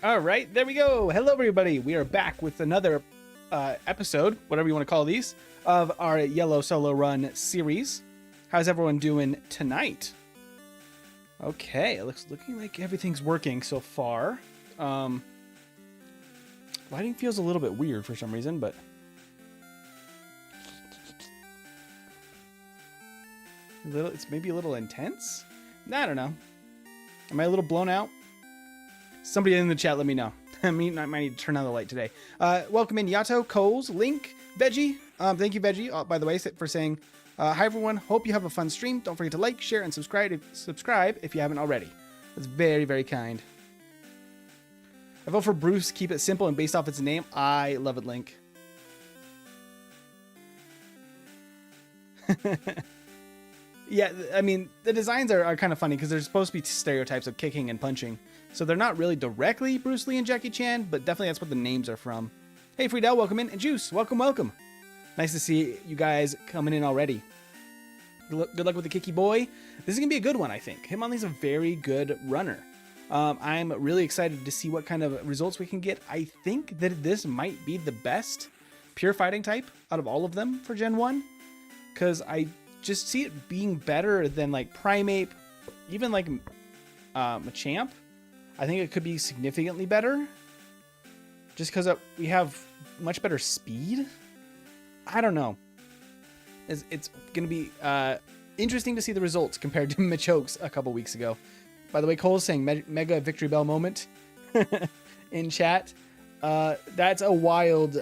All right, there we go. Hello, everybody. We are back with another episode, whatever you want to call these, of our Yellow Solo Run series. How's everyone doing tonight? Okay, it looking like everything's working so far. Lighting feels a little bit weird for some reason, but it's maybe a little intense. I don't know. Am I a little blown out? Somebody in the chat, let me know. I might need to turn on the light today. Welcome in Yato, Coles, Link, Veggie. Thank you, Veggie, by the way, for saying, hi, everyone. Hope you have a fun stream. Don't forget to like, share, and subscribe if you haven't already. That's very, very kind. I vote for Bruce. Keep it simple and based off its name. I love it, Link. Yeah, I mean, the designs are kind of funny because they're supposed to be stereotypes of kicking and punching. So they're not really directly Bruce Lee and Jackie Chan, but definitely that's what the names are from. Hey, Friedel, welcome in. And Juice, welcome, welcome. Nice to see you guys coming in already. Good luck with the Kicky Boy. This is going to be a good one, I think. Hitmonlee's a very good runner. I'm really excited to see what kind of results we can get. I think that this might be the best pure fighting type out of all of them for Gen 1. Because I just see it being better than like Primeape, even like Machamp. I think it could be significantly better just because we have much better speed. I don't know. It's going to be interesting to see the results compared to Machoke's a couple weeks ago. By the way, Cole's saying mega victory bell moment in chat. That's a wild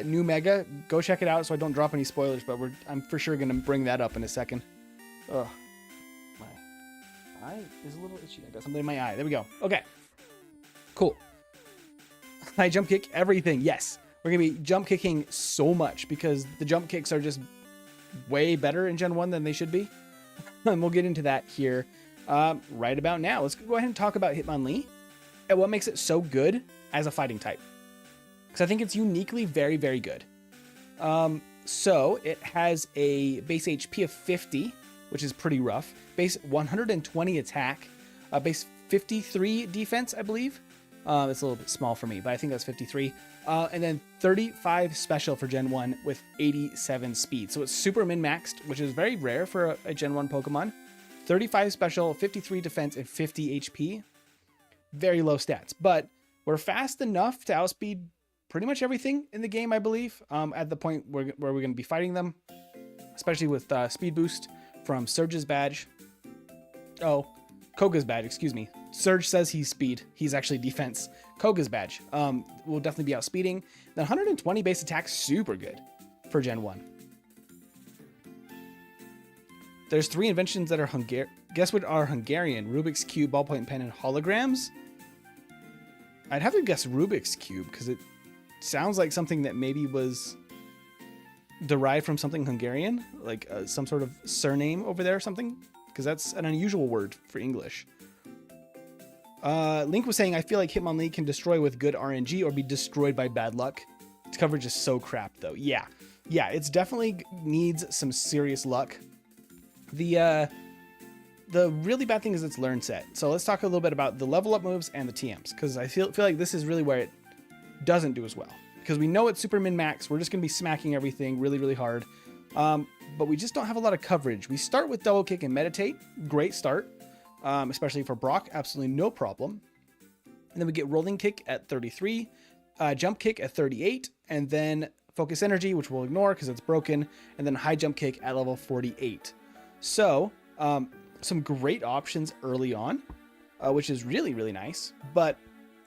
new mega. Go check it out so I don't drop any spoilers, but I'm for sure going to bring that up in a second. Ugh. My eye is a little itchy. I got something in my eye. There we go. Okay. Cool. I jump kick everything. Yes. We're going to be jump kicking so much because the jump kicks are just way better in Gen 1 than they should be. And we'll get into that here right about now. Let's go ahead and talk about Hitmonlee and what makes it so good as a fighting type. Because I think it's uniquely very, very good. So it has a base HP of 50, which is pretty rough. Base 120 attack. Base 53 defense, I believe. It's a little bit small for me, but I think that's 53. And then 35 special for Gen 1 with 87 speed. So it's super min-maxed, which is very rare for a Gen 1 Pokemon. 35 special, 53 defense, and 50 HP. Very low stats, but we're fast enough to outspeed pretty much everything in the game, I believe, at the point where we're going to be fighting them, especially with speed boost from Surge's badge. Oh, Koga's badge, excuse me. Surge says he's speed. He's actually defense. Koga's badge will definitely be outspeeding. The 120 base attack, super good for Gen 1. There's 3 inventions that are Hungarian. Guess what are Hungarian? Rubik's Cube, ballpoint pen, and holograms? I'd have to guess Rubik's Cube because it sounds like something that maybe was derived from something Hungarian, like some sort of surname over there or something, because that's an unusual word for English. Link was saying, I feel like Hitmonlee can destroy with good RNG or be destroyed by bad luck. Its coverage is so crap, though. Yeah, it's definitely needs some serious luck. The really bad thing is its learn set. So let's talk a little bit about the level up moves and the TMs, because I feel like this is really where it doesn't do as well. Because we know it's super min-max. We're just going to be smacking everything really, really hard. But we just don't have a lot of coverage. We start with double kick and meditate. Great start. Especially for Brock. Absolutely no problem. And then we get rolling kick at 33. Jump kick at 38. And then focus energy, which we'll ignore because it's broken. And then high jump kick at level 48. So, some great options early on, which is really, really nice. But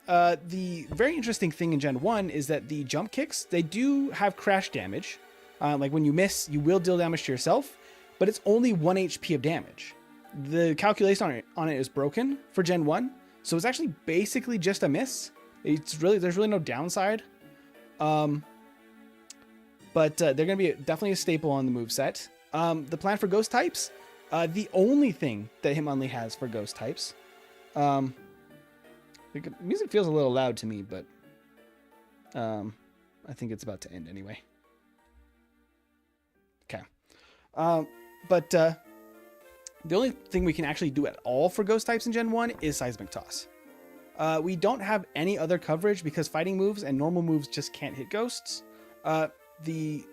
the very interesting thing in Gen 1 is that the jump kicks, they do have crash damage. Like when you miss, you will deal damage to yourself, but it's only 1 HP of damage. The calculation on it is broken for Gen 1, so it's actually basically just a miss. There's really no downside. But they're going to be definitely a staple on the moveset. The plan for ghost types, the only thing that Hitmonlee has for ghost types. The music feels a little loud to me, but I think it's about to end anyway. Okay. But the only thing we can actually do at all for ghost types in Gen 1 is Seismic Toss. We don't have any other coverage because fighting moves and normal moves just can't hit ghosts. The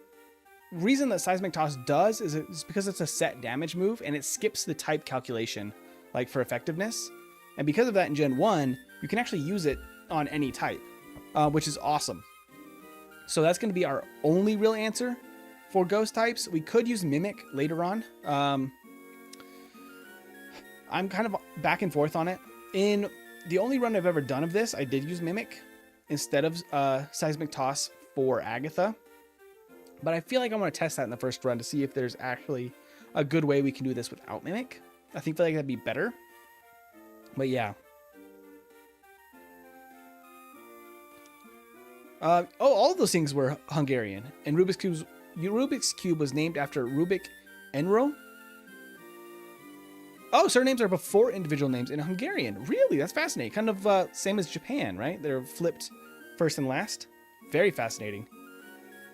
reason that Seismic Toss does is it's because it's a set damage move and it skips the type calculation, like for effectiveness. And because of that in Gen 1, you can actually use it on any type, which is awesome. So that's going to be our only real answer for ghost types. We could use Mimic later on. I'm kind of back and forth on it. In the only run I've ever done of this, I did use Mimic instead of Seismic Toss for Agatha. But I feel like I want to test that in the first run to see if there's actually a good way we can do this without Mimic. I feel like that'd be better. But yeah. All of those things were Hungarian. And Rubik's Cube was named after Rubik Enro. Oh, surnames are before individual names in Hungarian. Really? That's fascinating. Kind of same as Japan, right? They're flipped first and last. Very fascinating.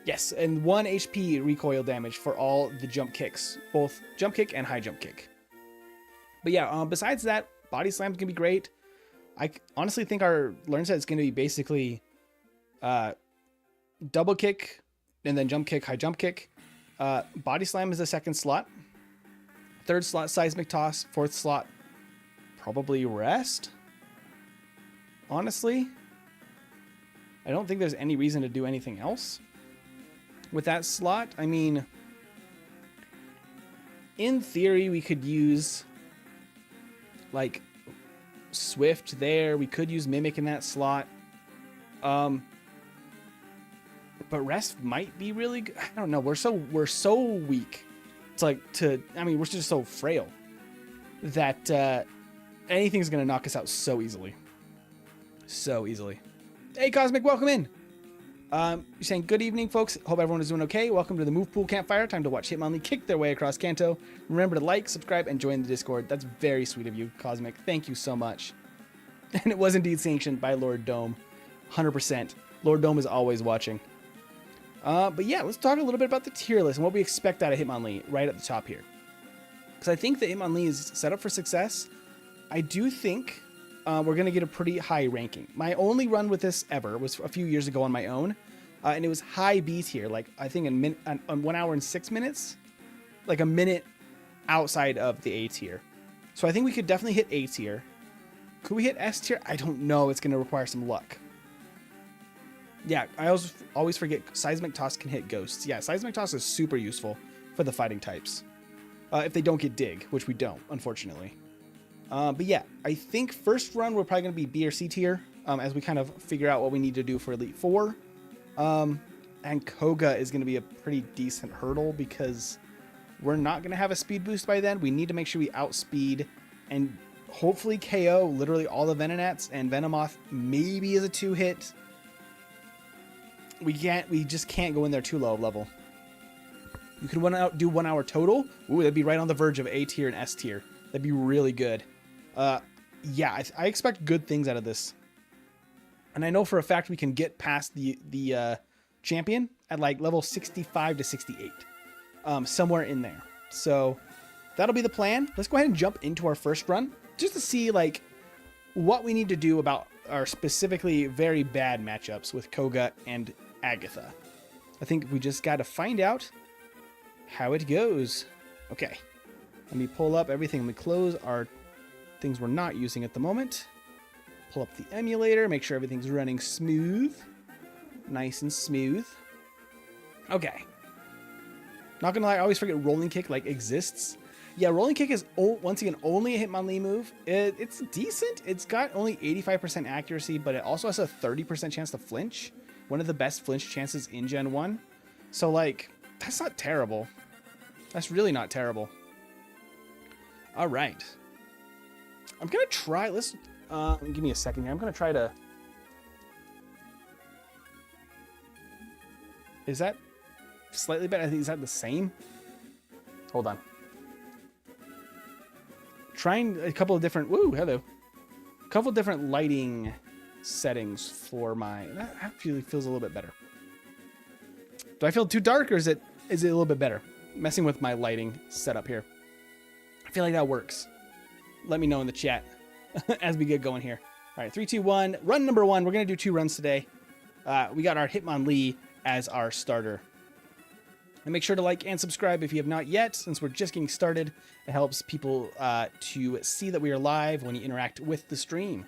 Yes, and 1 HP recoil damage for all the jump kicks. Both jump kick and high jump kick. But yeah, besides that, Body Slam's going to be great. I honestly think our learn set is going to be basically double kick and then jump kick, high jump kick. Body Slam is the second slot. Third slot, Seismic Toss. Fourth slot, probably Rest. Honestly, I don't think there's any reason to do anything else with that slot. I mean, in theory, we could use like Swift there. We could use Mimic in that slot. But Rest might be really good. I don't know. We're so weak. It's like we're just so frail that anything's going to knock us out so easily. So easily. Hey, Cosmic, welcome in. You're saying, good evening, folks. Hope everyone is doing okay. Welcome to the Move Pool Campfire. Time to watch Hitmonlee kick their way across Kanto. Remember to like, subscribe, and join the Discord. That's very sweet of you, Cosmic. Thank you so much. And it was indeed sanctioned by Lord Dome. 100%. Lord Dome is always watching. But yeah, let's talk a little bit about the tier list and what we expect out of Hitmonlee right at the top here. Because I think that Hitmonlee is set up for success. I do think we're going to get a pretty high ranking. My only run with this ever was a few years ago on my own. And it was high B tier, like I think in 1 hour and 6 minutes. Like a minute outside of the A tier. So I think we could definitely hit A tier. Could we hit S tier? I don't know. It's going to require some luck. Yeah, I always forget Seismic Toss can hit ghosts. Yeah, Seismic Toss is super useful for the fighting types. If they don't get dig, which we don't, unfortunately. But yeah, I think first run we're probably going to be B or C tier as we kind of figure out what we need to do for Elite 4. And Koga is going to be a pretty decent hurdle because we're not going to have a speed boost by then. We need to make sure we outspeed and hopefully KO literally all the Venonats, and Venomoth maybe is a 2-hit. We just can't go in there too low level. You could do 1 hour total. Ooh, that'd be right on the verge of A tier and S tier. That'd be really good. Yeah, I expect good things out of this. And I know for a fact we can get past the champion at like level 65 to 68. Somewhere in there. So that'll be the plan. Let's go ahead and jump into our first run just to see like what we need to do about our specifically very bad matchups with Koga and Agatha. I think we just got to find out how it goes. Okay. Let me pull up everything. Let me close our things we're not using at the moment. Pull up the emulator. Make sure everything's running smooth. Nice and smooth. Okay. Not gonna lie, I always forget Rolling Kick like exists. Yeah, Rolling Kick is once again only a Hitmonlee move. It's decent. It's got only 85% accuracy, but it also has a 30% chance to flinch. One of the best flinch chances in Gen 1. So like, that's not terrible. That's really not terrible. All right. I'm gonna try. Let's give me a second here. I'm gonna try to. Is that slightly better? I think is that the same? Hold on. Trying a couple of different. Woo, hello. A couple of different lighting settings for my. That actually feels a little bit better. Do I feel too dark, or is it a little bit better? Messing with my lighting setup here. I feel like that works. Let me know in the chat as we get going here. All right, 3, 2, 1. Run number 1. We're going to do 2 runs today. We got our Hitmonlee as our starter. And make sure to like and subscribe if you have not yet, since we're just getting started. It helps people to see that we are live when you interact with the stream.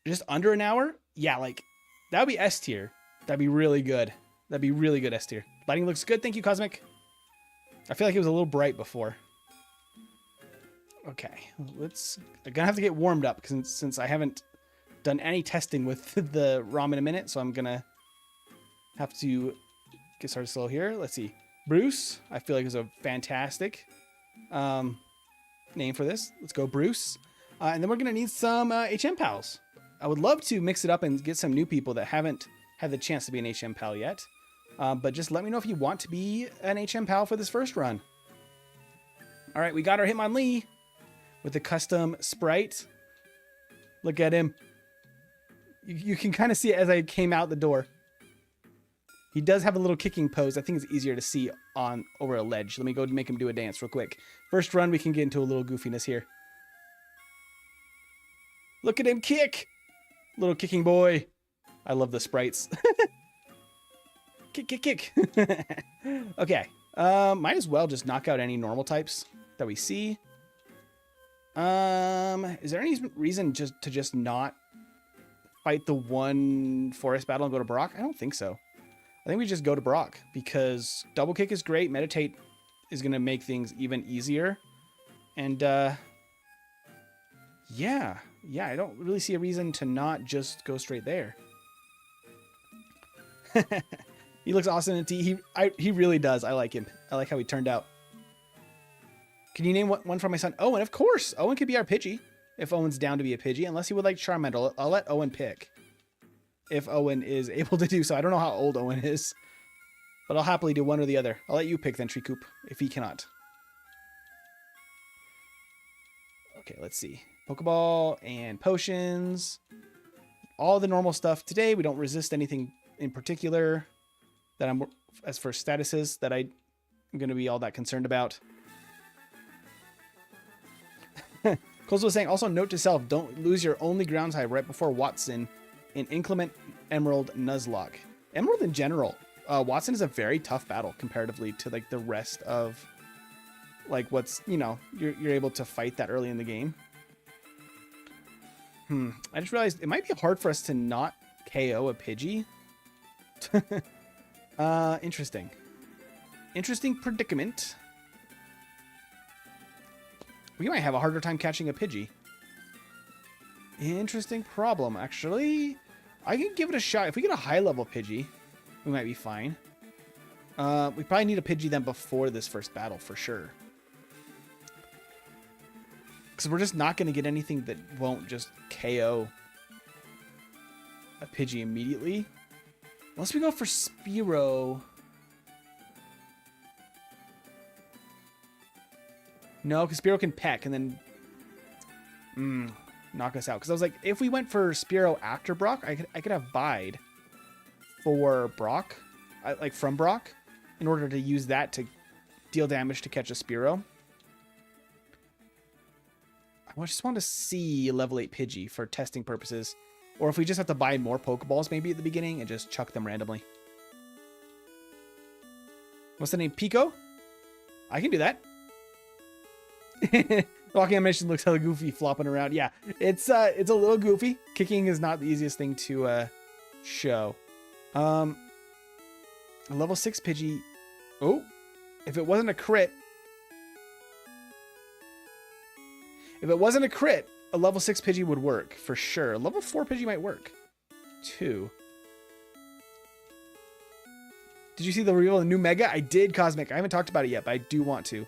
Just under an hour? Yeah, like, that would be S tier. That'd be really good. That'd be really good S tier. Lighting looks good. Thank you, Cosmic. I feel like it was a little bright before. Okay, I'm gonna have to get warmed up since I haven't done any testing with the ROM in a minute, so I'm gonna have to get started slow here. Let's see. Bruce, I feel like is a fantastic name for this. Let's go Bruce. And then we're gonna need some HM pals. I would love to mix it up and get some new people that haven't had the chance to be an HM pal yet. But just let me know if you want to be an HM pal for this first run. All right, we got our Hitmonlee with the custom sprite. Look at him. You can kind of see it as I came out the door. He does have a little kicking pose. I think it's easier to see on over a ledge. Let me go make him do a dance real quick. First run, we can get into a little goofiness here. Look at him kick. Little kicking boy. I love the sprites. Kick, kick, kick. Okay. Might as well just knock out any normal types that we see. Is there any reason to just not fight the one forest battle and go to Brock? I don't think so. I think we just go to Brock because double kick is great. Meditate is going to make things even easier. And, yeah, I don't really see a reason to not just go straight there. He looks awesome in T. He really does. I like him. I like how he turned out. Can you name one for my son? Owen, of course. Owen could be our Pidgey if Owen's down to be a Pidgey, unless he would like Charmander. I'll let Owen pick if Owen is able to do so. I don't know how old Owen is, but I'll happily do one or the other. I'll let you pick then, Treecoop, if he cannot. Okay, let's see. Pokeball and potions. All the normal stuff today. We don't resist anything in particular that I'm, as for statuses, that I'm going to be all that concerned about. Coles was saying, also note to self, don't lose your only ground type right before Watson in Inclement Emerald Nuzlocke. Emerald in general, Watson is a very tough battle comparatively to like the rest of like what's, you know, you're able to fight that early in the game. I just realized it might be hard for us to not KO a Pidgey. Interesting. Interesting predicament. We might have a harder time catching a Pidgey. Interesting problem, actually. I can give it a shot. If we get a high-level Pidgey, we might be fine. We probably need a Pidgey then before this first battle, for sure. Because we're just not going to get anything that won't just KO a Pidgey immediately. Unless we go for Spearow. No, because Spearow can peck and then knock us out. Because I was like, if we went for Spearow after Brock, I could have Bide for Brock, like from Brock, in order to use that to deal damage to catch a Spearow. I just want to see level 8 Pidgey for testing purposes. Or if we just have to buy more Pokeballs maybe at the beginning and just chuck them randomly. What's the name? Pico? I can do that. Walking animation looks hella goofy flopping around. Yeah, it's a little goofy. Kicking is not the easiest thing to show. A level 6 Pidgey. Oh, if it wasn't a crit. If it wasn't a crit, a level 6 Pidgey would work for sure. A level 4 Pidgey might work too. Did you see the reveal of the new Mega? I did, Cosmic. I haven't talked about it yet, but I do want to.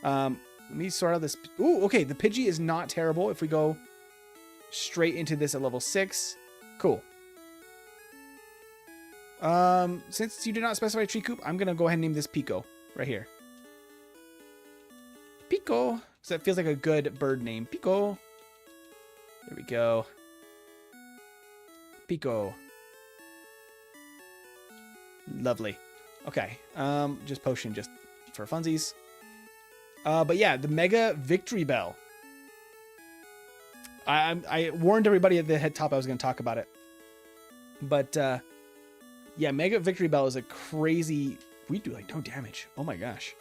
Let me sort out this. Ooh, okay. The Pidgey is not terrible if we go straight into this at level 6. Cool. Since you did not specify Treecoop, I'm going to go ahead and name this Pico right here. Pico. So that feels like a good bird name. Pico. There we go. Pico. Lovely. Okay. Just potion just for funsies. But yeah, the Mega Victory Bell. I warned everybody at the head top I was going to talk about it. But yeah, Mega Victory Bell is a crazy... We do like no damage. Oh my gosh.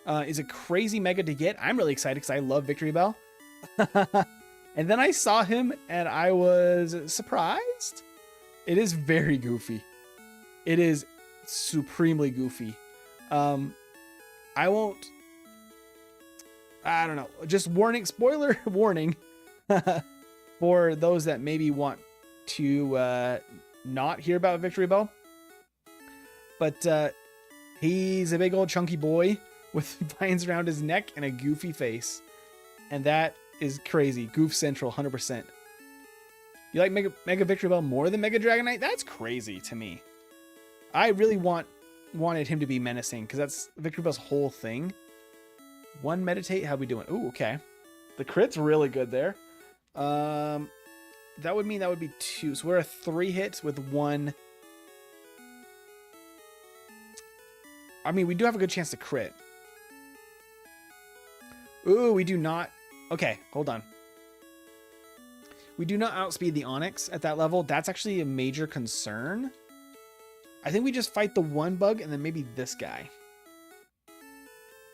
Is a crazy mega to get. I'm really excited because I love Victory Bell. And then I saw him and I was surprised. It is very goofy. It is supremely goofy. I don't know. Just warning, spoiler warning for those that maybe want to not hear about Victory Bell. But he's a big old chunky boy with vines around his neck and a goofy face. And that is crazy. Goof Central, 100%. You like Mega Victory Bell more than Mega Dragonite? That's crazy to me. I really wanted him to be menacing because that's Victory Bell's whole thing. One meditate. How we doing? Ooh, okay. The crit's really good there. That would mean that would be 2. So we're a 3 hits with 1. I mean, we do have a good chance to crit. Ooh, we do not. Okay, hold on. We do not outspeed the Onix at that level. That's actually a major concern. I think we just fight the one bug and then maybe this guy.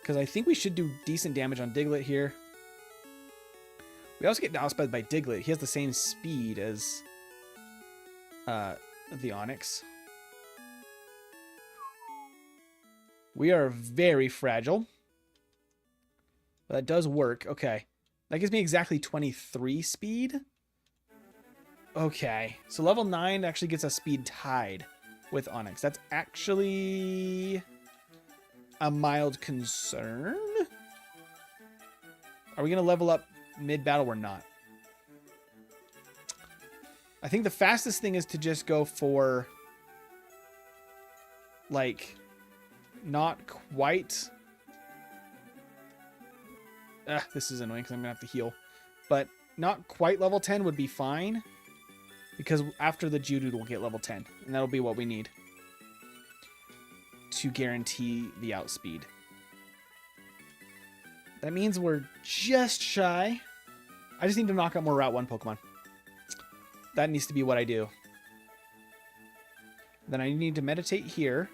Because I think we should do decent damage on Diglett here. We also get outsped by Diglett. He has the same speed as the Onix. We are very fragile. But that does work. Okay. That gives me exactly 23 speed. Okay. So level 9 actually gets us speed tied with Onix. That's actually a mild concern. Are we going to level up mid-battle or not? I think the fastest thing is to just go for, like, not quite... this is annoying because I'm going to have to heal. But not quite level 10 would be fine. Because after the Geodude, we'll get level 10. And that'll be what we need to guarantee the outspeed. That means we're just shy. I just need to knock out more Route 1 Pokemon. That needs to be what I do. Then I need to meditate here.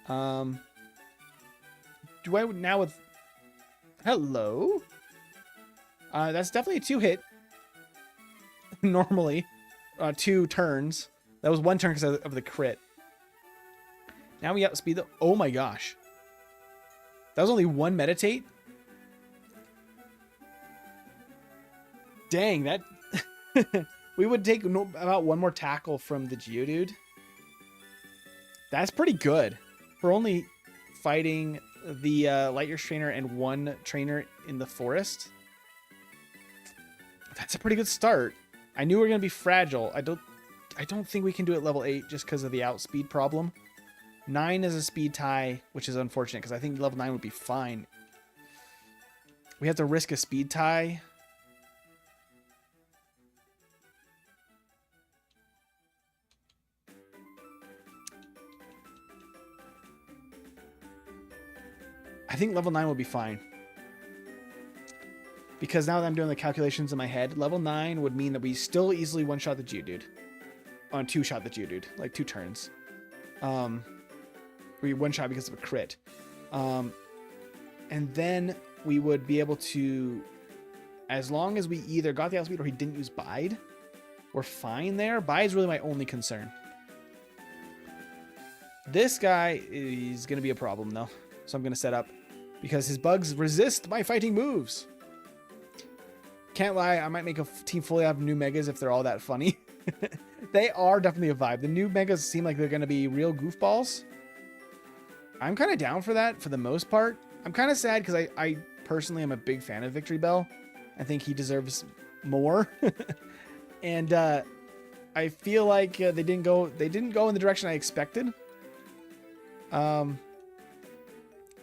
Do I now with... Hello? That's definitely a 2-hit. Normally. 2 turns. That was 1 turn because of the crit. Now we outspeed the... Oh my gosh. That was only 1 meditate? Dang, that... We would take about 1 more tackle from the Geodude. That's pretty good. For only fighting the Light Years trainer and 1 trainer in the forest. That's a pretty good start. I knew we were going to be fragile. I don't think we can do it level 8 just because of the outspeed problem. 9 is a speed tie, which is unfortunate because I think level 9 would be fine. We have to risk a speed tie. I think level 9 will be fine. Because now that I'm doing the calculations in my head, level 9 would mean that we still easily one-shot the Geodude. On 2-shot the Geodude. Like 2 turns. We one-shot because of a crit. And then we would be able to... As long as we either got the outspeed or he didn't use Bide, we're fine there. Bide is really my only concern. This guy is going to be a problem, though. So I'm going to set up. Because his bugs resist my fighting moves. Can't lie, I might make a team fully out of new megas if they're all that funny. They are definitely a vibe. The new megas seem like they're going to be real goofballs. I'm kind of down for that for the most part. I'm kind of sad because I personally am a big fan of Victory Bell. I think he deserves more. And I feel like they didn't go in the direction I expected.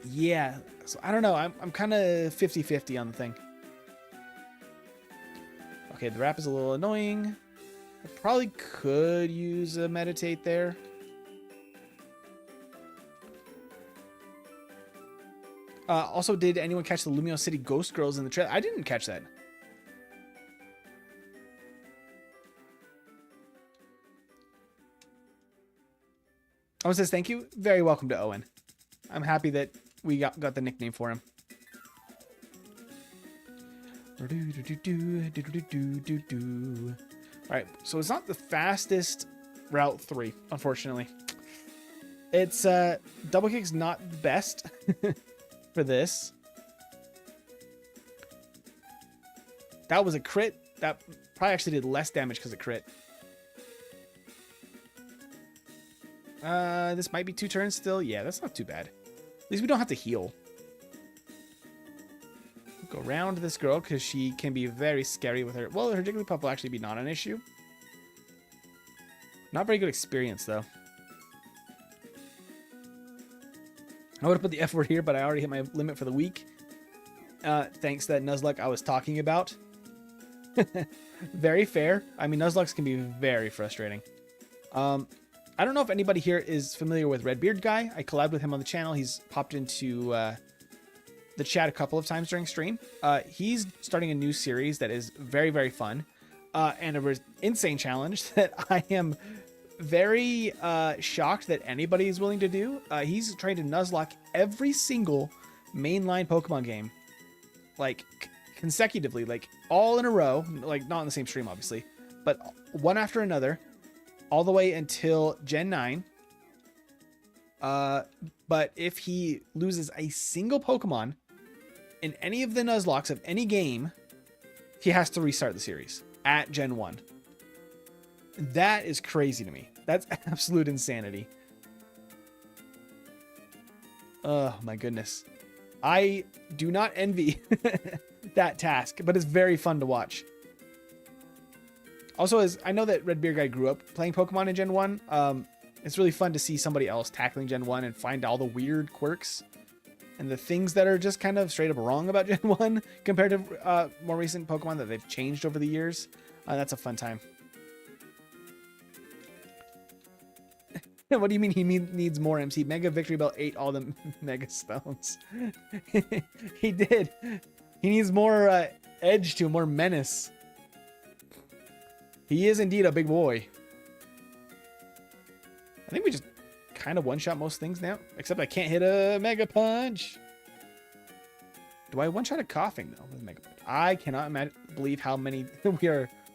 Yeah, so I don't know. I'm kind of 50-50 on the thing. Okay, the wrap is a little annoying. I probably could use a meditate there. Also, did anyone catch the Lumio City Ghost Girls in the trailer? I didn't catch that. Owen says, thank you. Very welcome to Owen. I'm happy that we got the nickname for him. All right, so it's not the fastest Route 3, unfortunately. It's double kick's not the best for this. That was a crit. That probably actually did less damage because it crit. This might be 2 turns still. Yeah, that's not too bad. At least we don't have to heal. Go around this girl because she can be very scary with her. Well, her Jigglypuff will actually be not an issue. Not very good experience, though. I would have put the F word here, but I already hit my limit for the week. Thanks to that Nuzlocke I was talking about. Very fair. I mean, Nuzlocks can be very frustrating. I don't know if anybody here is familiar with Redbeard Guy. I collabed with him on the channel. He's popped into the chat a couple of times during stream. He's starting a new series that is very, very fun. And an insane challenge that I am very shocked that anybody is willing to do. He's trying to Nuzlocke every single mainline Pokemon game. Like, consecutively. Like, all in a row. Like, not in the same stream, obviously. But one after another. All the way until Gen 9. But if he loses a single Pokemon in any of the Nuzlocks of any game, he has to restart the series at Gen 1. That is crazy to me. That's absolute insanity. Oh my goodness. I do not envy that task, but it's very fun to watch. Also, as I know that Redbeard Guy grew up playing Pokemon in Gen 1, it's really fun to see somebody else tackling Gen 1 and find all the weird quirks and the things that are just kind of straight up wrong about Gen 1 compared to more recent Pokemon that they've changed over the years. That's a fun time. What do you mean he needs more MC? Mega Victory Bell ate all the Mega Stones. He did. He needs more edge to him, more menace. He is indeed a big boy. I think we just kind of one-shot most things now. Except I can't hit a Mega Punch. Do I one-shot a coughing, though, with Mega Punch? I cannot believe how many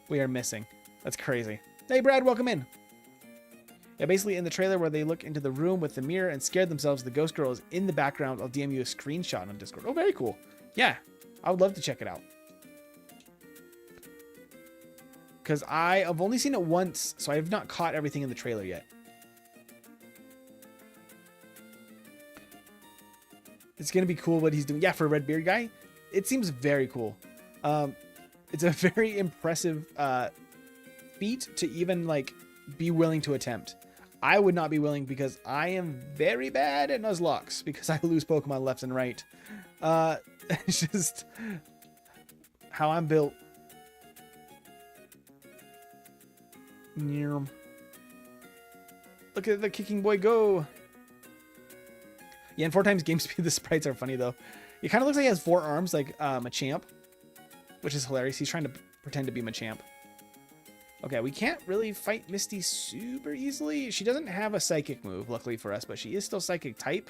we are missing. That's crazy. Hey, Brad, welcome in. Yeah, basically in the trailer where they look into the room with the mirror and scare themselves, the ghost girl is in the background. I'll DM you a screenshot on Discord. Oh, very cool. Yeah, I would love to check it out. Because I have only seen it once, so I have not caught everything in the trailer yet. It's going to be cool what he's doing. Yeah, for a Redbeard Guy, it seems very cool. It's a very impressive feat to even like be willing to attempt. I would not be willing because I am very bad at Nuzlocks because I lose Pokemon left and right. It's just how I'm built. Look at the kicking boy go. Yeah, in 4 times game speed, the sprites are funny though. It kind of looks like he has 4 arms like Machamp, which is hilarious. He's trying to pretend to be Machamp. Okay, we can't really fight Misty super easily. She doesn't have a psychic move, luckily for us, but she is still psychic type.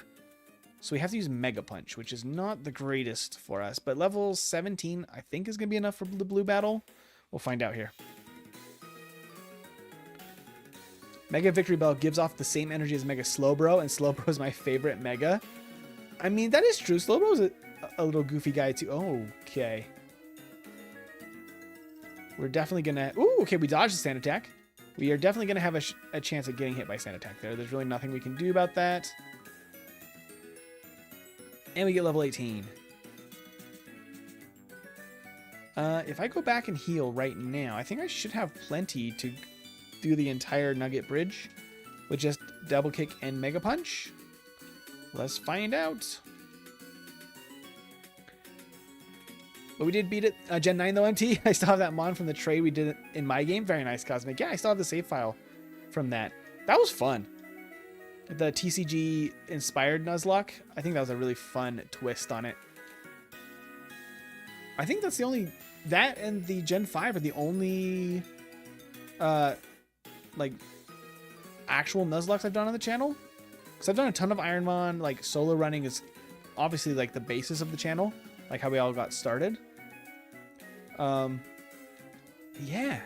So we have to use Mega Punch, which is not the greatest for us. But level 17, I think, is going to be enough for the blue battle. We'll find out here. Mega Victory Bell gives off the same energy as Mega Slowbro, and Slowbro is my favorite Mega. I mean, that is true. Slowbro is a little goofy guy, too. Oh, okay. We're definitely going to... Ooh, okay, we dodged the sand attack. We are definitely going to have a chance at getting hit by sand attack there. There's really nothing we can do about that. And we get level 18. If I go back and heal right now, I think I should have plenty to do the entire Nugget Bridge with just double kick and Mega Punch. Let's find out. But we did beat it. Gen 9 though, MT. I still have that Mon from the trade we did in my game. Very nice, Cosmic. Yeah, I still have the save file from that. That was fun. The TCG inspired Nuzlocke. I think that was a really fun twist on it. I think that's the only... That and the Gen 5 are the only... like, actual Nuzlocks I've done on the channel. because I've done a ton of Ironmon. Like solo running is obviously like the basis of the channel, like how we all got started. Yeah.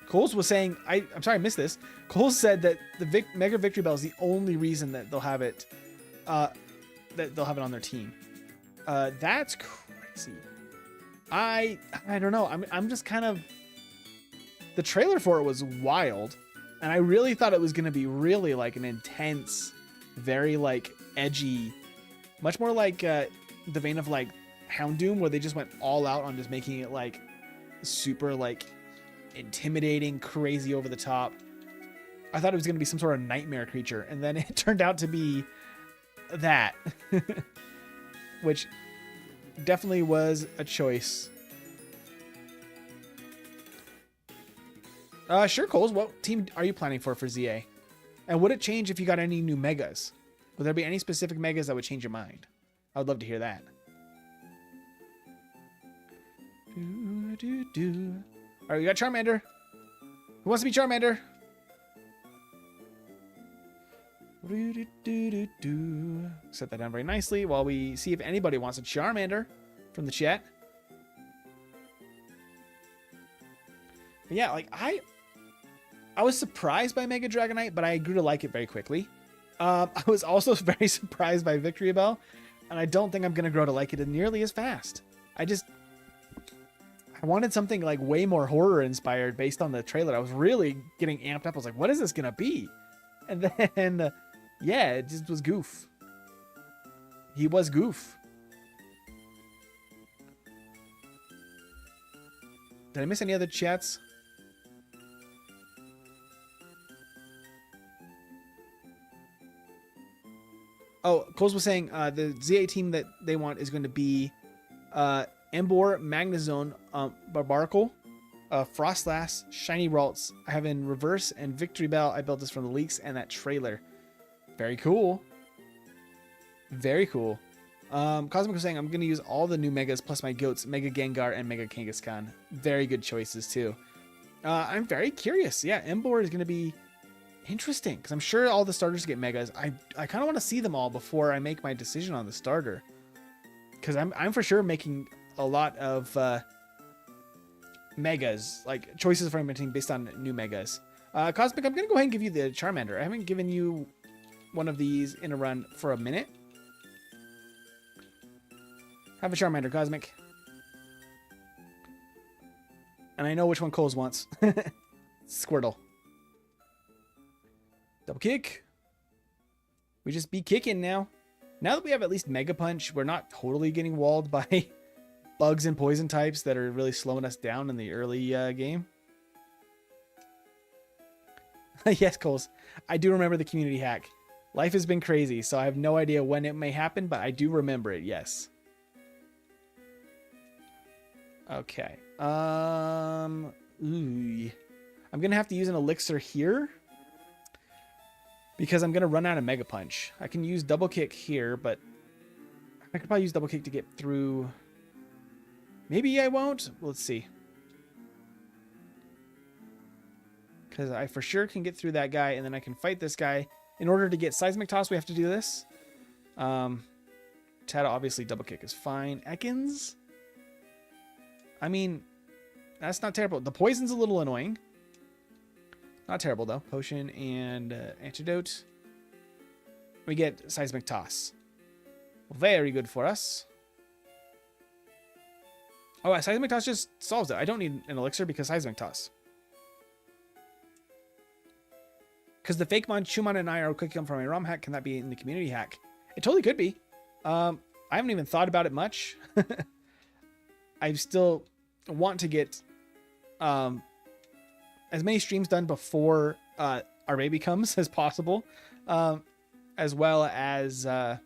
Coles was saying, I'm sorry I missed this. Coles said that the Mega Victory Bell is the only reason that they'll have it, that they'll have it on their team. That's crazy. I don't know. I'm just kind of, the trailer for it was wild, and I really thought it was going to be really like an intense, very like edgy, much more like the vein of like Houndoom, where they just went all out on just making it like super like intimidating, crazy, over the top. I thought it was going to be some sort of nightmare creature, and then it turned out to be that, which definitely was a choice. Sure, Coles. What team are you planning for ZA? And would it change if you got any new megas? Would there be any specific megas that would change your mind? I would love to hear that. All right, we got Charmander. Who wants to be Charmander? Set that down very nicely while we see if anybody wants a Charmander from the chat. But yeah, like I was surprised by Mega Dragonite, but I grew to like it very quickly. I was also very surprised by Victory Bell, and I don't think I'm going to grow to like it nearly as fast. I wanted something like way more horror inspired based on the trailer. I was really getting amped up. I was like, what is this going to be? And then, yeah, it just was goof. He was goof. Did I miss any other chats? Oh, Coles was saying the ZA team that they want is going to be Emboar, Magnezone, Barbaracle, Frostlass, Shiny Ralts. I have in reverse, and Victory Bell. I built this from the leaks and that trailer. Very cool. Very cool. Cosmic was saying I'm going to use all the new megas plus my goats, Mega Gengar and Mega Kangaskhan. Very good choices too. I'm very curious. Yeah, Emboar is going to be interesting because I'm sure all the starters get megas. I kind of want to see them all before I make my decision on the starter, because I'm for sure making a lot of megas, like choices for implementing based on new megas. Cosmic, I'm going to go ahead and give you the Charmander. I haven't given you one of these in a run for a minute. Have a Charmander, Cosmic. And I know which one Coles wants. Squirtle. Double kick. We just be kicking now. Now that we have at least Mega Punch, we're not totally getting walled by bugs and poison types that are really slowing us down in the early game. Yes, Coles. I do remember the community hack. Life has been crazy, so I have no idea when it may happen, but I do remember it, yes. Okay. I'm going to have to use an elixir here, because I'm going to run out of Mega Punch. I can use Double Kick here, but I could probably use Double Kick to get through. Maybe I won't. Let's see. Because I for sure can get through that guy, and then I can fight this guy. In order to get Seismic Toss, we have to do this. Tata, obviously, Double Kick is fine. Ekans? I mean, that's not terrible. The poison's a little annoying. Not terrible, though. Potion and Antidote. We get Seismic Toss. Very good for us. Oh, Seismic Toss just solves it. I don't need an elixir because Seismic Toss. Because the Fakemon, Chumon, and I are clicking from a ROM hack. Can that be in the community hack? It totally could be. I haven't even thought about it much. I still want to get as many streams done before our baby comes as possible, as well as I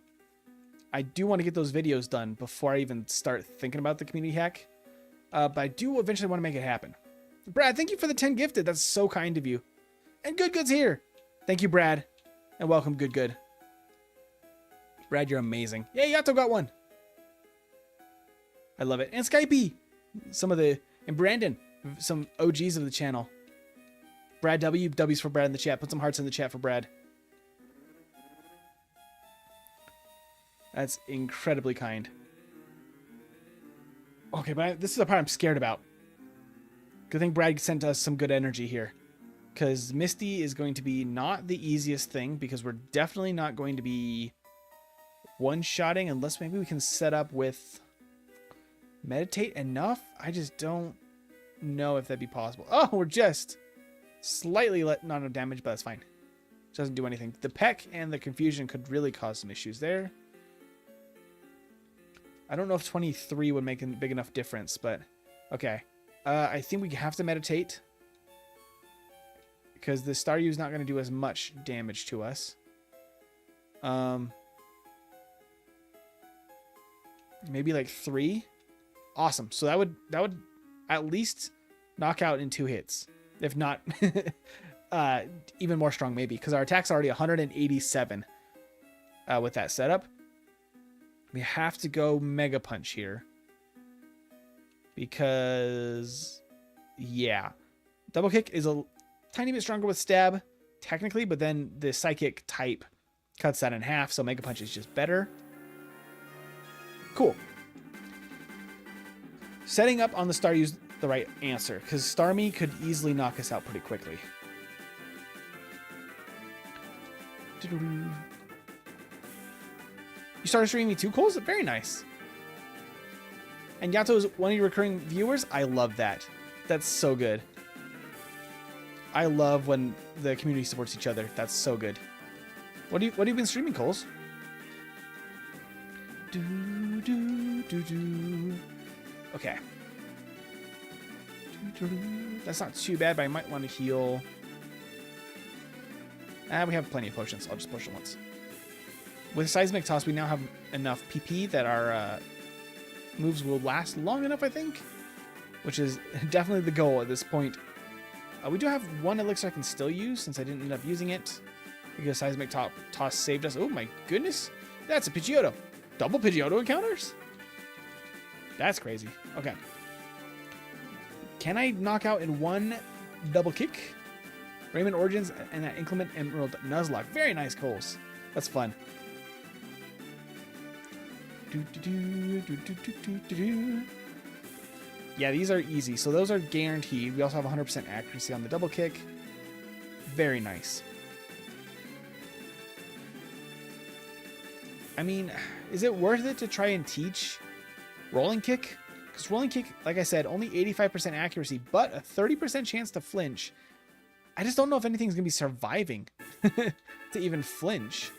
do want to get those videos done before I even start thinking about the community hack. But I do eventually want to make it happen. Brad, thank you for the 10 gifted. That's so kind of you. And Good Good's here. Thank you, Brad. And welcome, Good Good. Brad, you're amazing. Yeah, Yato got one. I love it. And Skypey. And Brandon. Some OGs of the channel. Brad W. W's for Brad in the chat. Put some hearts in the chat for Brad. That's incredibly kind. Okay, but this is the part I'm scared about. Good thing Brad sent us some good energy here. Because Misty is going to be not the easiest thing, because we're definitely not going to be one-shotting unless maybe we can set up with Meditate enough. I just don't know if that'd be possible. Oh, we're just slightly not enough damage, but that's fine. Doesn't do anything. The Peck and the Confusion could really cause some issues there. I don't know if 23 would make a big enough difference, but okay. I think we have to Meditate because the Staryu is not going to do as much damage to us. Maybe like 3. Awesome. So that would at least knock out in 2 hits, if not even more strong maybe, because our attack's already 187 with that setup. We have to go Mega Punch here because, yeah, Double Kick is a tiny bit stronger with Stab, technically, but then the Psychic type cuts that in half, so Mega Punch is just better. Cool. Setting up on the Staryu's the right answer, because Starmie could easily knock us out pretty quickly. You started streaming me too, Coles? Very nice. And Yato is one of your recurring viewers? I love that. That's so good. I love when the community supports each other. That's so good. What have you been streaming, Coles? Okay. That's not too bad, but I might want to heal. We have plenty of potions. I'll just push it once. With Seismic Toss, we now have enough PP that our moves will last long enough, I think. Which is definitely the goal at this point. We do have one elixir I can still use, since I didn't end up using it. Because Seismic Toss saved us. Oh my goodness. That's a Pidgeotto. Double Pidgeotto encounters? That's crazy. Okay. Can I knock out in one double kick? Raymond Origins and that Inclement Emerald Nuzlocke. Very nice, Coles. That's fun. Yeah, these are easy. So those are guaranteed. We also have 100% accuracy on the double kick. Very nice. I mean, is it worth it to try and teach Rolling Kick? Because Rolling Kick, like I said, only 85% accuracy, but a 30% chance to flinch. I just don't know if anything's going to be surviving to even flinch.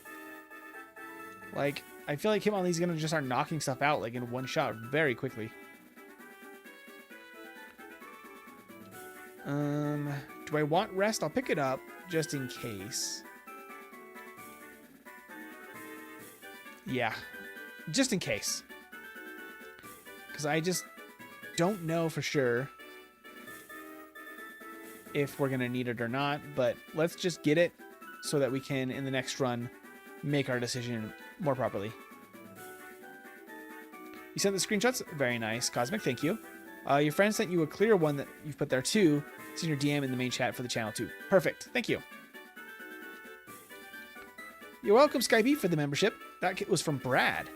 Like, I feel like Hitmonlee is going to just start knocking stuff out like in one shot very quickly. Do I want Rest? I'll pick it up just in case. Yeah, just in case. Because I just don't know for sure if we're going to need it or not, but let's just get it so that we can, in the next run, make our decision more properly. You sent the screenshots? Very nice. Cosmic, thank you. Your friend sent you a clear one that you've put there too. It's in your DM in the main chat for the channel too. Perfect. Thank you. You're welcome, Skype, for the membership. That was from Brad.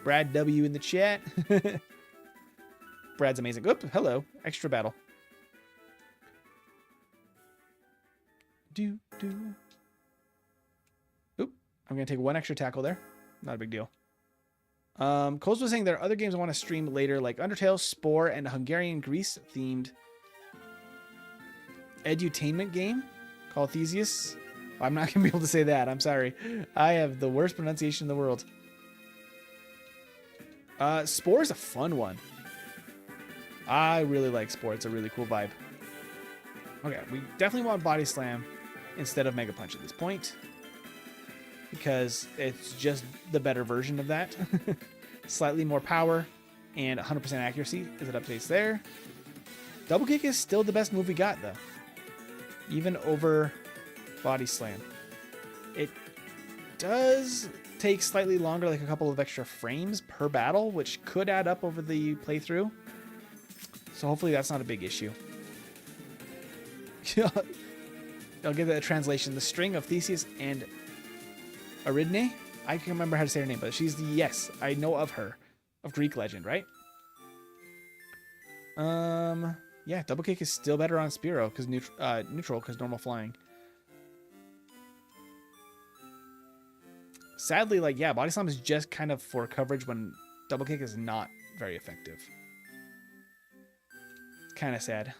Brad W in the chat. Brad's amazing. Oop, hello. Extra battle. Oop. I'm going to take one extra tackle there. Not a big deal. Coles was saying there are other games I want to stream later, like Undertale, Spore, and a Hungarian Greece-themed edutainment game called Theseus. I'm not going to be able to say that. I'm sorry. I have the worst pronunciation in the world. Spore is a fun one. I really like Spore. It's a really cool vibe. Okay, we definitely want Body Slam instead of Mega Punch at this point, because it's just the better version of that. Slightly more power and 100% accuracy as it updates there. Double Kick is still the best move we got, though. Even over Body Slam. It does take slightly longer, like a couple of extra frames per battle, which could add up over the playthrough. So hopefully that's not a big issue. I'll give that a translation. The string of Theseus and Ariadne. I can't remember how to say her name, but she's the, yes, I know of her. Of Greek legend, right? Yeah, double kick is still better on Spearow because neutral because normal flying. Sadly, like, yeah, body slam is just kind of for coverage when double kick is not very effective. Kind of sad.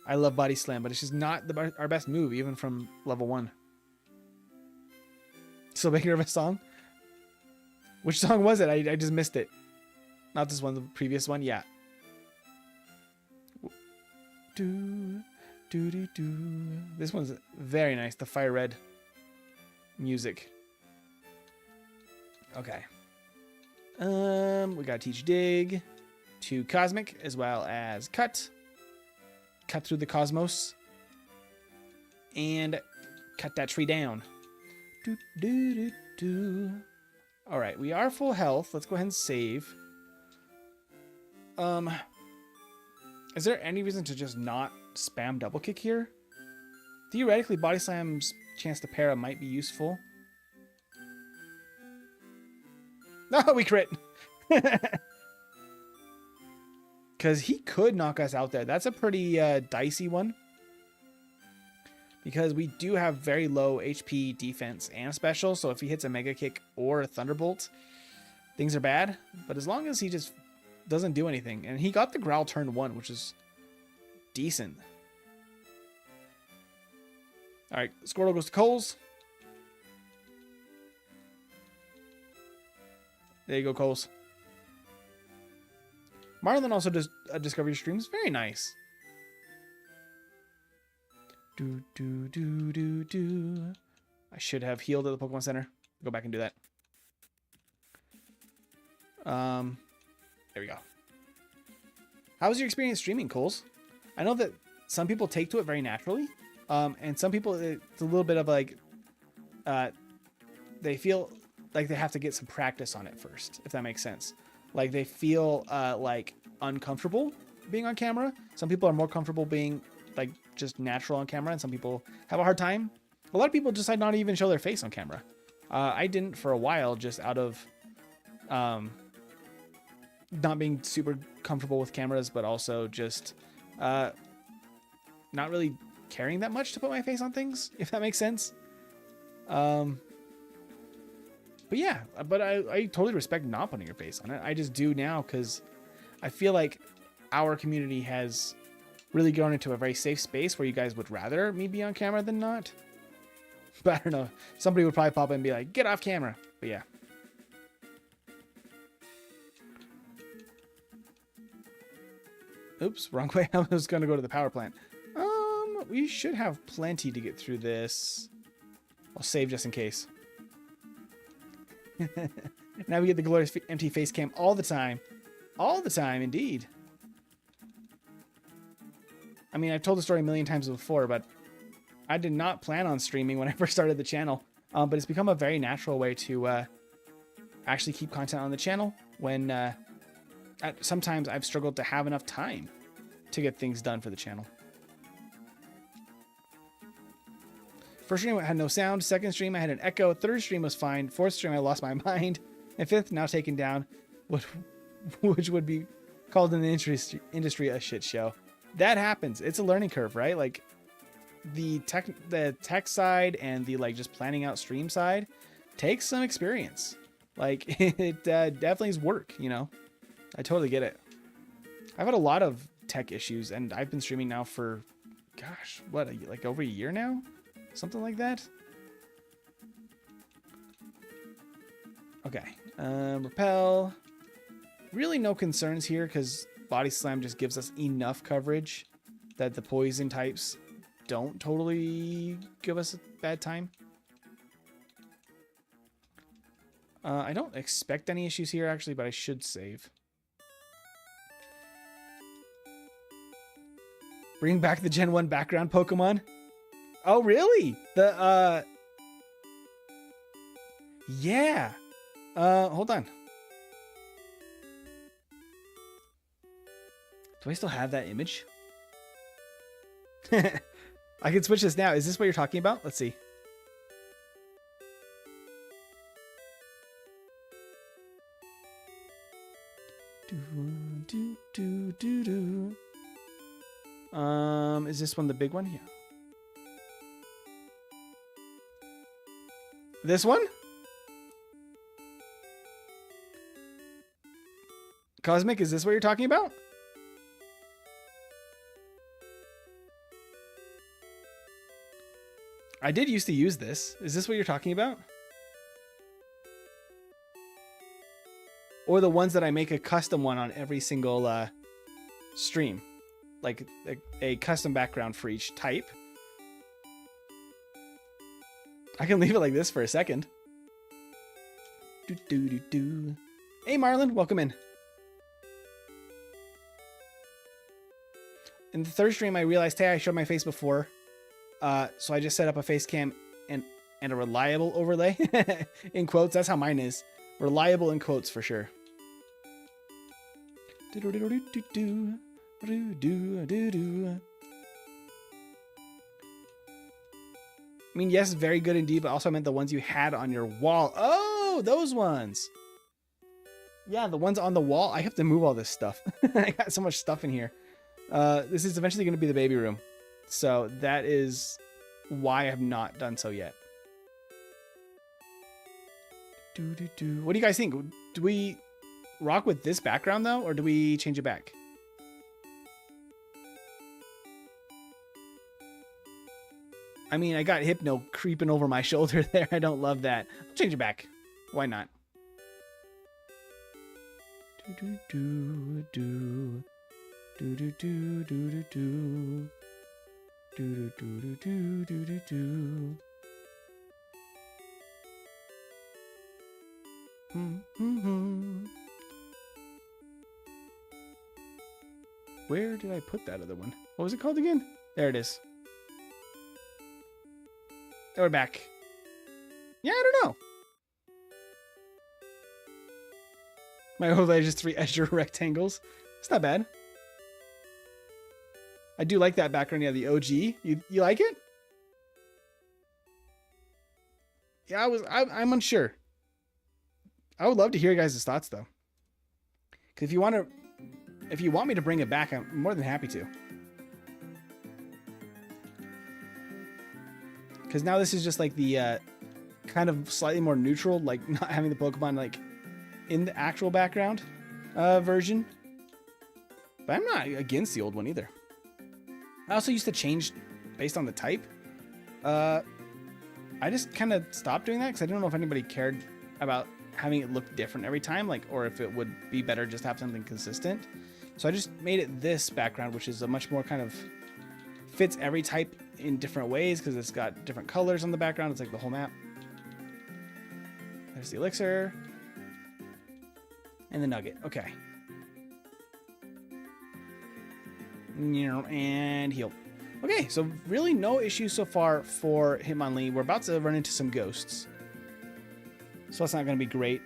I love body slam, but it's just not our best move, even from level 1. Still making of a song? Which song was it? I just missed it. Not this one, the previous one. Yeah. This one's very nice. The fire red music. Okay. We gotta teach dig to cosmic as well as cut. Cut through the cosmos. And cut that tree down. Alright, we are full health. Let's go ahead and save. Is there any reason to just not spam double kick here? Theoretically, body slam's chance to para might be useful. No, we crit. Because he could knock us out there. That's a pretty dicey one. Because we do have very low HP, defense, and special. So if he hits a Mega Kick or a Thunderbolt, things are bad. But as long as he just doesn't do anything. And he got the Growl turn 1, which is decent. Alright, Squirtle goes to Coles. There you go, Coles. Marlon also does Discovery streams. Very nice. I should have healed at the Pokemon Center. Go back and do that. There we go. How was your experience streaming, Coles? I know that some people take to it very naturally. And some people, it's a little bit of like, they feel like they have to get some practice on it first, if that makes sense. Like they feel like uncomfortable being on camera. Some people are more comfortable being like just natural on camera, and some people have a hard time. A lot of people decide not to even show their face on camera. I didn't for a while, just out of not being super comfortable with cameras, but also just not really caring that much to put my face on things, if that makes sense. But yeah, but I totally respect not putting your face on it. I just do now because I feel like our community has really grown into a very safe space where you guys would rather me be on camera than not. But I don't know. Somebody would probably pop in and be like, get off camera. But yeah. Oops, wrong way. I was going to go to the power plant. We should have plenty to get through this. I'll save just in case. Now we get the glorious empty face cam all the time. All the time, indeed. I mean, I've told the story a million times before, but I did not plan on streaming when I first started the channel. But it's become a very natural way to actually keep content on the channel when sometimes I've struggled to have enough time to get things done for the channel. First stream I had no sound. Second stream I had an echo. Third stream was fine. Fourth stream I lost my mind. And fifth, now taken down, which would be called in the industry a shit show. That happens. It's a learning curve, right? Like the tech side and the like just planning out stream side takes some experience. Like it definitely is work, you know. I totally get it. I've had a lot of tech issues, and I've been streaming now for, gosh, what, like over a year now? Something like that. Okay. Repel. Really no concerns here because Body Slam just gives us enough coverage that the poison types don't totally give us a bad time. I don't expect any issues here actually, but I should save. Bring back the Gen 1 background Pokemon. Oh, really? The, yeah. Hold on. Do I still have that image? I can switch this now. Is this what you're talking about? Let's see. Is this one the big one? Yeah. This one? Cosmic, is this what you're talking about? I did used to use this. Is this what you're talking about? Or the ones that I make a custom one on every single stream. Like a custom background for each type. I can leave it like this for a second. Hey Marlon, welcome in. In the third stream, I realized, hey, I showed my face before. So I just set up a face cam and a reliable overlay. In quotes, that's how mine is. Reliable in quotes for sure. I mean, yes, very good indeed, but also I meant the ones you had on your wall. Oh, those ones. Yeah, the ones on the wall. I have to move all this stuff. I got so much stuff in here. This is eventually going to be the baby room. So that is why I have not done so yet. What do you guys think? Do we rock with this background though, or do we change it back? I mean, I got Hypno creeping over my shoulder there. I don't love that. I'll change it back. Why not? Where did I put that other one? What was it called again? There it is. We're back. Yeah, I don't know. My overlay is just 3 extra rectangles. It's not bad. I do like that background. Yeah, the OG. You like it? Yeah, I'm unsure. I would love to hear your guys' thoughts though. Because if you want me to bring it back, I'm more than happy to. Because now this is just like the kind of slightly more neutral, like not having the Pokemon like in the actual background version. But I'm not against the old one either. I also used to change based on the type. I just kind of stopped doing that because I don't know if anybody cared about having it look different every time, like, or if it would be better just to have something consistent. So I just made it this background, which is a much more kind of fits every type in different ways because it's got different colors on the background. It's like the whole map. There's the elixir and the nugget. Okay. And heal. Okay, so really no issues so far for Hitmonlee. We're about to run into some ghosts, so that's not going to be great.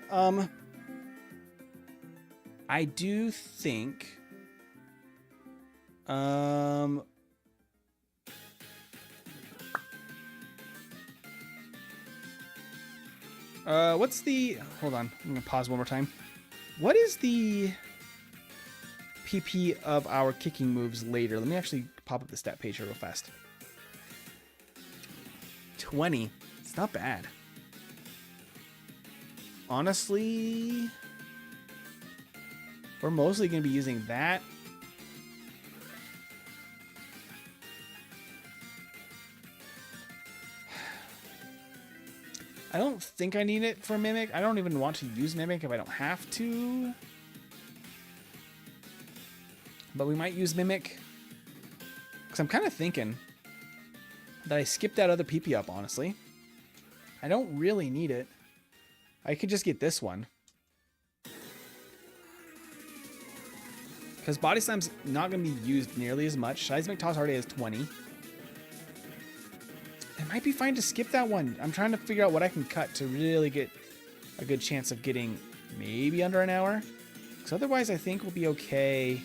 I do think what's the, hold on, I'm gonna pause one more time. What is the PP of our kicking moves later? Let me actually pop up the stat page here real fast. 20. It's not bad. Honestly, we're mostly going to be using that. I don't think I need it for Mimic. I don't even want to use Mimic if I don't have to. But we might use Mimic. Because I'm kind of thinking that I skipped that other PP up, honestly. I don't really need it. I could just get this one. Because Body Slam's not going to be used nearly as much. Seismic Toss already has 20. It might be fine to skip that one. I'm trying to figure out what I can cut to really get a good chance of getting maybe under an hour. Because otherwise I think we'll be okay.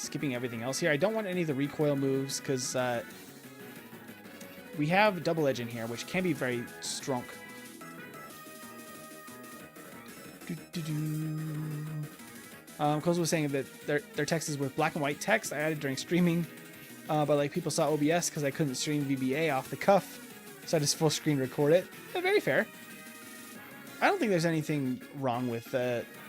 skipping everything else here. I don't want any of the recoil moves because we have double edge in here, which can be very strong. Coles was saying that their text is with black and white text. I added during streaming, but like people saw OBS because I couldn't stream VBA off the cuff, so I just full screen record it. Very fair. I don't think there's anything wrong with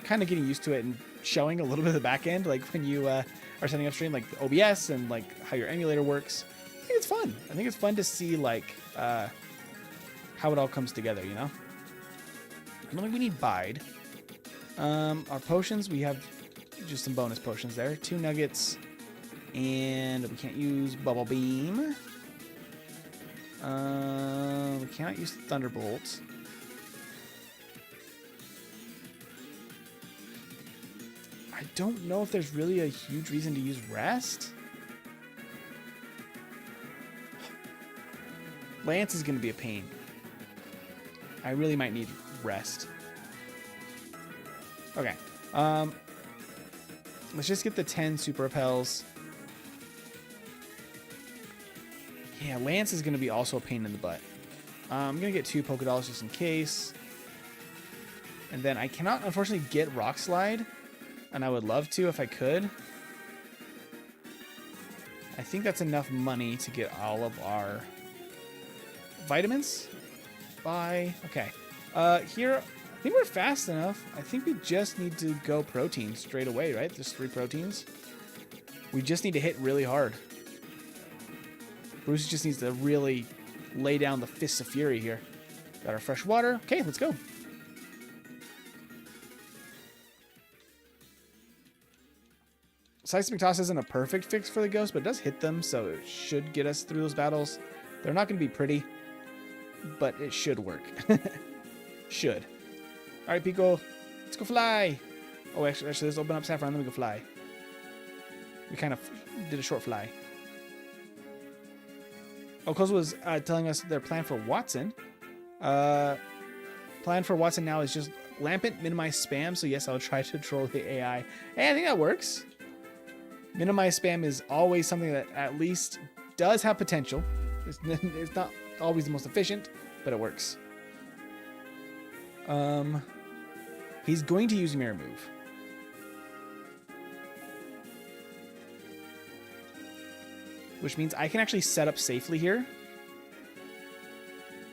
kind of getting used to it and showing a little bit of the back end, like when you are setting up stream, like the OBS and like how your emulator works. I think it's fun. I think it's fun to see like how it all comes together, you know? I don't think we need Bide. Our potions, we have just some bonus potions there. 2 nuggets, and we can't use Bubble Beam. We cannot use Thunderbolt. I don't know if there's really a huge reason to use Rest. Lance is going to be a pain. I really might need Rest. Okay. Let's just get the 10 super repels. Yeah, Lance is going to be also a pain in the butt. I'm going to get 2 Pokédolls just in case. And then I cannot, unfortunately, get Rock Slide. And I would love to if I could. I think that's enough money to get all of our vitamins. Bye. Okay. Here, I think we're fast enough. I think we just need to go protein straight away, right? Just 3 proteins. We just need to hit really hard. Bruce just needs to really lay down the fists of fury here. Got our fresh water. Okay, let's go. Seismic Toss isn't a perfect fix for the ghost, but it does hit them, so it should get us through those battles. They're not going to be pretty, but it should work. Should. All right, Pico, let's go fly. Oh, actually, let's open up Saffron. Let me go fly. We kind of did a short fly. Oh, Koz was telling us their plan for Watson. Plan for Watson now is just Lampent, minimize spam. So yes, I'll try to troll the AI. Hey, I think that works. Minimize spam is always something that at least does have potential. It's not always the most efficient, but it works. He's going to use Mirror Move. Which means I can actually set up safely here.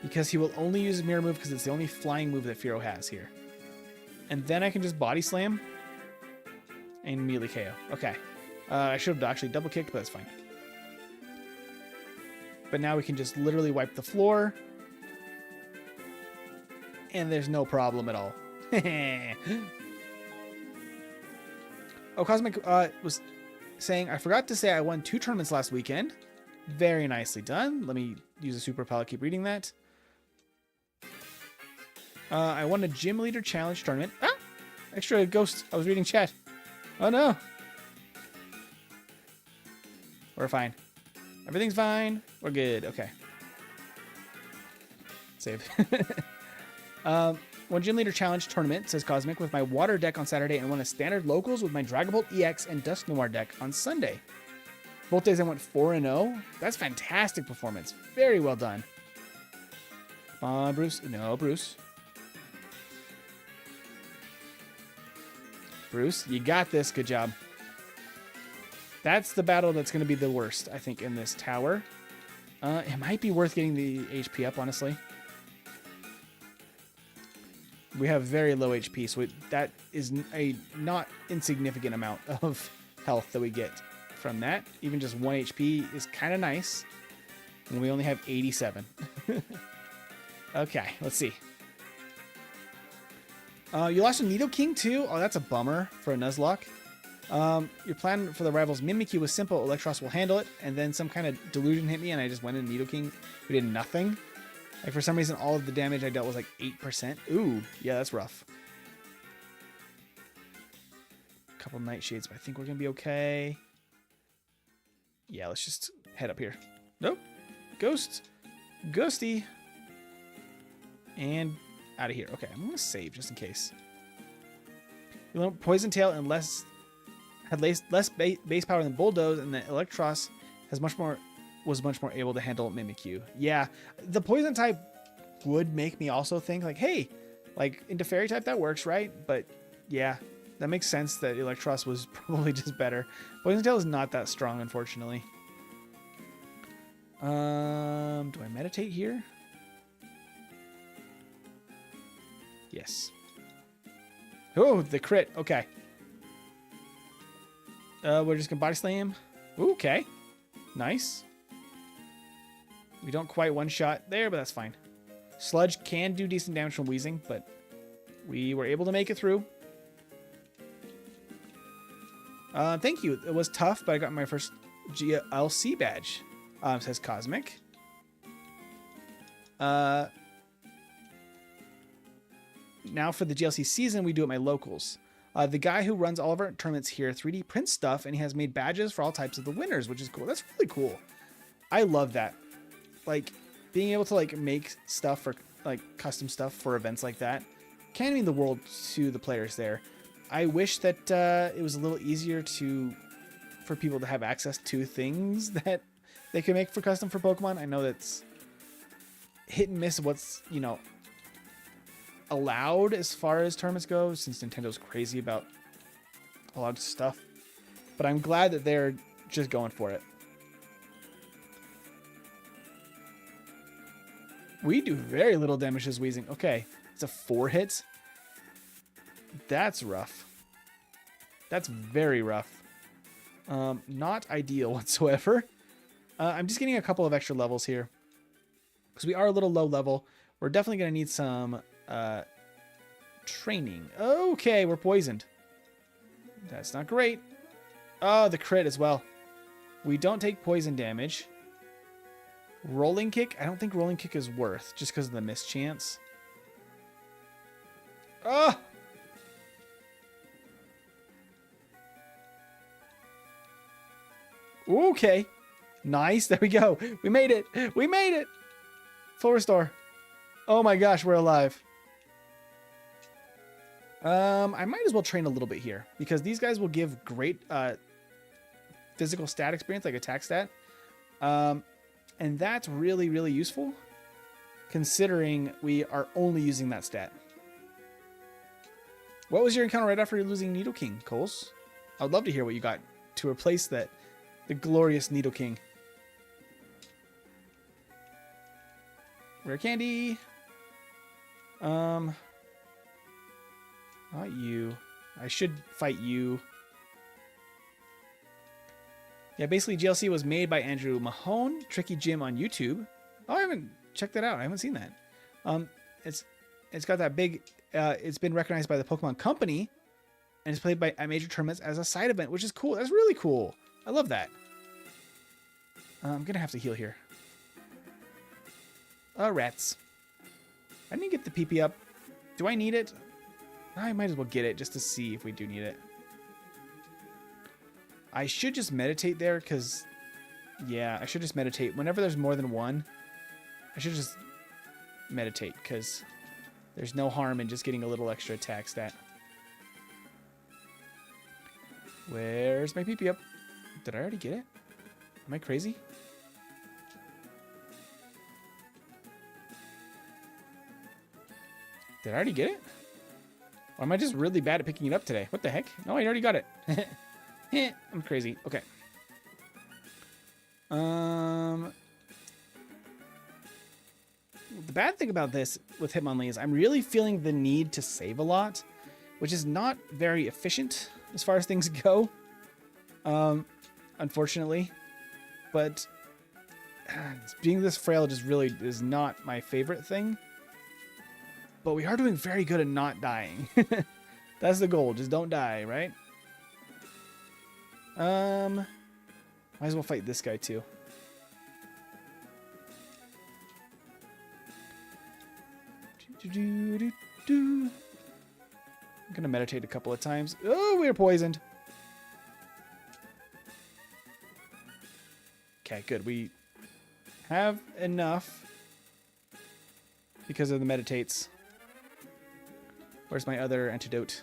Because he will only use Mirror Move because it's the only flying move that Firo has here. And then I can just Body Slam and immediately KO. Okay. I should have actually double kicked, but that's fine. But now we can just literally wipe the floor. And there's no problem at all. Oh, Cosmic was saying, I forgot to say I won 2 tournaments last weekend. Very nicely done. Let me use a super palette, keep reading that. I won a Gym Leader Challenge tournament. Ah! Extra ghost. I was reading chat. Oh no. We're fine. Everything's fine. We're good. Okay. Save. One Gym Leader Challenge tournament, says Cosmic, with my water deck on Saturday, and won a standard locals with my Dragon EX and Dusk Noir deck on Sunday. Both days I went 4-0. That's fantastic performance. Very well done. Come on, Bruce. No, Bruce. Bruce, you got this. Good job. That's the battle that's going to be the worst, I think, in this tower. It might be worth getting the HP up, honestly. We have very low HP, so that is a not insignificant amount of health that we get from that. Even just 1 HP is kind of nice. And we only have 87. Okay, let's see. You lost a Nidoking too? Oh, that's a bummer for a Nuzlocke. Your plan for the rivals Mimikyu was simple. Electros will handle it. And then some kind of delusion hit me and I just went in Nidoking. We did nothing. Like, for some reason, all of the damage I dealt was like 8%. Ooh, yeah, that's rough. A couple Nightshades, but I think we're going to be okay. Yeah, let's just head up here. Nope. Ghost. Ghosty. And out of here. Okay, I'm going to save just in case. You learn Poison Tail and less had less base power than Bulldoze, and the Electros was much more able to handle Mimikyu. Yeah, the Poison type would make me also think like, hey, like into Fairy type that works, right? But yeah, that makes sense that Electros was probably just better. Poison Tail is not that strong, unfortunately. Do I meditate here? Yes. Oh, the crit. Okay. We're just gonna body slam. Ooh, okay. Nice. We don't quite one-shot there, but that's fine. Sludge can do decent damage from Wheezing, but we were able to make it through. Thank you. It was tough, but I got my first GLC badge. Says Cosmic. Now for the GLC season, we do it at my locals. The guy who runs all of our tournaments here 3D prints stuff, and he has made badges for all types of the winners, which is cool. That's really cool. I love that. Like, being able to like make stuff for like custom stuff for events like that can mean the world to the players there. I wish that it was a little easier for people to have access to things that they can make for custom for Pokemon. I know that's hit and miss what's, you know, allowed as far as tournaments go, since Nintendo's crazy about a lot of stuff. But I'm glad that they're just going for it. We do very little damage as Wheezing. Okay, it's a 4 hit. That's rough. That's very rough. Not ideal whatsoever. I'm just getting a couple of extra levels here, because we are a little low level. We're definitely going to need some training. Okay, we're poisoned. That's not great. Oh, the crit as well. We don't take poison damage. Rolling Kick? I don't think Rolling Kick is worth, just because of the mischance. Oh! Okay. Nice. There we go. We made it. We made it. Full restore. Oh my gosh, we're alive. I might as well train a little bit here, because these guys will give great physical stat experience, like attack stat. And that's really, really useful, considering we are only using that stat. What was your encounter right after losing Nidoking, Coles? I would love to hear what you got to replace that, the glorious Nidoking. Rare candy. Not you. I should fight you. Yeah, basically GLC was made by Andrew Mahone, Tricky Jim on YouTube. Oh, I haven't checked that out. I haven't seen that. It's got that big. It's been recognized by the Pokemon Company, and it's played at major tournaments as a side event, which is cool. That's really cool. I love that. I'm gonna have to heal here. Rats. I didn't get the PP up. Do I need it? I might as well get it just to see if we do need it. I should just meditate there, because, yeah, I should just meditate. Whenever there's more than one, I should just meditate, because there's no harm in just getting a little extra attack stat. Where's my PP up? Did I already get it? Am I crazy? Did I already get it? Or am I just really bad at picking it up today? What the heck? No, I already got it. I'm crazy. Okay. The bad thing about this with Hitmonlee is I'm really feeling the need to save a lot, which is not very efficient as far as things go. Unfortunately. But being this frail just really is not my favorite thing. But we are doing very good at not dying. That's the goal. Just don't die, right? Might as well fight this guy too. I'm gonna meditate a couple of times. Oh, we're poisoned. Okay, good. We have enough because of the meditates. Where's my other antidote?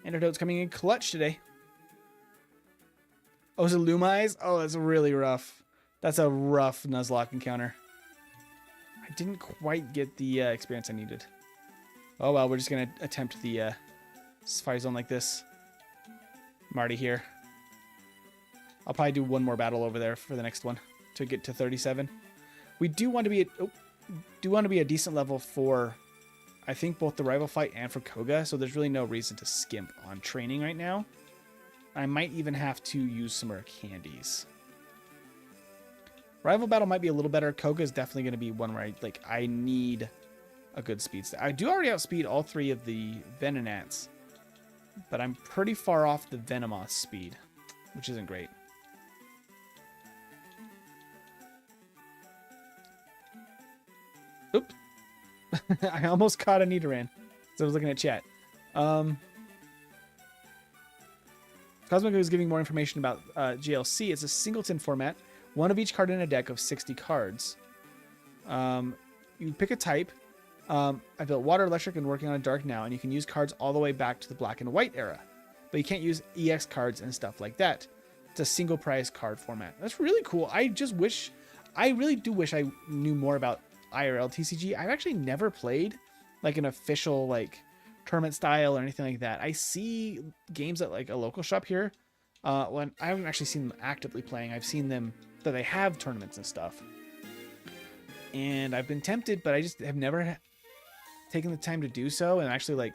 Antidote's coming in clutch today. Oh, is it Lumize? Oh, that's really rough. That's a rough Nuzlocke encounter. I didn't quite get the experience I needed. Oh, well, we're just going to attempt the fire zone like this. I'm already here. I'll probably do one more battle over there for the next one to get to 37. We do want to be a decent level for, I think, both the rival fight and for Koga, so there's really no reason to skimp on training right now. I might even have to use some rare candies. Rival battle might be a little better. Koga is definitely going to be one where I need a good speed. I do already outspeed all 3 of the Venonats, but I'm pretty far off the Venomoth speed, which isn't great. Oop. I almost caught a Nidoran. So I was looking at chat. Cosmic is giving more information about GLC. It's a singleton format. One of each card in a deck of 60 cards. You pick a type. I built water, electric, and working on a dark now. And you can use cards all the way back to the black and white era. But you can't use EX cards and stuff like that. It's a single prize card format. That's really cool. I really do wish I knew more about IRL TCG. I've actually never played like an official tournament style or anything like that. I see games at a local shop here. When I haven't actually seen them actively playing. I've seen them that they have tournaments and stuff. And I've been tempted, but I just have never taken the time to do so and actually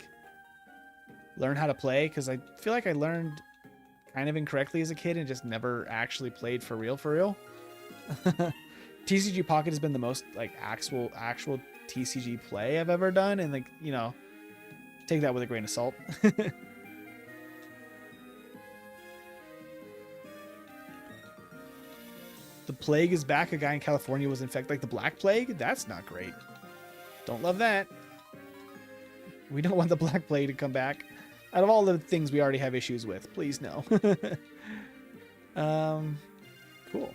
learn how to play, because I feel like I learned kind of incorrectly as a kid and just never actually played for real. TCG Pocket has been the most actual TCG play I've ever done, and take that with a grain of salt. The plague is back. A guy in California was infected, the Black Plague. That's not great. Don't love that. We don't want the Black Plague to come back. Out of all the things we already have issues with, please no. Cool.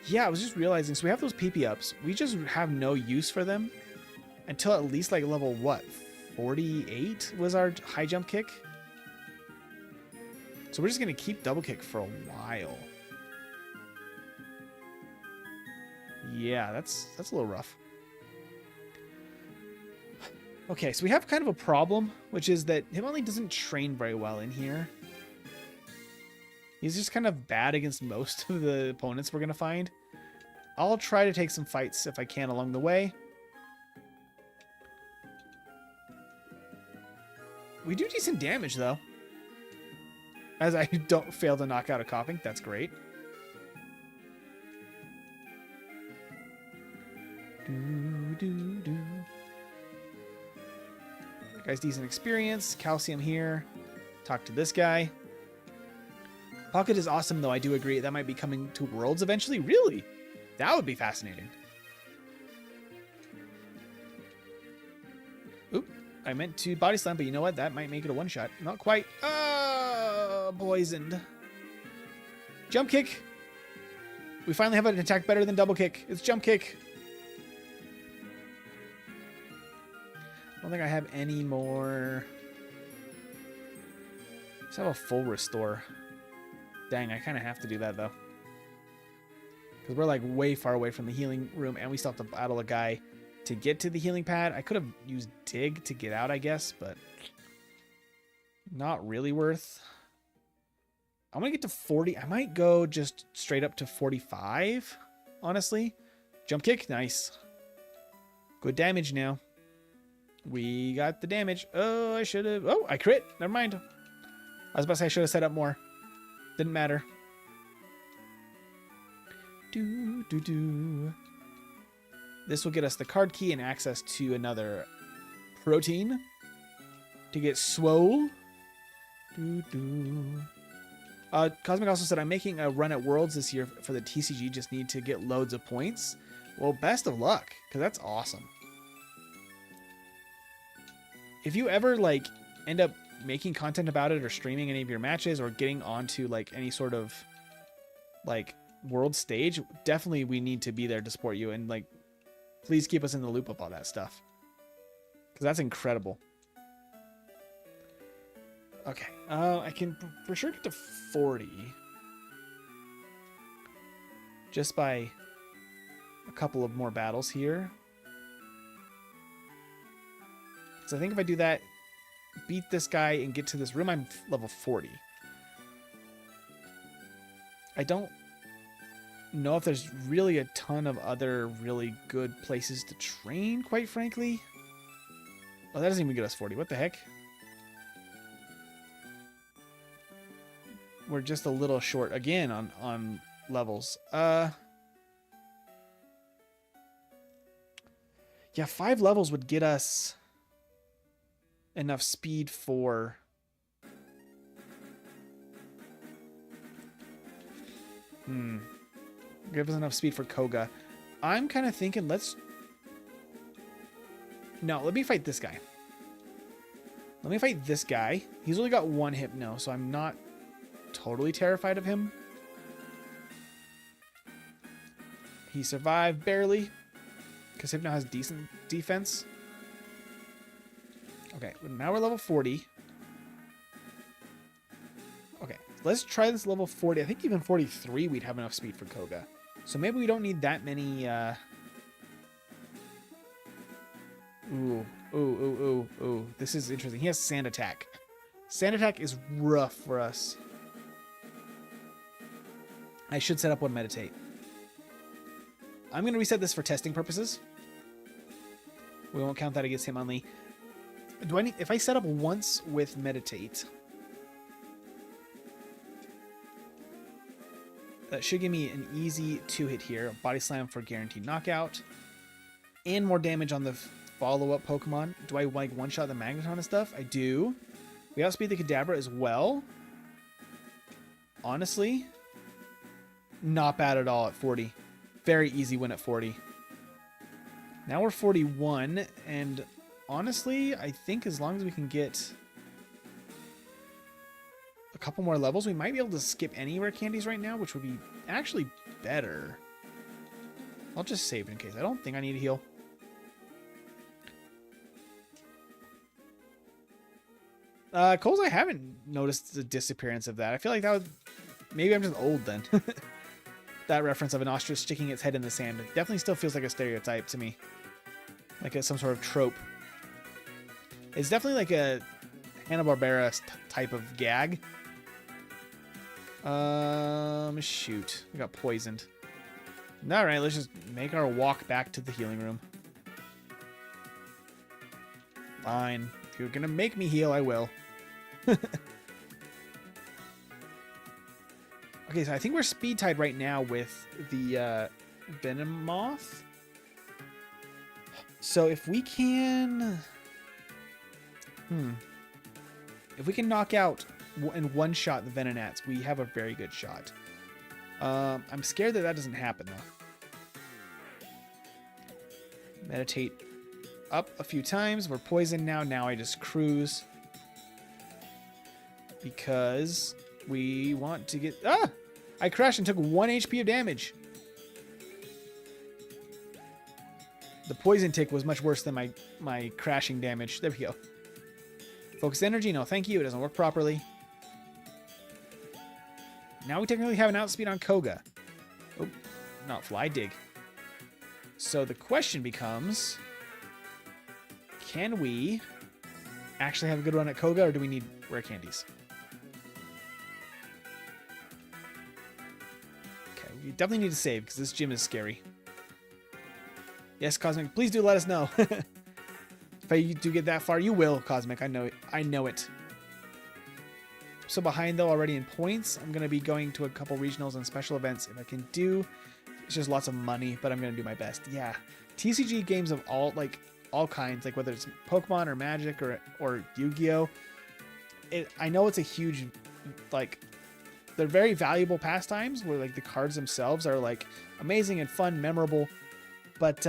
Yeah, I was just realizing, so we have those PP ups. We just have no use for them until at least level, what, 48 was our high jump kick? So we're just going to keep double kick for a while. Yeah, that's a little rough. Okay, so we have kind of a problem, which is that Hitmonlee doesn't train very well in here. He's just kind of bad against most of the opponents we're going to find. I'll try to take some fights if I can along the way. We do decent damage, though. As I don't fail to knock out a coughing. That's great. That guy's decent experience. Calcium here. Talk to this guy. Pocket is awesome, though. I do agree. That might be coming to Worlds eventually. Really? That would be fascinating. Oop. I meant to body slam, but you know what? That might make it a one-shot. Not quite. Poisoned. Jump kick. We finally have an attack better than double kick. It's jump kick. I don't think I have any more. Just have a full restore. Dang, I kind of have to do that, though. Because we're way far away from the healing room, and we still have to battle a guy to get to the healing pad. I could have used Dig to get out, I guess, but not really worth. I'm going to get to 40. I might go just straight up to 45, honestly. Jump kick. Nice. Good damage now. We got the damage. Oh, I should have. Oh, I crit. Never mind. I was about to say I should have set up more. Didn't matter. This will get us the card key and access to another protein to get swole. Cosmic also said, I'm making a run at Worlds this year for the TCG. Just need to get loads of points. Well, best of luck, because that's awesome. If you ever end up making content about it or streaming any of your matches or getting onto any sort of world stage, definitely we need to be there to support you, and please keep us in the loop of all that stuff, because that's incredible. Okay. I can for sure get to 40. Just by a couple of more battles here. So I think if I do that, beat this guy and get to this room, I'm level 40. I don't know if there's really a ton of other really good places to train, quite frankly. Oh, that doesn't even get us 40. What the heck? We're just a little short again on levels. Yeah, 5 levels would get us enough speed for give us enough speed for Koga. I'm kind of thinking let me fight this guy. Let me fight this guy. He's only got 1 Hypno, so I'm not totally terrified of him. He survived barely because Hypno has decent defense. Okay, now we're level 40. Okay, let's try this level 40. I think even 43 we'd have enough speed for Koga. So maybe we don't need that many... Ooh. This is interesting. He has Sand Attack. Sand Attack is rough for us. I should set up one Meditate. I'm going to reset this for testing purposes. We won't count that against Hitmonlee. If I set up once with Meditate, that should give me an easy 2-hit here. Body Slam for guaranteed knockout. And more damage on the follow-up Pokemon. Do I like one-shot the Magneton and stuff? I do. We outspeed the Kadabra as well. Honestly, not bad at all at 40. Very easy win at 40. Now we're 41, and honestly, I think as long as we can get a couple more levels, we might be able to skip any rare candies right now, which would be actually better. I'll just save it in case. I don't think I need to heal. Coles, I haven't noticed the disappearance of that. I feel like that was... Maybe I'm just old then. That reference of an ostrich sticking its head in the sand. It definitely still feels like a stereotype to me. Like some sort of trope. It's definitely like a Hanna-Barbera type of gag. Shoot. We got poisoned. Alright, let's just make our walk back to the healing room. Fine. If you're gonna make me heal, I will. Okay, so I think we're speed tied right now with the Venomoth. So if we can... If we can knock out in one shot the Venonats, we have a very good shot. I'm scared that doesn't happen, though. Meditate up a few times. We're poisoned now. Now I just cruise. Because we want to get... Ah! I crashed and took 1 HP of damage. The poison tick was much worse than my crashing damage. There we go. Focus energy. No, thank you. It doesn't work properly. Now we technically have an outspeed on Koga. Oh, not Fly Dig. So the question becomes, can we actually have a good run at Koga, or do we need rare candies? Okay, we definitely need to save because this gym is scary. Yes, Cosmic, please do let us know. If you do get that far, you will, Cosmic. I know it. I know it. So behind, though, already in points. I'm going to be going to a couple regionals and special events if I can do. It's just lots of money, but I'm going to do my best. Yeah. TCG games of all kinds, like whether it's Pokemon or Magic or Yu-Gi-Oh! I know it's a huge, they're very valuable pastimes where, the cards themselves are, amazing and fun, memorable, but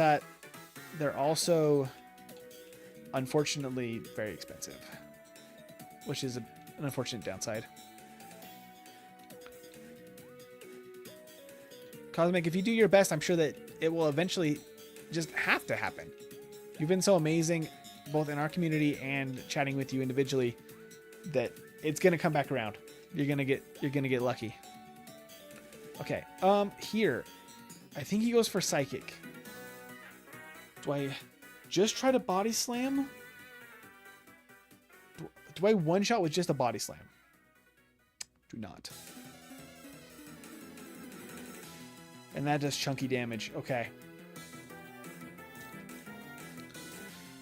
they're also, unfortunately, very expensive, which is an unfortunate downside. Cosmic, if you do your best, I'm sure that it will eventually just have to happen. You've been so amazing, both in our community and chatting with you individually, that It's gonna come back around. You're gonna get lucky. Okay. Here, I think he goes for psychic. Do I just try to body slam? Do I one shot with just a body slam? Do not. And that does chunky damage. Okay.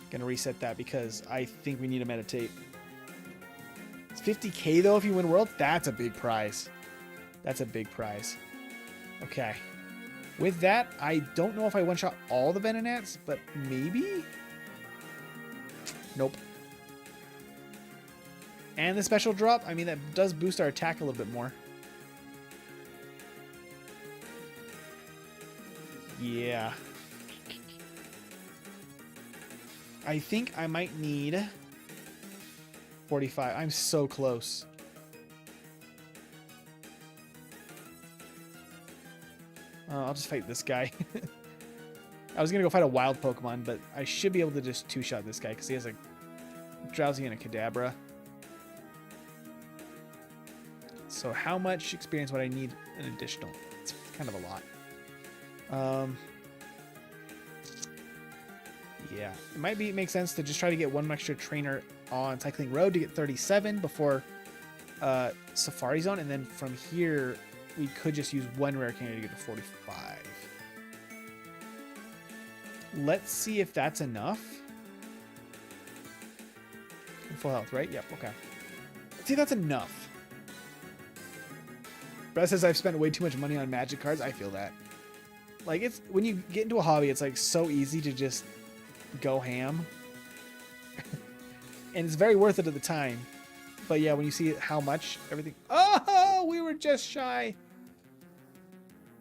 Gonna reset that because I think we need to meditate. It's 50k though if you win world. That's a big prize. That's a big prize. Okay. With that, I don't know if I one-shot all the Venonats, but maybe? Nope. And the special drop, I mean, that does boost our attack a little bit more. Yeah. I think I might need 45. I'm so close. I'll just fight this guy. I was going to go fight a wild Pokemon, but I should be able to just two-shot this guy because he has a Drowsy and a Kadabra. So how much experience would I need an additional? It's kind of a lot. Yeah, it might make sense to just try to get one extra trainer on Cycling Road to get 37 before Safari Zone, and then from here we could just use one rare candy to get to 45. Let's see if that's enough. Full health, right? Yep, okay. Let's see if that's enough. Brett says I've spent way too much money on magic cards. I feel that. Like, it's when you get into a hobby, it's like so easy to just go ham. And it's very worth it at the time. But yeah, when you see how much everything... Oh, we were just shy.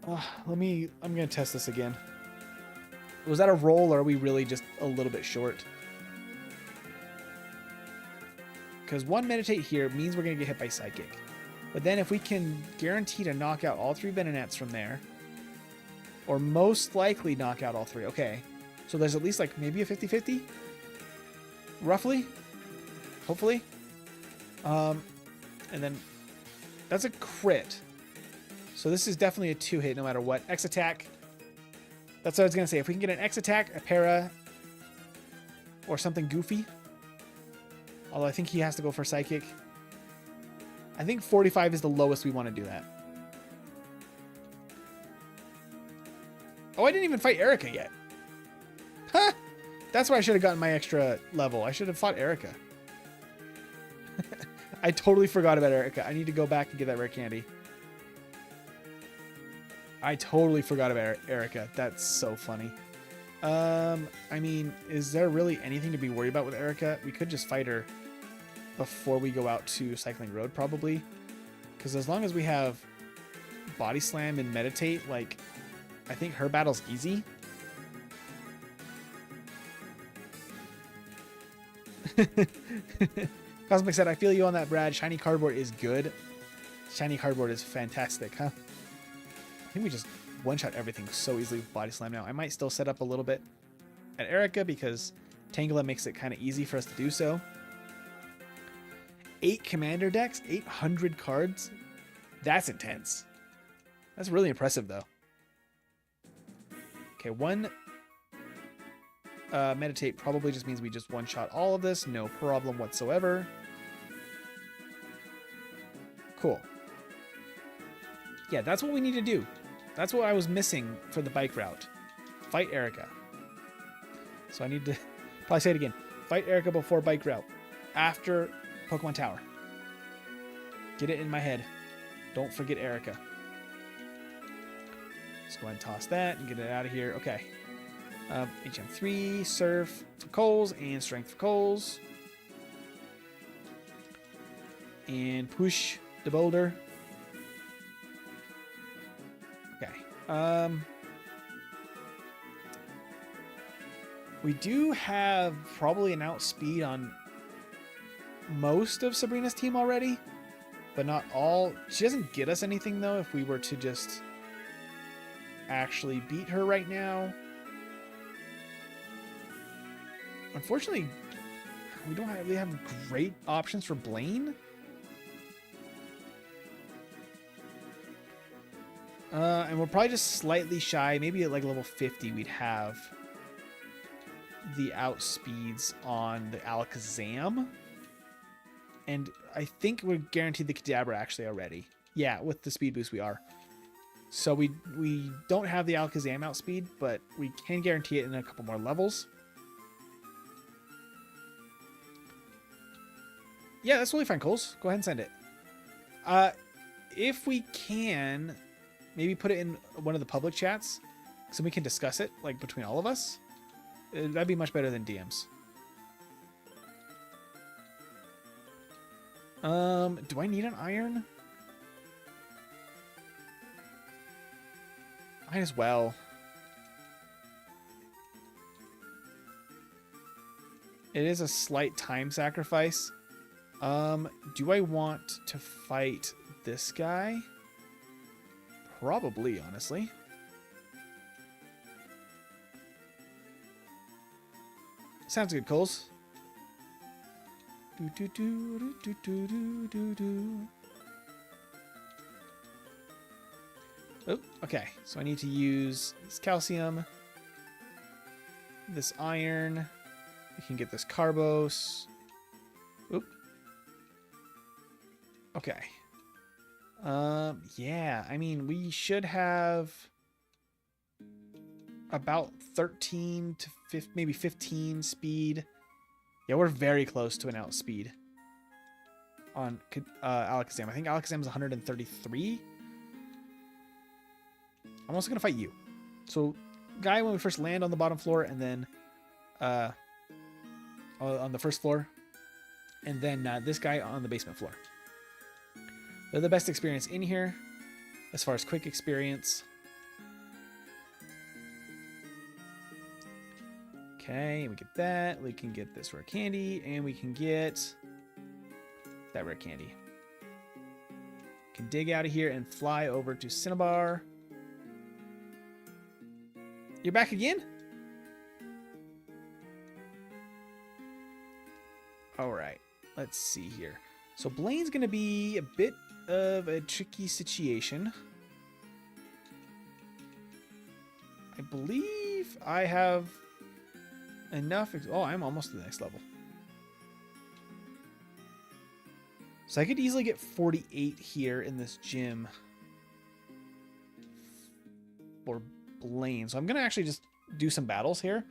I'm going to test this again. Was that a roll or are we really just a little bit short? Because one meditate here means we're going to get hit by Psychic. But then if we can guarantee to knock out all three Venonats from there, or most likely knock out all three. Okay. So there's at least like maybe a 50-50? Roughly? Hopefully? And then that's a crit. So this is definitely a 2-hit no matter what. X attack. That's what I was going to say. If we can get an X attack, a para, or something goofy. Although I think he has to go for Psychic. I think 45 is the lowest we want to do that. Oh, I didn't even fight Erica yet. Huh! That's why I should have gotten my extra level. I should have fought Erica. I totally forgot about Erica. I need to go back and get that rare candy. I totally forgot about Erica. That's so funny. I mean, is there really anything to be worried about with Erica? We could just fight her before we go out to Cycling Road, probably. Because as long as we have Body Slam and Meditate, like, I think her battle's easy. Cosmic said, I feel you on that, Brad. Shiny Cardboard is good. Shiny Cardboard is fantastic, huh? I think we just one-shot everything so easily with Body Slam now. I might still set up a little bit at Erica because Tangela makes it kind of easy for us to do so. 8 commander decks, 800 cards. That's intense. That's really impressive, though. Okay, one Meditate probably just means we just one-shot all of this. No problem whatsoever. Cool. Yeah, that's what we need to do. That's what I was missing for the bike route. Fight Erica. So I need to probably say it again. Fight Erica before bike route. After Pokemon Tower. Get it in my head. Don't forget Erica. Let's go ahead and toss that and get it out of here. Okay. HM3, Surf for Coles, and Strength for Coles. And push the boulder. Okay. We do have probably an outspeed on most of Sabrina's team already, but not all. She doesn't get us anything, though, if we were to just actually beat her right now. Unfortunately, we don't really have great options for Blaine. And we're probably just slightly shy. Maybe at like level 50, we'd have the outspeeds on the Alakazam. And I think we're guaranteed the Kadabra actually already. Yeah, with the speed boost we are. So we don't have the Alakazam outspeed, but we can guarantee it in a couple more levels. Yeah, that's totally fine, Coles. Go ahead and send it. If we can, maybe put it in one of the public chats so we can discuss it, like, between all of us. That'd be much better than DMs. Do I need an iron? Might as well. It is a slight time sacrifice. Do I want to fight this guy? Probably, honestly. Sounds good, Coles. Oh, okay. So I need to use this calcium, this iron. We can get this carbos. Oop. Okay. Yeah, I mean, we should have about 13 to 15, maybe 15 speed. Yeah, we're very close to an outspeed on Alakazam. I think Alakazam is 133. I'm also going to fight you. So, guy when we first land on the bottom floor, and then on the first floor, and then this guy on the basement floor. They're the best experience in here as far as quick experience. Okay, we get that. We can get this rare candy, and we can get that rare candy. Can dig out of here and fly over to Cinnabar. You're back again? All right, let's see here. So Blaine's going to be a bit of a tricky situation. I believe I have enough. Oh, I'm almost to the next level. So I could easily get 48 here in this gym for Blaine. So I'm going to actually just do some battles here,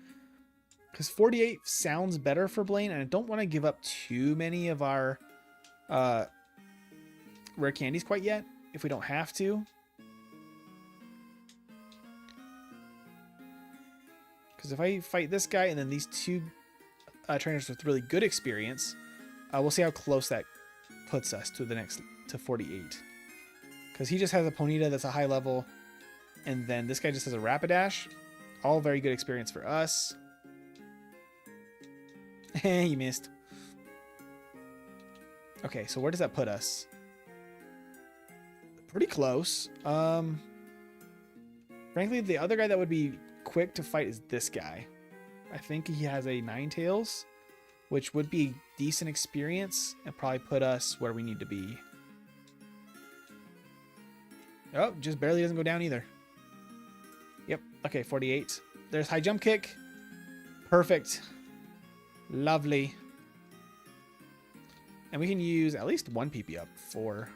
because 48 sounds better for Blaine, and I don't want to give up too many of our rare candies quite yet if we don't have to. Because if I fight this guy and then these two trainers with really good experience, we'll see how close that puts us to the next, to 48. Because he just has a Ponyta that's a high level, and then this guy just has a Rapidash. All very good experience for us. You missed. Okay, so where does that put us? Pretty close. Frankly, the other guy that would be quick to fight is this guy. I think he has a Ninetales, which would be decent experience and probably put us where we need to be. Oh, just barely doesn't go down either. Yep. Okay, 48. There's high jump kick. Perfect. Lovely. And we can use at least one PP up for...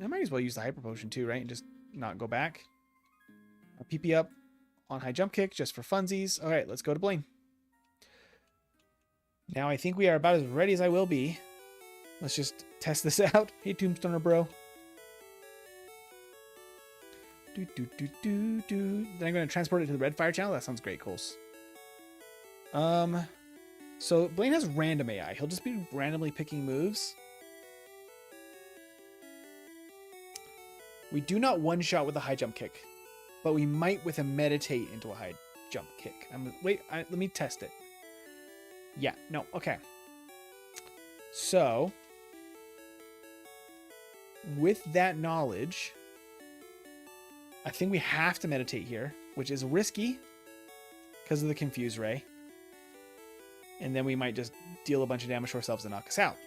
I might as well use the Hyper Potion too, right? And just not go back. A PP up on high jump kick just for funsies. All right, let's go to Blaine. Now I think we are about as ready as I will be. Let's just test this out. Hey, Tombstoner bro. Then I'm going to transport it to the red fire channel. That sounds great, Coles. So Blaine has random AI. He'll just be randomly picking moves. We do not one-shot with a high jump kick, but we might with a meditate into a high jump kick. Let me test it. Yeah, no, okay. So, with that knowledge, I think we have to meditate here, which is risky because of the Confuse Ray. And then we might just deal a bunch of damage to ourselves and knock us out.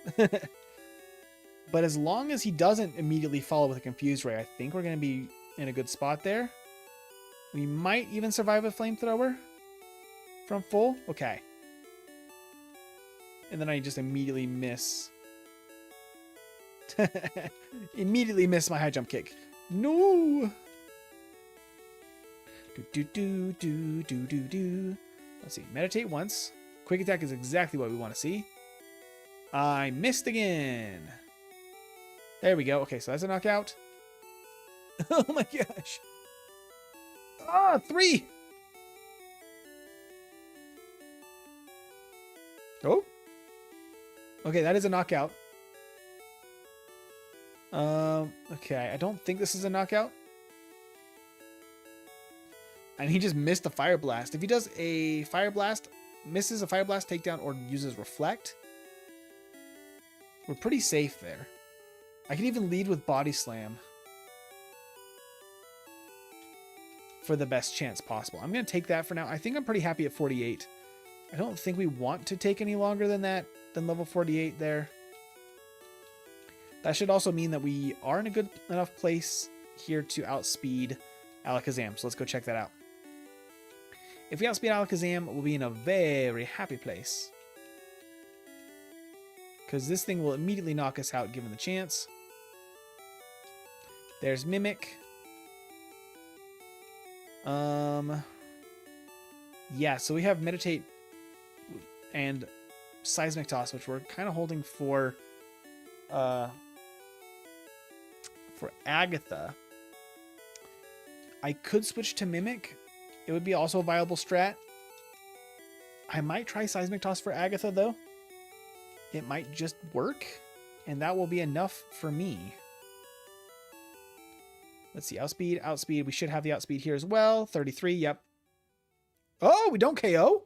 But as long as he doesn't immediately follow with a Confused Ray, I think we're going to be in a good spot there. We might even survive a Flamethrower from full. Okay. And then I just immediately miss. Immediately miss my high jump kick. No! Do. Let's see. Meditate once. Quick attack is exactly what we want to see. I missed again. There we go. Okay, so that's a knockout. Oh my gosh. Ah, 3. Oh. Okay, that is a knockout. Okay, I don't think this is a knockout. And he just missed a Fire Blast. If he does a Fire Blast, misses a Fire Blast takedown, or uses Reflect, we're pretty safe there. I can even lead with Body Slam for the best chance possible. I'm going to take that for now. I think I'm pretty happy at 48. I don't think we want to take any longer than that, than level 48 there. That should also mean that we are in a good enough place here to outspeed Alakazam. So let's go check that out. If we outspeed Alakazam, we'll be in a very happy place. Because this thing will immediately knock us out given the chance. There's Mimic. Yeah, so we have Meditate and Seismic Toss, which we're kind of holding for Agatha. I could switch to Mimic. It would be also a viable strat. I might try Seismic Toss for Agatha, though. It might just work, and that will be enough for me. Let's see, outspeed. We should have the outspeed here as well. 33, yep. Oh, we don't KO?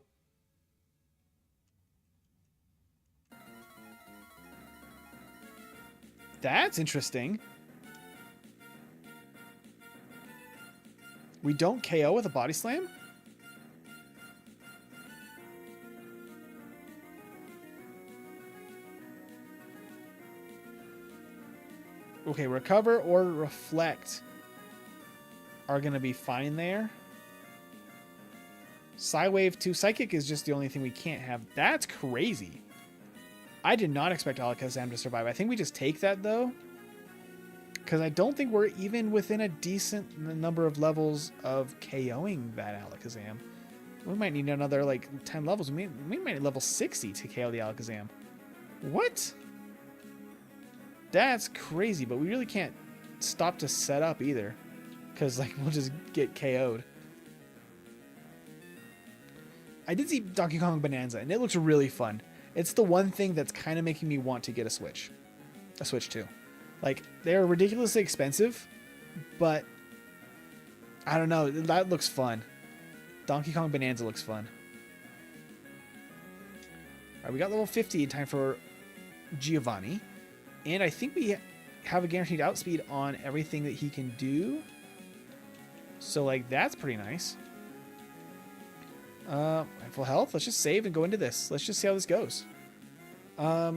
That's interesting. We don't KO with a Body Slam? Okay, Recover or Reflect are going to be fine there. Psywave to Psychic is just the only thing we can't have. That's crazy. I did not expect Alakazam to survive. I think we just take that, though. Because I don't think we're even within a decent number of levels of KOing that Alakazam. We might need another, like, 10 levels. We might need level 60 to KO the Alakazam. What? That's crazy, but we really can't stop to set up either. Because, like, we'll just get KO'd. I did see Donkey Kong Bonanza, and it looks really fun. It's the one thing that's kind of making me want to get a Switch. A Switch 2. Like, they're ridiculously expensive, but I don't know. That looks fun. Donkey Kong Bonanza looks fun. All right, we got level 50 in time for Giovanni. And I think we have a guaranteed outspeed on everything that he can do. So, like, that's pretty nice. Full health. Let's just save and go into this. Let's just see how this goes. I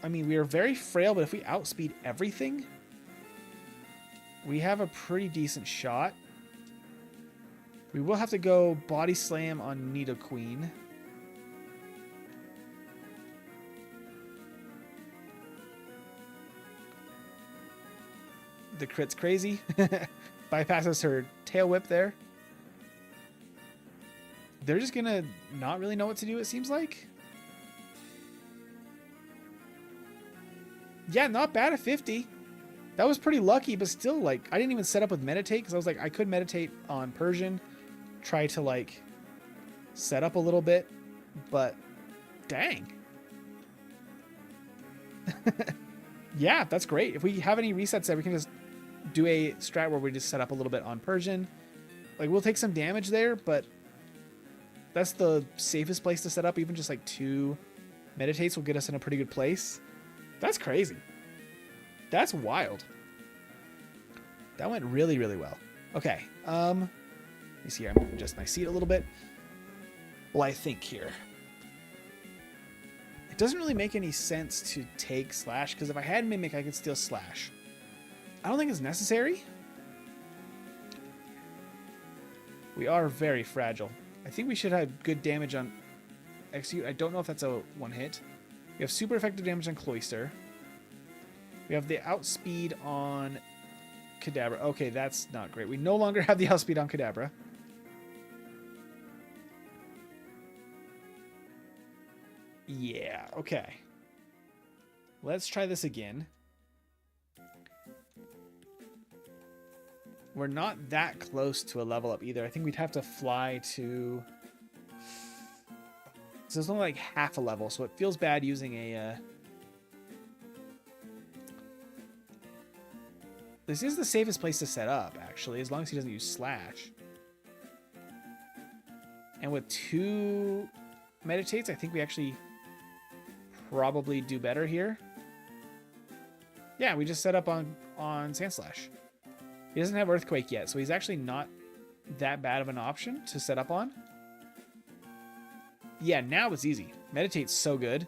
mean, we are very frail, but if we outspeed everything, we have a pretty decent shot. We will have to go Body Slam on Nidoqueen. The crit's crazy. Bypasses her Tail Whip there. They're just gonna not really know what to do, it seems like. Yeah, not bad at 50. That was pretty lucky, but still, like, I didn't even set up with Meditate because I was like, I could Meditate on Persian, try to, like, set up a little bit, but dang. Yeah, that's great. If we have any resets there, we can just do a strat where we just set up a little bit on Persian. Like, we'll take some damage there, but that's the safest place to set up. Even just like 2 Meditates will get us in a pretty good place. That's crazy. That's wild. That went really, really well. Okay. Let me see here. I'm going to adjust my seat a little bit. Well, I think here. doesn't really make any sense to take Slash, because if I had Mimic, I could steal Slash. I don't think it's necessary. We are very fragile. I think we should have good damage on Execute. I don't know if that's a one hit. We have super effective damage on Cloyster. We have the outspeed on Kadabra. Okay, that's not great. We no longer have the outspeed on Kadabra. Yeah, okay. Let's try this again. We're not that close to a level up either. I think we'd have to fly to... So it's only like half a level, so it feels bad using a... This is the safest place to set up, actually, as long as he doesn't use Slash. And with 2 meditates, I think we actually probably do better here. Yeah, we just set up on Sandslash. He doesn't have Earthquake yet, so he's actually not that bad of an option to set up on. Yeah, now it's easy. Meditate's so good.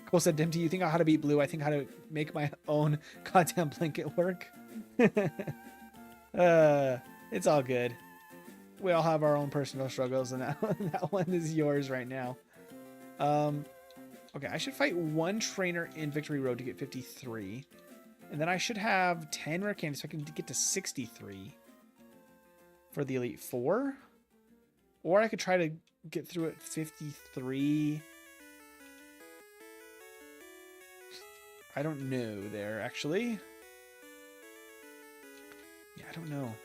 Cole said, Dim, do you think how to beat Blue? I think how to make my own goddamn blanket work. It's all good. We all have our own personal struggles, and that one is yours right now. Okay, I should fight 1 trainer in Victory Road to get 53. And then I should have 10 rare candies so I can get to 63 for the Elite Four. Or I could try to get through at 53. I don't know there, actually. Yeah, I don't know.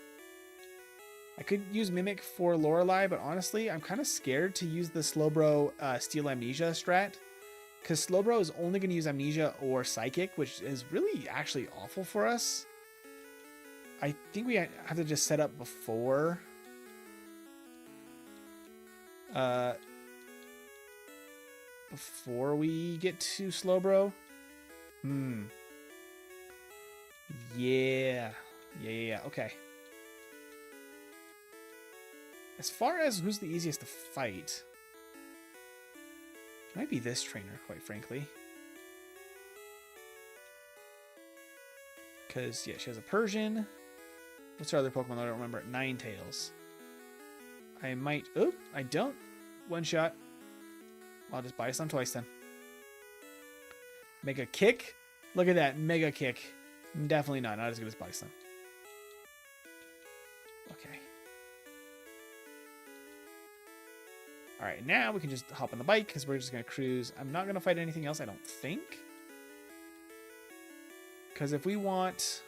I could use Mimic for Lorelei, but honestly, I'm kind of scared to use the Slowbro Steal Amnesia strat. Because Slowbro is only going to use Amnesia or Psychic, which is really actually awful for us. I think we have to just set up before. Before we get to Slowbro. Yeah. Okay. As far as who's the easiest to fight, might be this trainer, quite frankly. Because, yeah, she has a Persian. What's her other Pokemon? I don't remember. Ninetales. I might... Oh, I don't. One shot. I'll just buy some twice then. Mega Kick? Look at that. Mega Kick. Definitely not as good as Bison. Okay. Alright, now we can just hop on the bike because we're just going to cruise. I'm not going to fight anything else, I don't think. Because if we want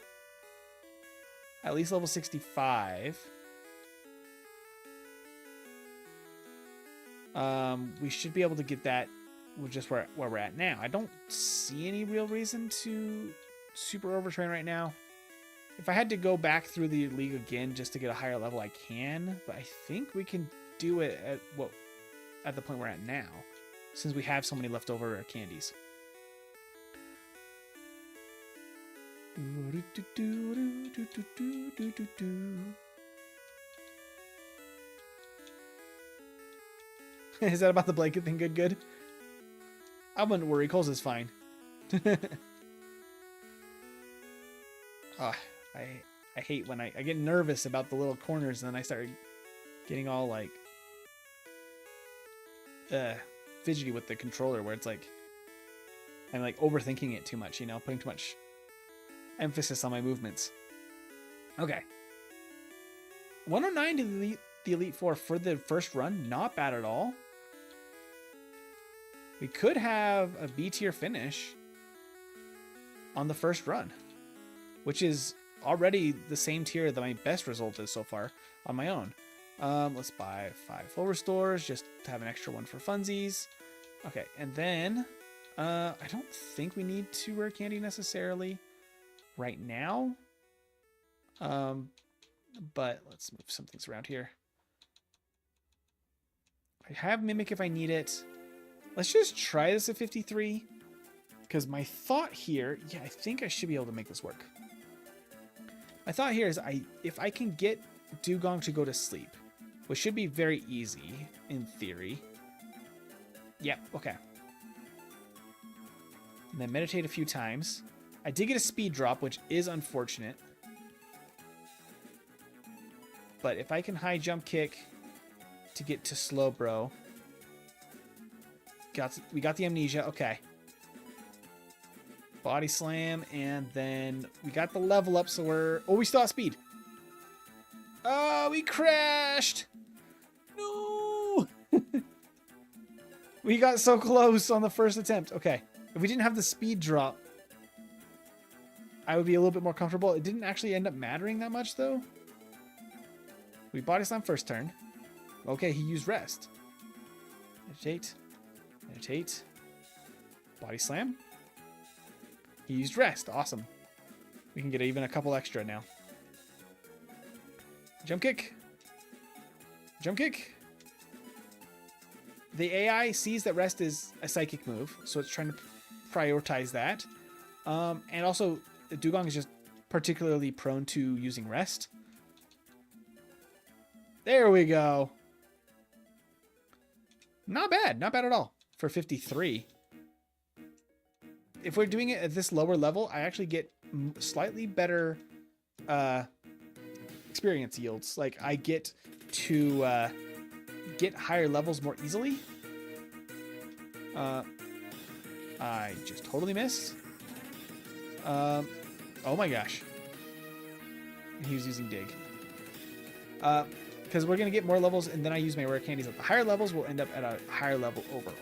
at least level 65, we should be able to get that with just where we're at now. I don't see any real reason to super overtrain right now. If I had to go back through the league again just to get a higher level, I can. But I think we can do it at the point we're at now, since we have so many leftover candies. Is that about the blanket thing good? I wouldn't worry. Cole's is fine. Oh, I hate when I get nervous about the little corners and then I start getting all like fidgety with the controller, where it's like I'm like overthinking it too much, you know, putting too much emphasis on my movements. Okay. 109 to the Elite Four for the first run. Not bad at all. We could have a B tier finish on the first run, which is already the same tier that my best result is so far on my own. Let's buy 5 full restores just to have an extra one for funsies. Okay, and then I don't think we need 2 rare candy necessarily right now. But let's move some things around here. I have Mimic if I need it. Let's just try this at 53. Because my thought here, yeah, I think I should be able to make this work. My thought here is if I can get Dugong to go to sleep, which should be very easy in theory. Yep, okay. And then meditate a few times. I did get a speed drop, which is unfortunate. But if I can high jump kick to get to slow bro. We got the amnesia, okay. Body slam, and then we got the level up, so we're... Oh, we still have speed. Oh, we crashed. No. We got so close on the first attempt. Okay. If we didn't have the speed drop, I would be a little bit more comfortable. It didn't actually end up mattering that much, though. We body slam first turn. Okay, he used rest. Meditate. Meditate. Body slam. He used rest. Awesome. We can get even a couple extra now. Jump kick. Jump kick. The AI sees that rest is a psychic move, so it's trying to prioritize that. And also, Dugong is just particularly prone to using rest. There we go. Not bad. Not bad at all for 53. If we're doing it at this lower level, I actually get slightly better experience yields. Like, I get to get higher levels more easily. I just totally missed. Oh my gosh. He was using dig. Because we're going to get more levels, and then I use my rare candies at the higher levels. We'll end up at a higher level overall.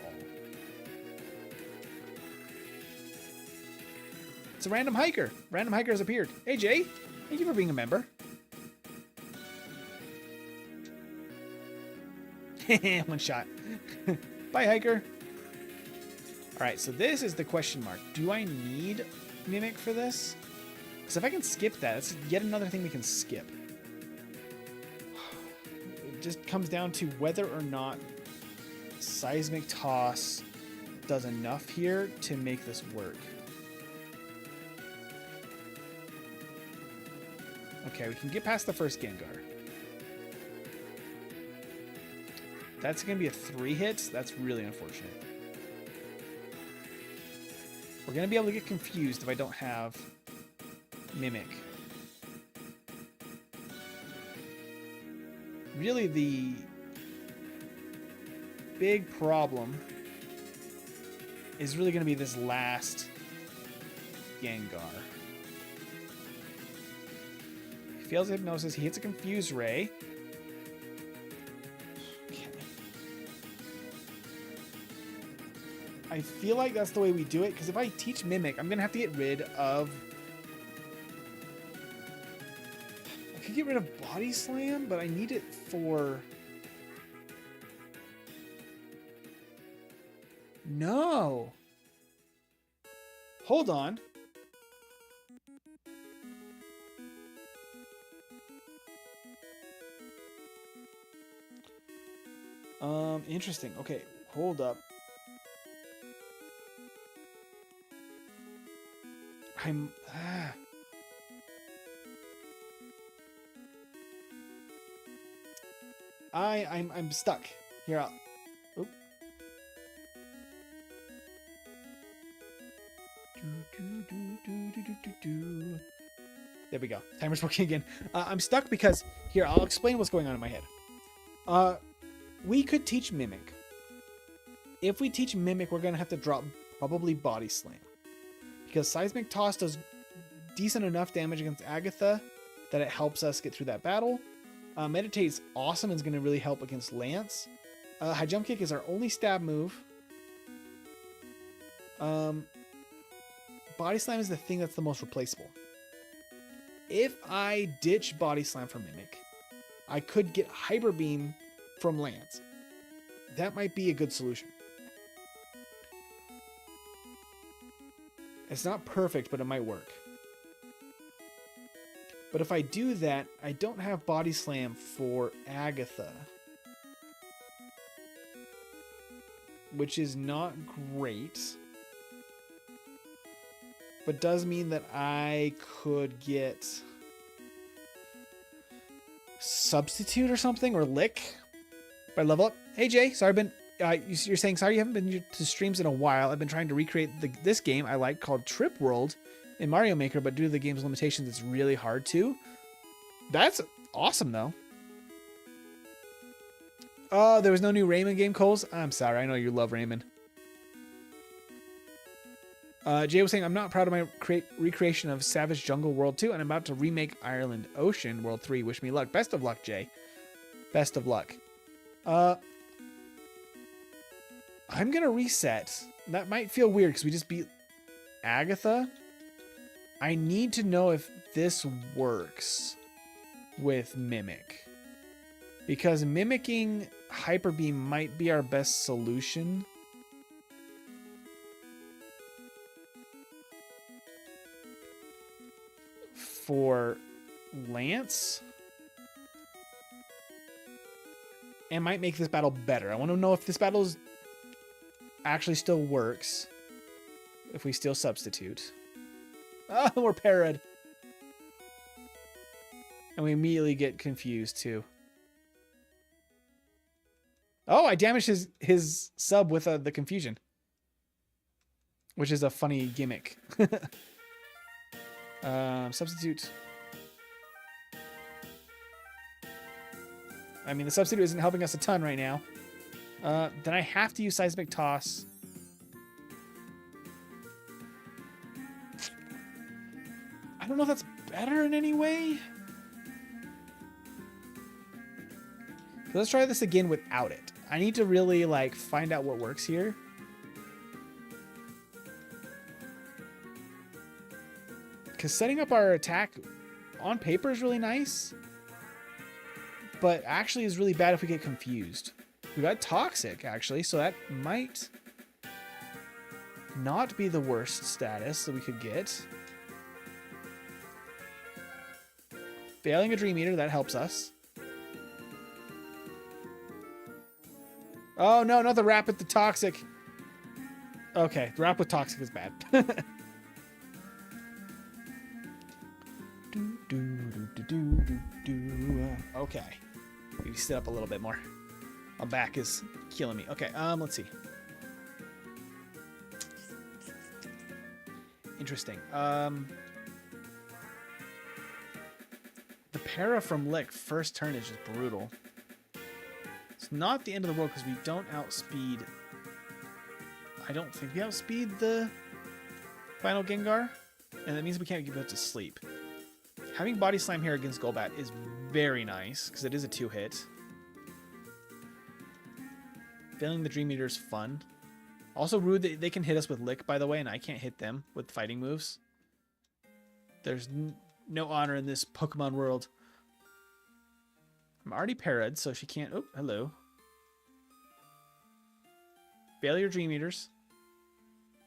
It's a random hiker. Random hiker has appeared. Hey, Jay. Thank you for being a member. One shot. Bye, hiker. All right, so this is the question mark. Do I need Mimic for this? Because if I can skip that, it's yet another thing we can skip. It just comes down to whether or not Seismic Toss does enough here to make this work. Okay, we can get past the first Gengar. That's going to be a 3 hits. That's really unfortunate. We're going to be able to get confused if I don't have Mimic. Really, the big problem is really going to be this last Gengar. He fails hypnosis. He hits a Confuse Ray. I feel like that's the way we do it, because if I teach Mimic, I'm going to have to get rid of... I could get rid of Body Slam, but I need it for... No! Hold on. Interesting. Okay, hold up. I'm stuck. Here, oop. There we go. Timer's working again. I'm stuck because here, I'll explain what's going on in my head. We could teach Mimic. If we teach Mimic, we're gonna have to drop probably Body Slam. Because Seismic Toss does decent enough damage against Agatha that it helps us get through that battle. Meditate's awesome and is going to really help against Lance. High Jump Kick is our only stab move. Body Slam is the thing that's the most replaceable. If I ditch Body Slam for Mimic, I could get Hyper Beam from Lance. That might be a good solution. It's not perfect, but it might work. But if I do that, I don't have Body Slam for Agatha. Which is not great. But does mean that I could get substitute or something, or lick by level up. Hey Jay, sorry I've been you're saying sorry you haven't been to streams in a while. I've been trying to recreate this game I like called Trip World in Mario Maker, but due to the game's limitations, it's really hard to. That's awesome though. Oh, there was no new Rayman game, Coles. I'm sorry. I know you love Rayman. Jay was saying, I'm not proud of my recreation of Savage Jungle World 2, and I'm about to remake Ireland Ocean World 3. Wish me luck. Best of luck, Jay. Best of luck. I'm going to reset. That might feel weird because we just beat Agatha. I need to know if this works with Mimic. Because mimicking Hyper Beam might be our best solution. For Lance. And might make this battle better. I want to know if this battle actually still works. If we still substitute. Oh, we're parried. And we immediately get confused too. Oh, I damaged his sub with the confusion. Which is a funny gimmick. Substitute. I mean, the substitute isn't helping us a ton right now. Then I have to use Seismic Toss. I don't know if that's better in any way. Let's try this again without it. I need to really like find out what works here. Because setting up our attack on paper is really nice. But actually is really bad if we get confused. We got Toxic, actually, so that might not be the worst status that we could get. Failing a Dream Eater, that helps us. Oh, no, not the Rap with the Toxic. Okay, the Rap with Toxic is bad. Okay. Maybe sit up a little bit more. My back is killing me. Okay, let's see. Interesting. The para from Lick first turn is just brutal. It's not the end of the world because we don't outspeed. I don't think we outspeed the final Gengar. And that means we can't give it to sleep. Having Body Slam here against Golbat is very nice because it is a 2-hit. Failing the Dream Eater is fun. Also rude that they can hit us with Lick, by the way, and I can't hit them with fighting moves. There's no honor in this Pokemon world. I'm already parried, so she can't... Oh, hello. Failure Dream Eaters.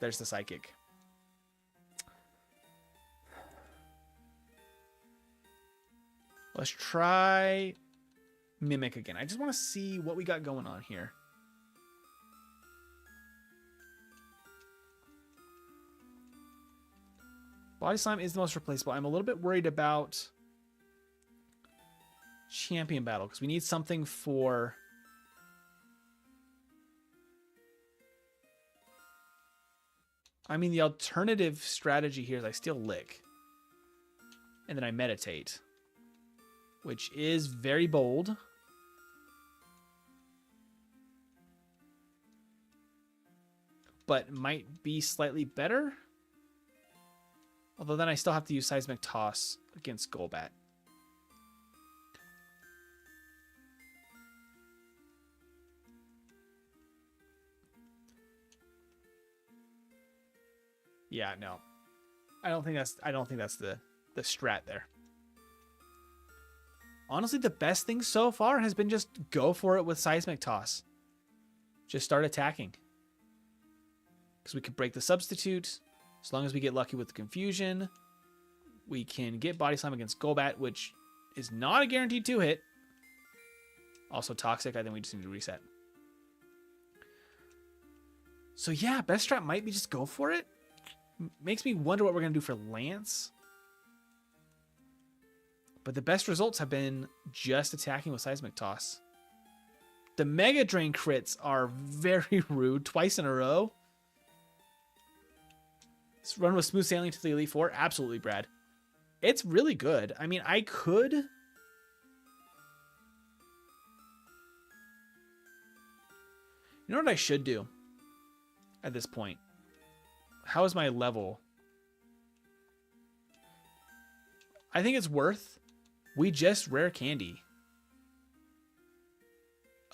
There's the Psychic. Let's try Mimic again. I just want to see what we got going on here. Body Slam is the most replaceable. I'm a little bit worried about Champion Battle because we need something for... I mean, the alternative strategy here is I steal Lick. And then I Meditate. Which is very bold. But might be slightly better. Although then I still have to use Seismic Toss against Golbat. Yeah, no. I don't think that's the strat there. Honestly, the best thing so far has been just go for it with Seismic Toss. Just start attacking. Because we can break the substitute. As long as we get lucky with the confusion. We can get Body Slam against Golbat, which is not a guaranteed 2-hit. Also Toxic, I think we just need to reset. So yeah, best strat might be just go for it. Makes me wonder what we're going to do for Lance. But the best results have been just attacking with Seismic Toss. The Mega Drain crits are very rude. Twice in a row. This run with smooth sailing to the Elite Four. Absolutely, Brad. It's really good. I mean, I could... You know what I should do at this point? How is my level? I think it's worth... We just rare candy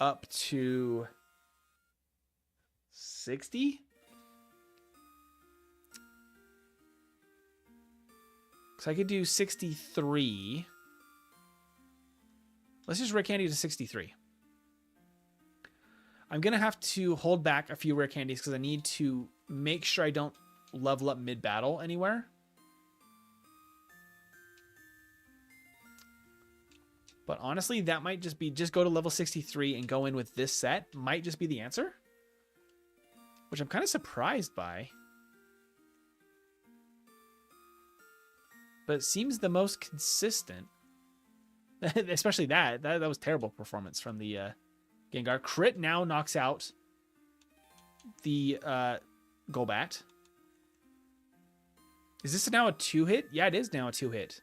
up to 60. So I could do 63. Let's just rare candy to 63. I'm going to have to hold back a few rare candies because I need to make sure I don't level up mid-battle anywhere. But honestly, that might just be, just go to level 63 and go in with this set might just be the answer. Which I'm kind of surprised by. But it seems the most consistent. Especially that was terrible performance from the Gengar. Crit now knocks out the Golbat. Is this now a 2-hit? Yeah, it is now a 2-hit.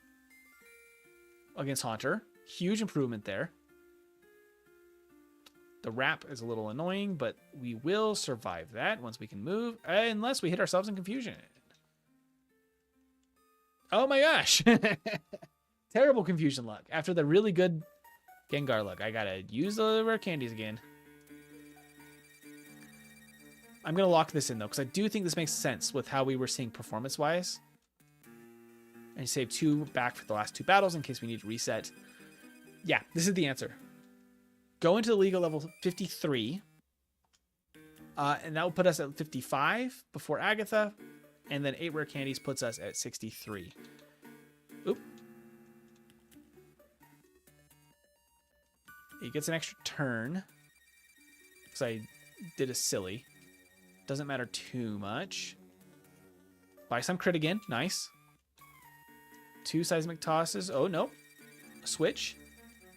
Against Haunter. Huge improvement there. The wrap is a little annoying, but we will survive that once we can move. Unless we hit ourselves in confusion. Oh my gosh. Terrible confusion luck. After the really good Gengar luck. I gotta use the rare candies again. I'm gonna lock this in though, because I do think this makes sense with how we were seeing performance-wise. And save 2 back for the last 2 battles in case we need to reset. Yeah, this is the answer. Go into the league at level 53. And that will put us at 55 before Agatha. And then 8 rare candies puts us at 63. Oop. He gets an extra turn. Because I did a silly. Doesn't matter too much. Buy some crit again. Nice. 2 seismic tosses. Oh, no. A switch.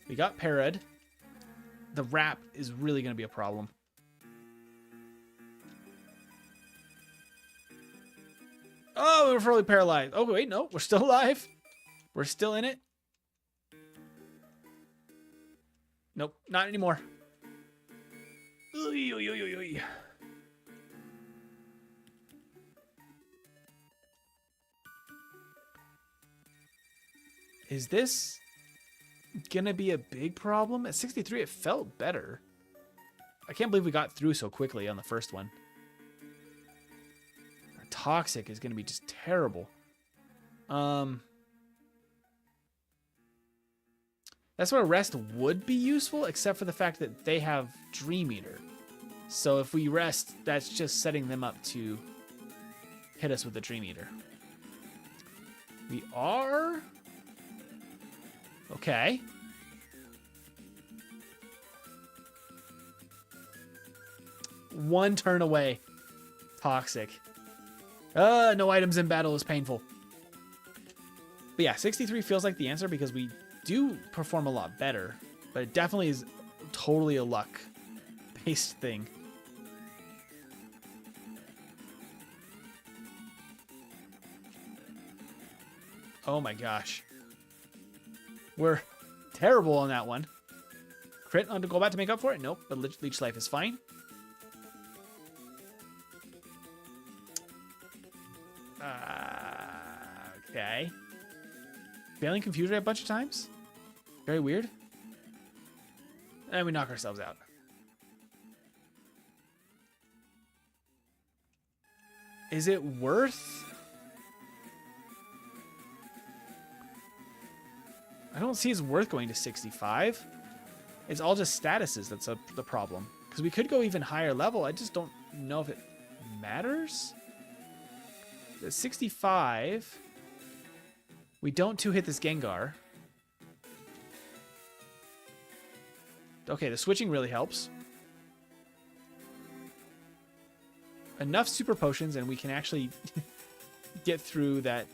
We got Parad. The wrap is really going to be a problem. Oh, we're fully paralyzed. Oh, wait, no. We're still alive. We're still in it. Nope, not anymore. Oy, oy, oy, oy, oy. Is this gonna be a big problem? At 63, it felt better. I can't believe we got through so quickly on the first one. Our Toxic is gonna be just terrible. That's where Rest would be useful, except for the fact that they have Dream Eater. So if we rest, that's just setting them up to hit us with the Dream Eater. We are... Okay. One turn away. Toxic. No items in battle is painful. But yeah, 63 feels like the answer because we do perform a lot better. But it definitely is totally a luck-based thing. Oh my gosh. We're terrible on that one. Crit on to go back to make up for it? Nope, but Leech Life is fine. Okay. Failing Confusion a bunch of times? Very weird. And we knock ourselves out. Is it worth... I don't see it's worth going to 65. It's all just statuses that's the problem. Because we could go even higher level. I just don't know if it matters. At 65, we don't 2-hit this Gengar. Okay, the switching really helps. Enough super potions and we can actually get through that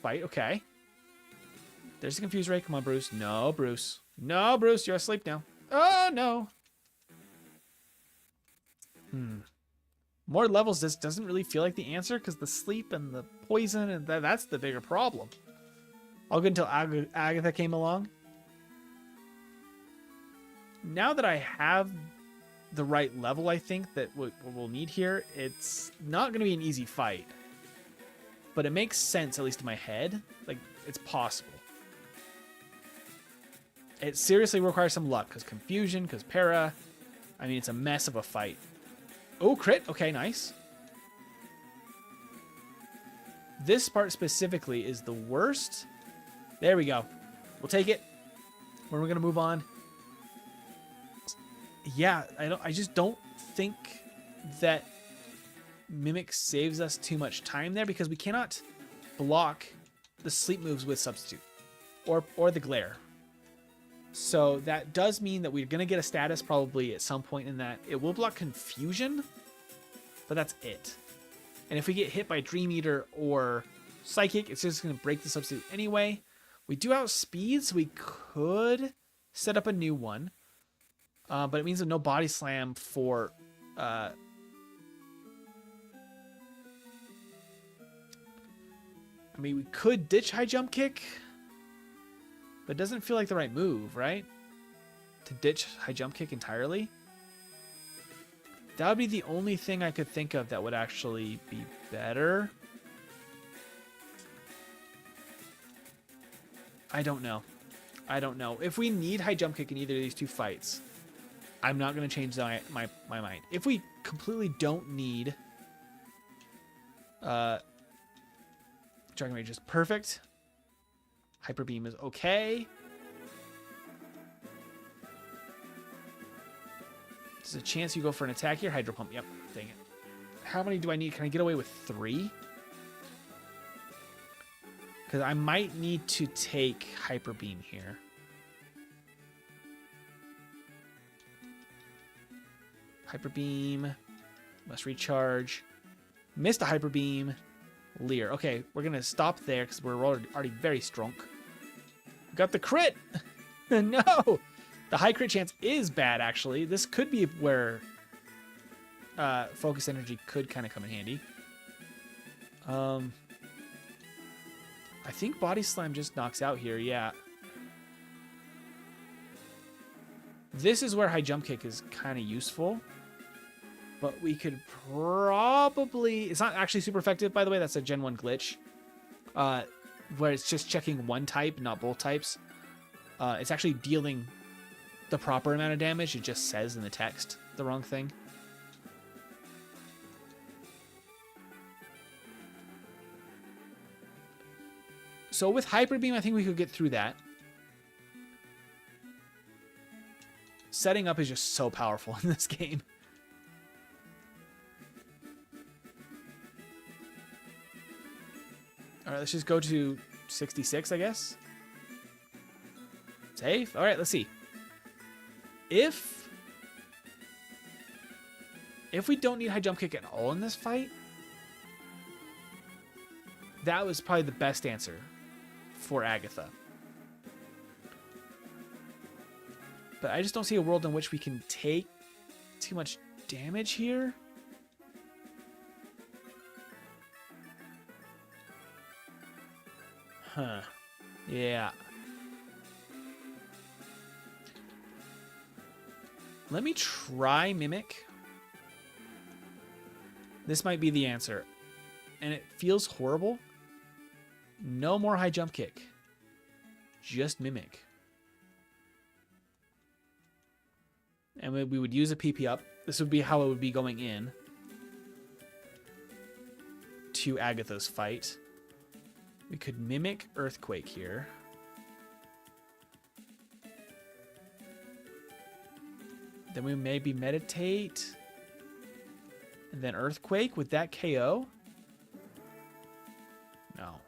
fight. Okay. There's a confused Ray. Come on, Bruce. No, Bruce. No, Bruce. You're asleep now. Oh, no. More levels. This doesn't really feel like the answer because the sleep and the poison, and that's the bigger problem. All good until Agatha came along. Now that I have the right level, I think that what we'll need here, it's not going to be an easy fight. But it makes sense, at least in my head. Like, it's possible. It seriously requires some luck, because confusion, because para. I mean, it's a mess of a fight. Oh, crit. Okay, nice. This part specifically is the worst. There we go. We'll take it. We're going to move on. Yeah, I just don't think that Mimic saves us too much time there because we cannot block the sleep moves with Substitute or the Glare. So that does mean that we're going to get a status probably at some point in that. It will block Confusion, but that's it. And if we get hit by Dream Eater or Psychic, it's just going to break the Substitute anyway. We do outspeed, so we could set up a new one. But it means that no Body Slam for... I mean, we could ditch High Jump Kick, but it doesn't feel like the right move, right? To ditch High Jump Kick entirely. That would be the only thing I could think of that would actually be better. I don't know. I don't know. If we need High Jump Kick in either of these two fights, I'm not going to change my mind. If we completely don't need Dragon Rage is perfect. Hyper Beam is okay. There's a chance you go for an attack here. Hydro Pump. Yep. Dang it. How many do I need? Can I get away with 3? Because I might need to take Hyper Beam here. Hyper Beam. Must recharge. Missed a Hyper Beam. Leer. Okay, we're going to stop there because we're already very strong. Got the crit! No! The high crit chance is bad, actually. This could be where Focus Energy could kind of come in handy. I think Body Slam just knocks out here, yeah. This is where High Jump Kick is kind of useful. But we could probably... It's not actually super effective, by the way. That's a Gen 1 glitch. Where it's just checking one type, not both types. It's actually dealing the proper amount of damage. It just says in the text the wrong thing. So with Hyper Beam, I think we could get through that. Setting up is just so powerful in this game. All right, let's just go to 66, I guess. Safe. All right, let's see. If we don't need High Jump Kick at all in this fight, that was probably the best answer for Agatha. But I just don't see a world in which we can take too much damage here. Huh. Yeah. Let me try Mimic. This might be the answer. And it feels horrible. No more High Jump Kick. Just Mimic. And we would use a PP up. This would be how it would be going in to Agatha's fight. We could Mimic Earthquake here. Then we maybe Meditate. And then Earthquake. Would that KO? No.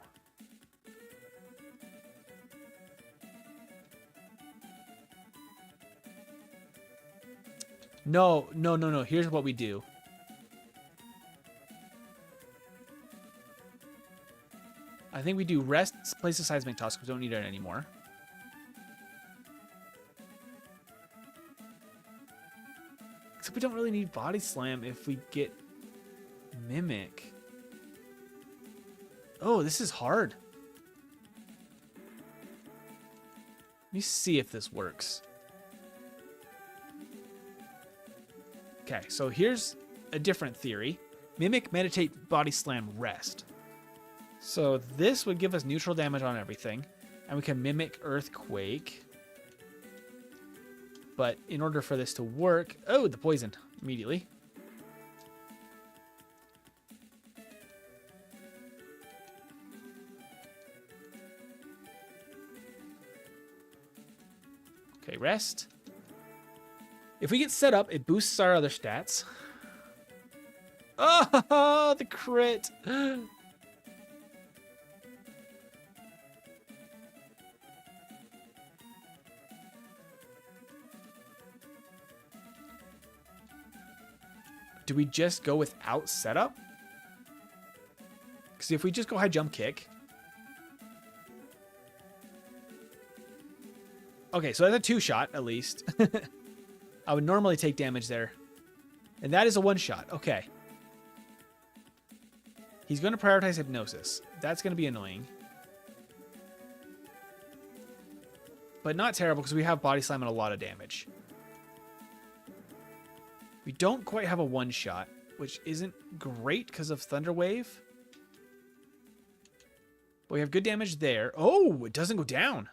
No. Here's what we do. I think we do rest, place a seismic toss because we don't need it anymore. Except we don't really need body slam if we get mimic. Oh, this is hard. Let me see if this works. Okay, so here's a different theory. Mimic, meditate, body slam, rest. So this would give us neutral damage on everything. And we can mimic earthquake. But in order for this to work... Oh, the poison immediately. Okay, rest. If we get set up, it boosts our other stats. Oh, the crit. Do we just go without setup? Because if we just go high jump kick. Okay, so that's a 2-shot at least. I would normally take damage there. And that is a 1-shot. Okay. He's going to prioritize hypnosis. That's going to be annoying. But not terrible because we have body slam and a lot of damage. We don't quite have a 1-shot, which isn't great because of Thunder Wave. But we have good damage there. Oh, it doesn't go down.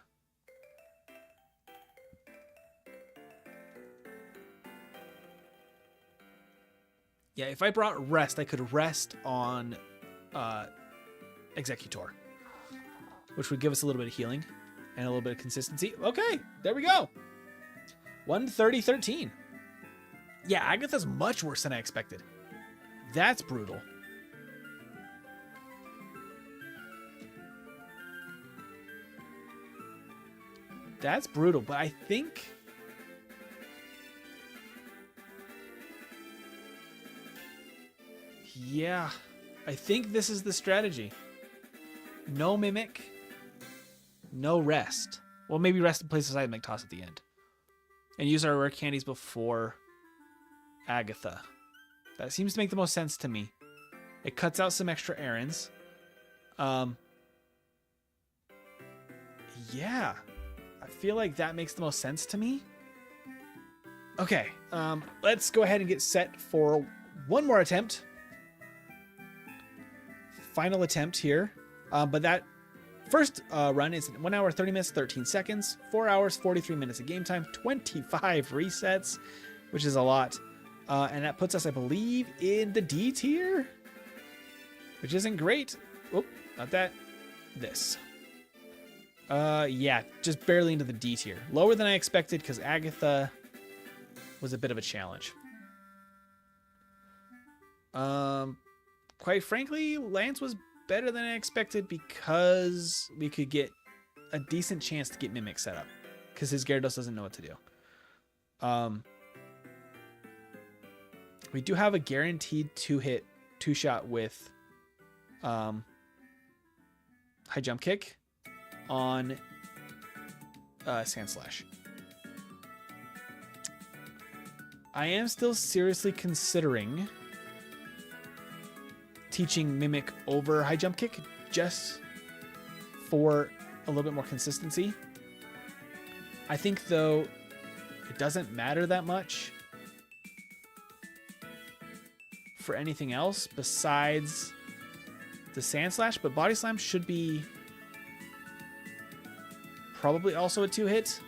Yeah, if I brought rest, I could rest on Executor, which would give us a little bit of healing and a little bit of consistency. Okay, there we go. 130-13. Yeah, Agatha's much worse than I expected. That's brutal. That's brutal, but I think... Yeah, I think this is the strategy. No mimic, no rest. Well, maybe rest and place aside and make toss at the end. And use our rare candies before Agatha. That seems to make the most sense to me. It cuts out some extra errands. Yeah, I feel like that makes the most sense to me. Okay, let's go ahead and get set for one more attempt. Final attempt here. But that first run is 1 hour, 30 minutes, 13 seconds, 4 hours, 43 minutes of game time, 25 resets, which is a lot. And that puts us, I believe, in the D tier, which isn't great. Oop, not that. This. Yeah, just barely into the D tier. Lower than I expected because Agatha was a bit of a challenge. Quite frankly, Lance was better than I expected because we could get a decent chance to get Mimic set up because his Gyarados doesn't know what to do. We do have a guaranteed 2-hit, 2-shot with high jump kick on Sand Slash. I am still seriously considering teaching Mimic over high jump kick just for a little bit more consistency. I think, though, it doesn't matter that much for anything else besides the Sand Slash, but Body Slam should be probably also a 2-hit.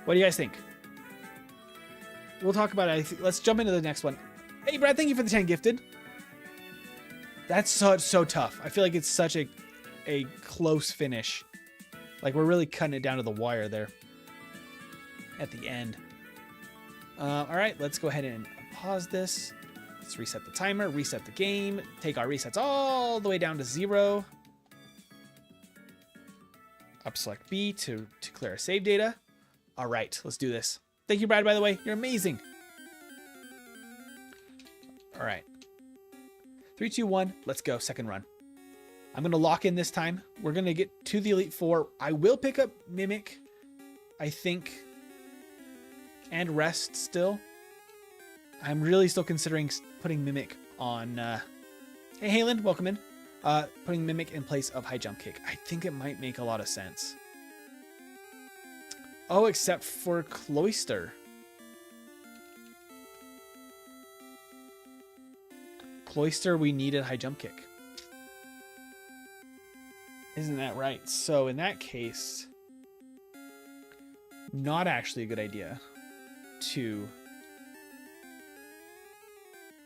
What do you guys think? We'll talk about it. Let's jump into the next one. Hey, Brad, thank you for the 10 gifted. That's so tough. I feel like it's such a close finish. Like, we're really cutting it down to the wire there at the end. All right, let's go ahead and pause this. Let's reset the timer, reset the game, take our resets all the way down to 0. Up select B to clear our save data. All right, let's do this. Thank you, Brad, by the way. You're amazing. All right. 3, 2, 1. Let's go. Second run. I'm going to lock in this time. We're going to get to the Elite Four. I will pick up Mimic, I think, and Rest still. I'm really still considering putting Mimic on... Hey, Hayland, welcome in. Putting Mimic in place of High Jump Kick. I think it might make a lot of sense. Oh, except for Cloyster. Cloyster, we needed High Jump Kick. Isn't that right? So in that case, not actually a good idea to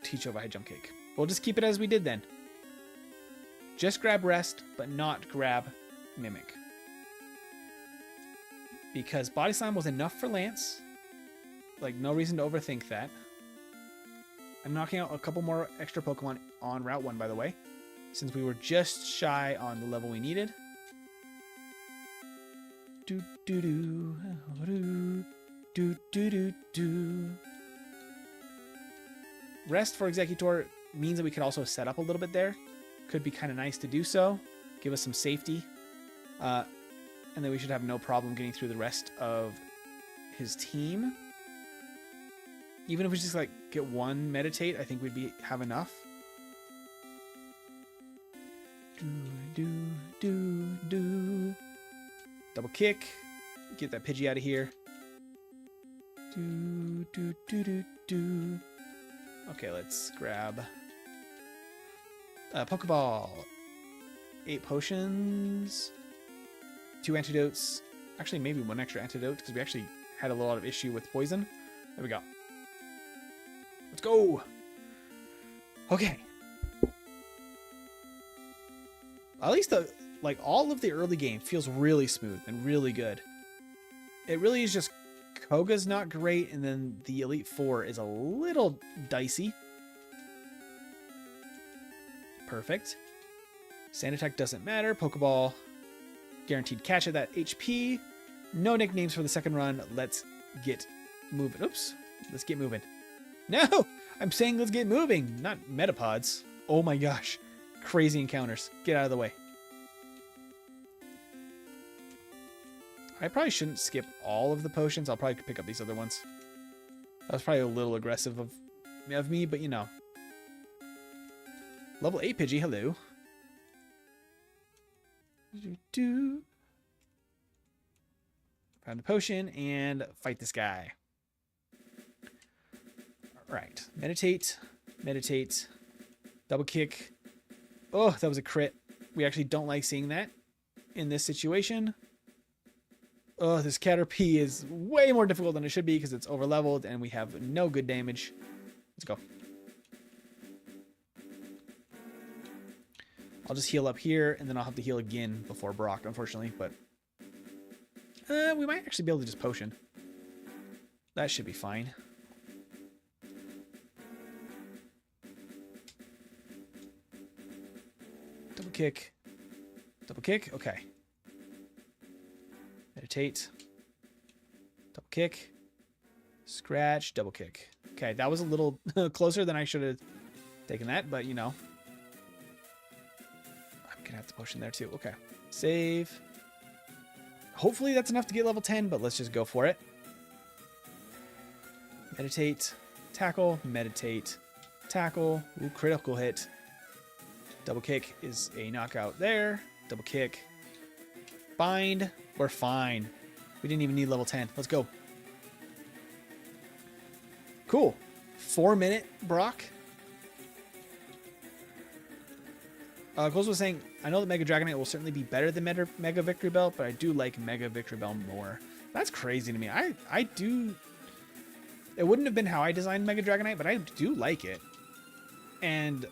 teach over High Jump Kick. We'll just keep it as we did then. Just grab Rest, but not grab Mimic. Because Body Slam was enough for Lance. Like, no reason to overthink that. I'm knocking out a couple more extra Pokemon on Route 1, by the way. Since we were just shy on the level we needed. Do do do do do do do do. Rest for Executor means that we could also set up a little bit there. Could be kind of nice to do so. Give us some safety. And then we should have no problem getting through the rest of his team. Even if we just like get one Meditate, I think we'd have enough. Do, do, do, do. Double kick. Get that Pidgey out of here. Do, do, do, do, do. Okay, let's grab Pokeball. 8 potions. 2 antidotes. Actually, maybe 1 extra antidote because we actually had a lot of issue with poison. There we go. Let's go. Okay. At least all of the early game feels really smooth and really good. It really is just Koga's not great, and then the Elite Four is a little dicey. Perfect. Sand attack doesn't matter. Pokeball. Guaranteed catch at that HP. No nicknames for the second run. Let's get moving. Oops. Let's get moving. No! I'm saying let's get moving, not Metapods. Oh my gosh. Crazy encounters. Get out of the way. I probably shouldn't skip all of the potions. I'll probably pick up these other ones. That was probably a little aggressive of me, but you know. Level 8 Pidgey, hello. Found a potion and fight this guy. Alright. Meditate. Meditate. Double kick. Oh, that was a crit. We actually don't like seeing that in this situation. Oh, this Caterpie is way more difficult than it should be because it's over leveled and we have no good damage. Let's go. I'll just heal up here and then I'll have to heal again before Brock, unfortunately, but we might actually be able to just potion. That should be fine. Double kick. Double kick. Okay. Meditate. Double kick. Scratch. Double kick. Okay, that was a little closer than I should have taken that, but you know. I'm going to have to potion there too. Okay. Save. Hopefully that's enough to get level 10, but let's just go for it. Meditate. Tackle. Meditate. Tackle. Ooh, critical hit. Double kick is a knockout there. Double kick. Bind. We're fine. We didn't even need level 10. Let's go. Cool. 4-minute Brock. Close was saying, I know that Mega Dragonite will certainly be better than Mega Victory Bell, but I do like Mega Victory Bell more. That's crazy to me. I do... It wouldn't have been how I designed Mega Dragonite, but I do like it. And...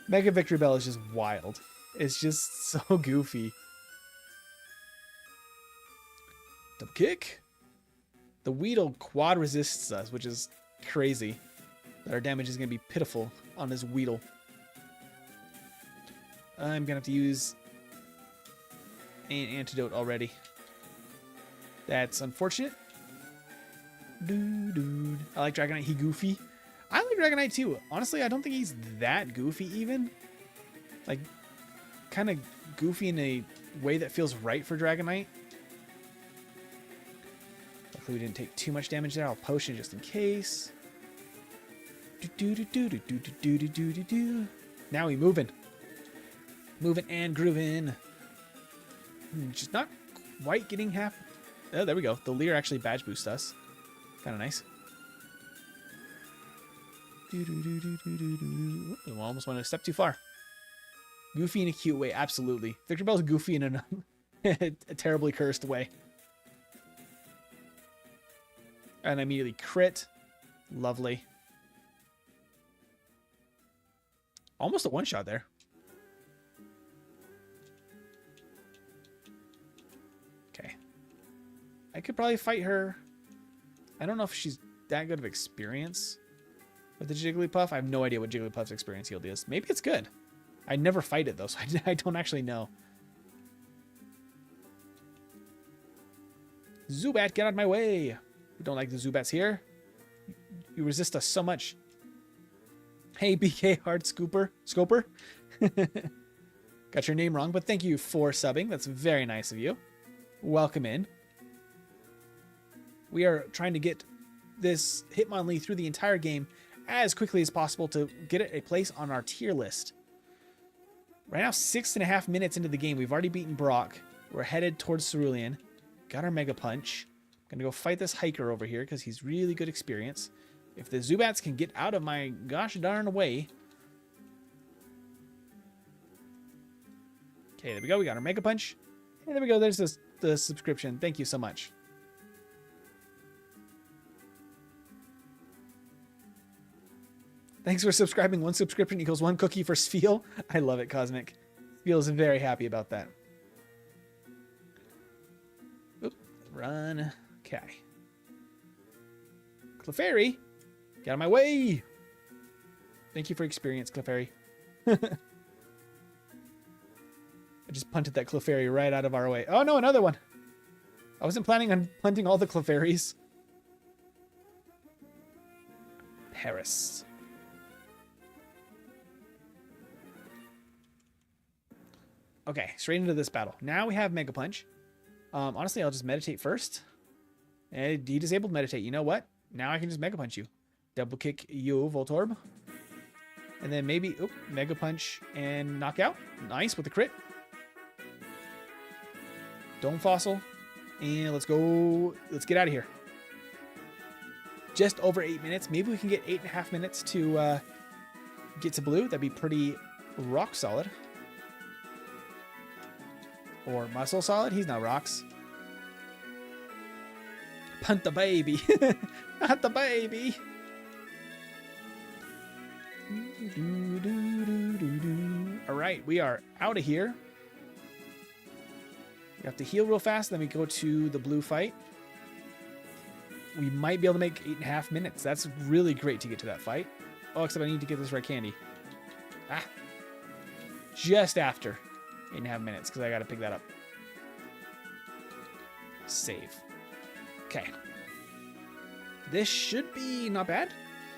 Mega Victory Bell is just wild. It's just so goofy. Double kick. The Weedle quad resists us, which is crazy. That our damage is going to be pitiful on this Weedle. I'm going to have to use an antidote already. That's unfortunate. Dude. I like Dragonite. He goofy. I like Dragonite too. Honestly, I don't think he's that goofy even. Like, kind of goofy in a way that feels right for Dragonite. Luckily we didn't take too much damage there. I'll potion just in case. Now we moving. Moving and grooving. Just not quite getting half. Oh, there we go. The Leer actually badge boosts us. Kind of nice. Almost went a step too far. Goofy in a cute way, absolutely. Victor Bell's goofy in a terribly cursed way. And immediately crit. Lovely. Almost a one-shot there. Okay. I could probably fight her. I don't know if she's that good of experience with the Jigglypuff. I have no idea what Jigglypuff's experience yield is. Maybe it's good. I never fight it though, so I don't actually know. Zubat, get out of my way. We don't like the Zubats here. You resist us so much. Hey, BK Hard Scoper. Got your name wrong, but thank you for subbing. That's very nice of you. Welcome in. We are trying to get this Hitmonlee through the entire game as quickly as possible to get it a place on our tier list. Right now, 6.5 minutes into the game, we've already beaten Brock. We're headed towards Cerulean. Got our Mega Punch. Gonna go fight this hiker over here because he's really good experience. If the Zubats can get out of my gosh darn way. Okay, there we go. We got our Mega Punch. And there we go. There's the subscription. Thank you so much. Thanks for subscribing. 1 subscription equals 1 cookie for Sfeel. I love it, Cosmic. Sfeel is very happy about that. Oop, run. Okay. Clefairy, get out of my way. Thank you for experience, Clefairy. I just punted that Clefairy right out of our way. Oh no, another one. I wasn't planning on punting all the Clefairies. Paris. Okay, straight into this battle. Now we have Mega Punch. Honestly, I'll just meditate first. And he disabled meditate. You know what? Now I can just Mega Punch you. Double kick you, Voltorb. And then maybe, Mega Punch and knockout. Nice with the crit. Dome Fossil. And let's go. Let's get out of here. Just over 8 minutes. Maybe we can get 8.5 minutes to get to blue. That'd be pretty rock solid. Or muscle solid. He's not rocks. Punt the baby. Not the baby. All right, we are out of here. We have to heal real fast, then we go to the blue fight. We might be able to make 8.5 minutes. That's really great to get to that fight. Oh, except I need to get this red candy. Ah. Just after 8.5 minutes, because I got to pick that up. Save. Okay. This should be not bad.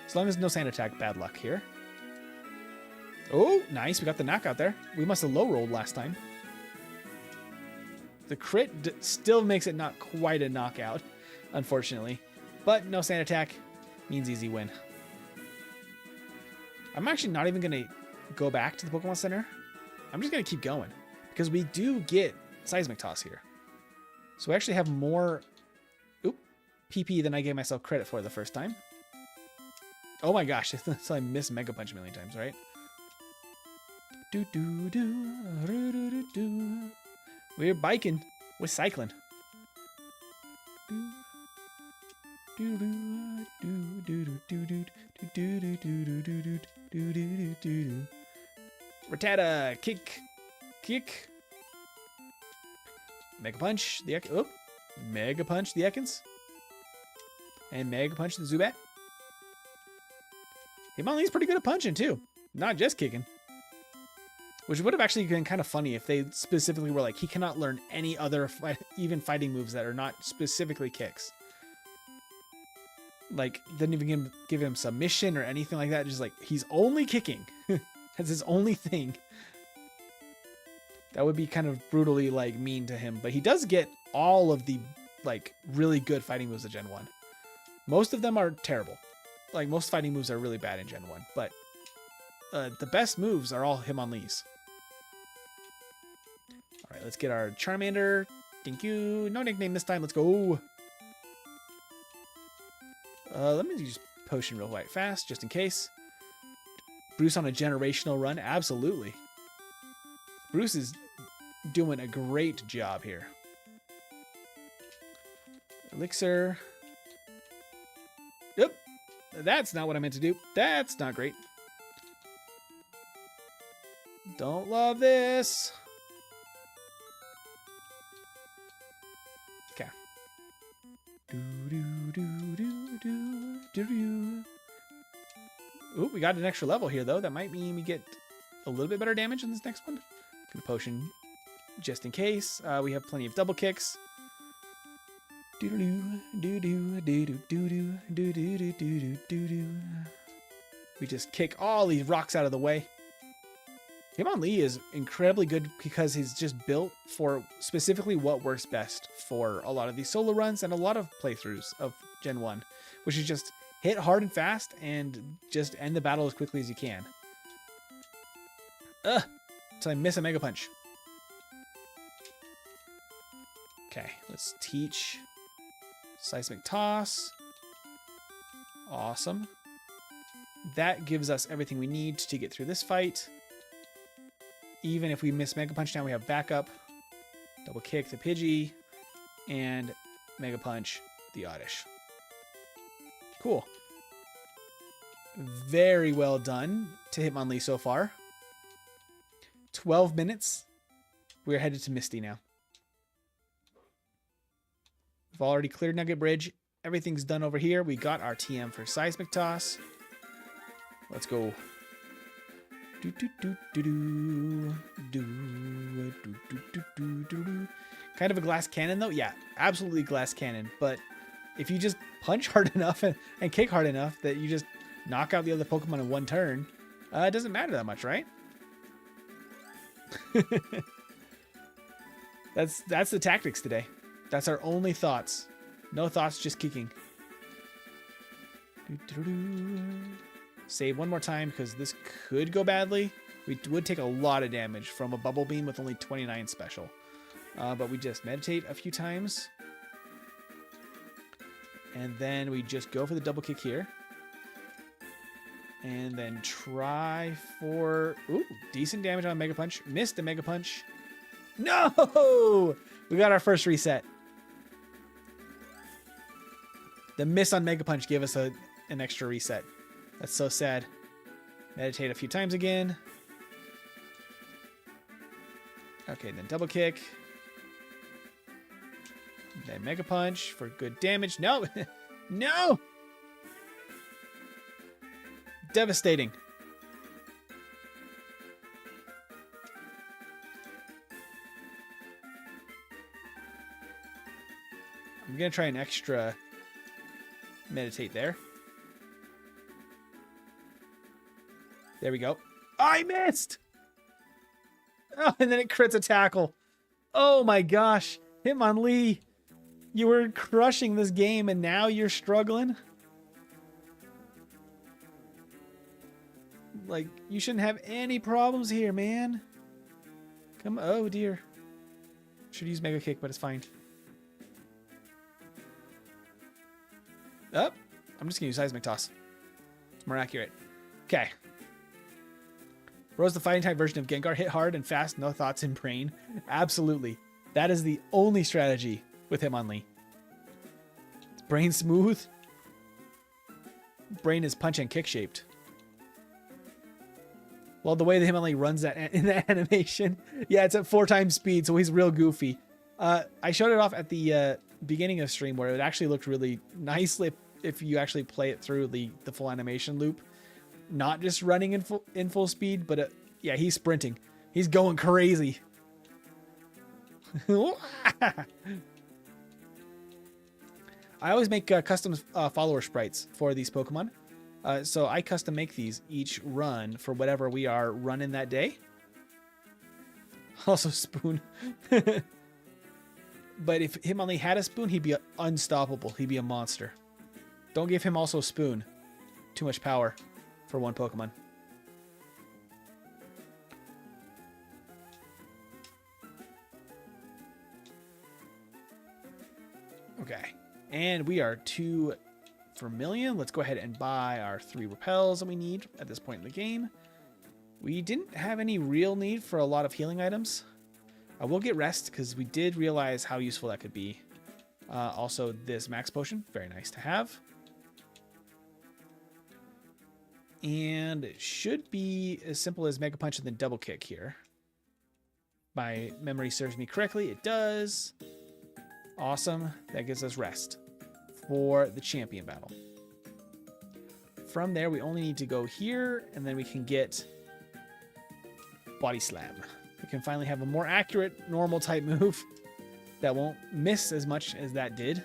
As long as no sand attack, bad luck here. Oh, nice. We got the knockout there. We must have low rolled last time. The crit still makes it not quite a knockout, unfortunately. But no sand attack means easy win. I'm actually not even going to go back to the Pokemon Center. I'm just going to keep going. Because we do get Seismic Toss here. So we actually have more PP than I gave myself credit for the first time. Oh my gosh, so I missed Mega Punch a million times, right? We're biking. We're cycling. Rattata, kick. Mega Punch the Mega Punch the Ekans. And Mega Punch the Zubat. Hitmonlee's pretty good at punching too. Not just kicking. Which would have actually been kind of funny if they specifically were like, he cannot learn any other even fighting moves that are not specifically kicks. Like, didn't even give him submission or anything like that. Just like, he's only kicking. That's his only thing. That would be kind of brutally, like, mean to him. But he does get all of the, like, really good fighting moves of Gen 1. Most of them are terrible. Like, most fighting moves are really bad in Gen 1. But the best moves are all Hitmonlee's. All right, let's get our Charmander. Thank you. No nickname this time. Let's go. Let me use Potion real white fast, just in case. Bruce on a generational run. Absolutely. Bruce is doing a great job here. Elixir. Yep. That's not what I meant to do. That's not great. Don't love this. Okay. Ooh, we got an extra level here, though. That might mean we get a little bit better damage in this next one. Good potion just in case. We have plenty of double kicks. We just kick all these rocks out of the way. Hitmonlee is incredibly good because he's just built for specifically what works best for a lot of these solo runs and a lot of playthroughs of Gen 1, which is just hit hard and fast and just end the battle as quickly as you can. Until I miss a Mega Punch. Okay, let's teach Seismic Toss. Awesome. That gives us everything we need to get through this fight. Even if we miss Mega Punch now, we have backup. Double kick the Pidgey. And Mega Punch the Oddish. Cool. Very well done to Hitmonlee so far. 12 minutes. We're headed to Misty now. We've already cleared Nugget Bridge. Everything's done over here. We got our TM for Seismic Toss. Let's go. Kind of a glass cannon, though? Yeah, absolutely glass cannon. But if you just punch hard enough and kick hard enough that you just knock out the other Pokemon in one turn, it doesn't matter that much, right? That's the tactics today. That's our only thoughts. No thoughts, just kicking. Save one more time because this could go badly. We would take a lot of damage from a Bubble Beam with only 29 special. But we just meditate a few times. And then we just go for the double kick here. And then try for... Ooh, decent damage on Mega Punch. Missed the Mega Punch. No! We got our first reset. The miss on Mega Punch gave us an extra reset. That's so sad. Meditate a few times again. Okay, then double kick. Then Mega Punch for good damage. No! No! Devastating. I'm going to try an extra meditate there. There we go. I missed! Oh, and then it crits a tackle. Oh my gosh. Hitmonlee, you were crushing this game and now you're struggling? Like, you shouldn't have any problems here, man. Come on. Oh, dear. Should use Mega Kick, but it's fine. Oh, I'm just going to use Seismic Toss. It's more accurate. Okay. Rose the fighting type version of Gengar. Hit hard and fast, no thoughts in brain. Absolutely. That is the only strategy with Hitmonlee. It's brain smooth. Brain is punch and kick shaped. Well, the way the Hitmonlee runs that in that animation, yeah, it's at 4 times speed, so he's real goofy. I showed it off at the beginning of stream where it actually looked really nice if you actually play it through the full animation loop. Not just running in full speed, but yeah, he's sprinting. He's going crazy. I always make custom follower sprites for these Pokemon. So I custom make these each run for whatever we are running that day. Also spoon. But if Hitmonlee had a spoon, he'd be unstoppable. He'd be a monster. Don't give him also a spoon. Too much power for one Pokemon. Okay. And we are 2 vermilion. Let's go ahead and buy our 3 repels that we need at this point in the game. We didn't have any real need for a lot of healing items. We'll get rest because we did realize how useful that could be. Also, this max potion, very nice to have. And it should be as simple as Mega Punch and then Double Kick here. My memory serves me correctly. It does. Awesome. That gives us rest for the champion battle. From there, we only need to go here, and then we can get Body Slam. We can finally have a more accurate, normal type move that won't miss as much as that did.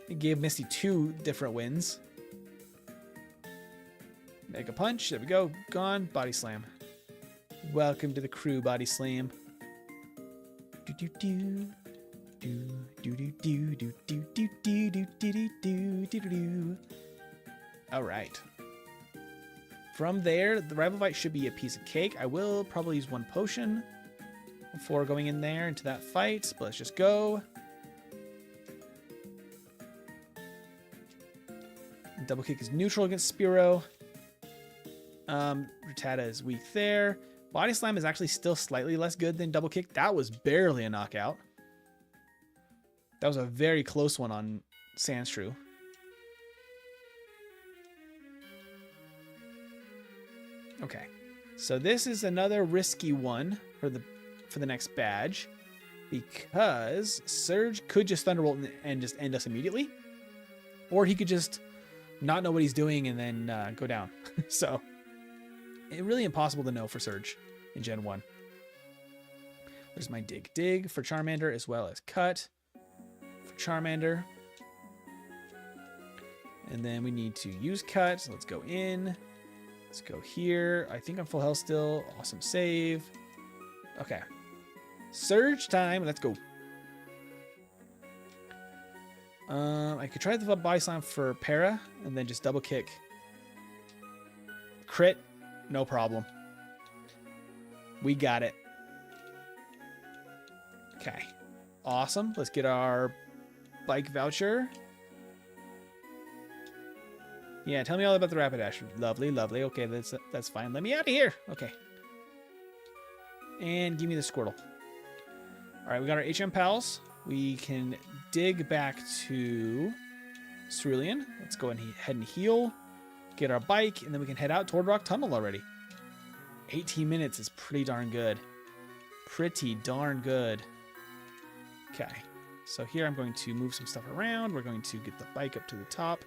It gave Misty 2 different wins. Mega Punch. There we go. Gone. Body Slam. Welcome to the crew, Body Slam. Do do do. Do do do do do do do do do do do do do. All right. From there, the rival fight should be a piece of cake. I will probably use 1 potion before going in there into that fight, but let's just go. Double Kick is neutral against Spearow. Rattata is weak there. Body Slam is actually still slightly less good than Double Kick. That was barely a knockout. That was a very close one on Sandshrew. Okay, so this is another risky one for the next badge, because Surge could just Thunderbolt and just end us immediately, or he could just not know what he's doing and then go down. So it's really impossible to know for Surge in Gen 1. There's my Dig for Charmander, as well as Cut for Charmander. And then we need to use Cut, so let's go in. Let's go here. I think I'm full health still. Awesome save. Okay. Surge time. Let's go. I could try the Body Slam for Para and then just Double Kick. Crit. No problem. We got it. Okay. Awesome. Let's get our bike voucher. Yeah, tell me all about the Rapidash. Lovely, lovely. Okay, that's fine. Let me out of here. Okay. And give me the Squirtle. All right, we got our HM pals. We can dig back to Cerulean. Let's go ahead and heal. Get our bike, and then we can head out toward Rock Tunnel already. 18 minutes is pretty darn good. Pretty darn good. Okay. So here I'm going to move some stuff around. We're going to get the bike up to the top.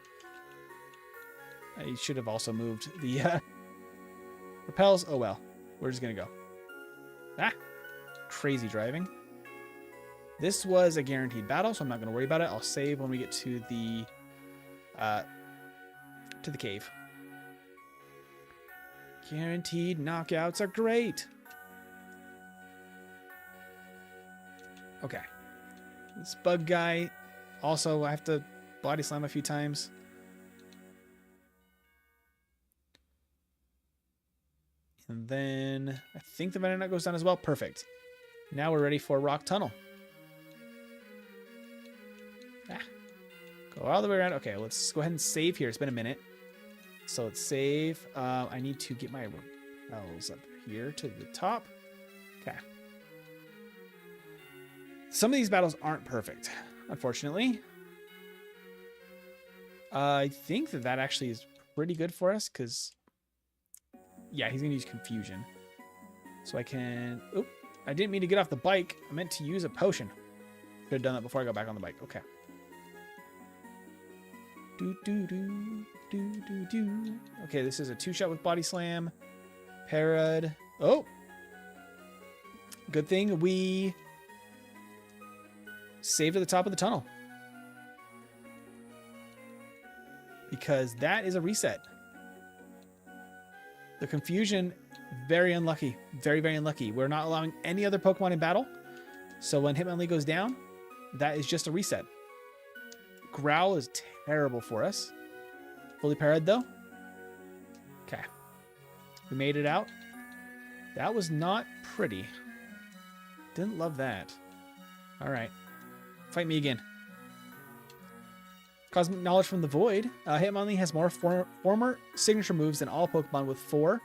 I should have also moved the repels. Oh well. We're just going to go. Ah! Crazy driving. This was a guaranteed battle, so I'm not going to worry about it. I'll save when we get to the cave. Guaranteed knockouts are great. Okay. This bug guy, also I have to Body Slam a few times. And then I think the Venonat goes down as well. Perfect. Now we're ready for Rock Tunnel. Ah. Go all the way around. Okay, let's go ahead and save here. It's been a minute. So let's save. I need to get my repels up here to the top. Okay. Some of these battles aren't perfect, unfortunately. I think that actually is pretty good for us because, yeah, he's going to use Confusion. So I can... Oop, I didn't mean to get off the bike. I meant to use a potion. Should have done that before I got back on the bike. Okay. Okay, this is a 2-shot with Body Slam. Parad. Oh. Good thing we saved at the top of the tunnel. Because that is a reset. The confusion, very unlucky. Very, very unlucky. We're not allowing any other Pokemon in battle. So when Hitmonlee goes down, that is just a reset. Growl is terrible for us. Fully parried though. Okay. We made it out. That was not pretty. Didn't love that. Alright. Fight me again. Cosmic Knowledge from the Void. Hitmonlee has more former signature moves than all Pokemon with 4.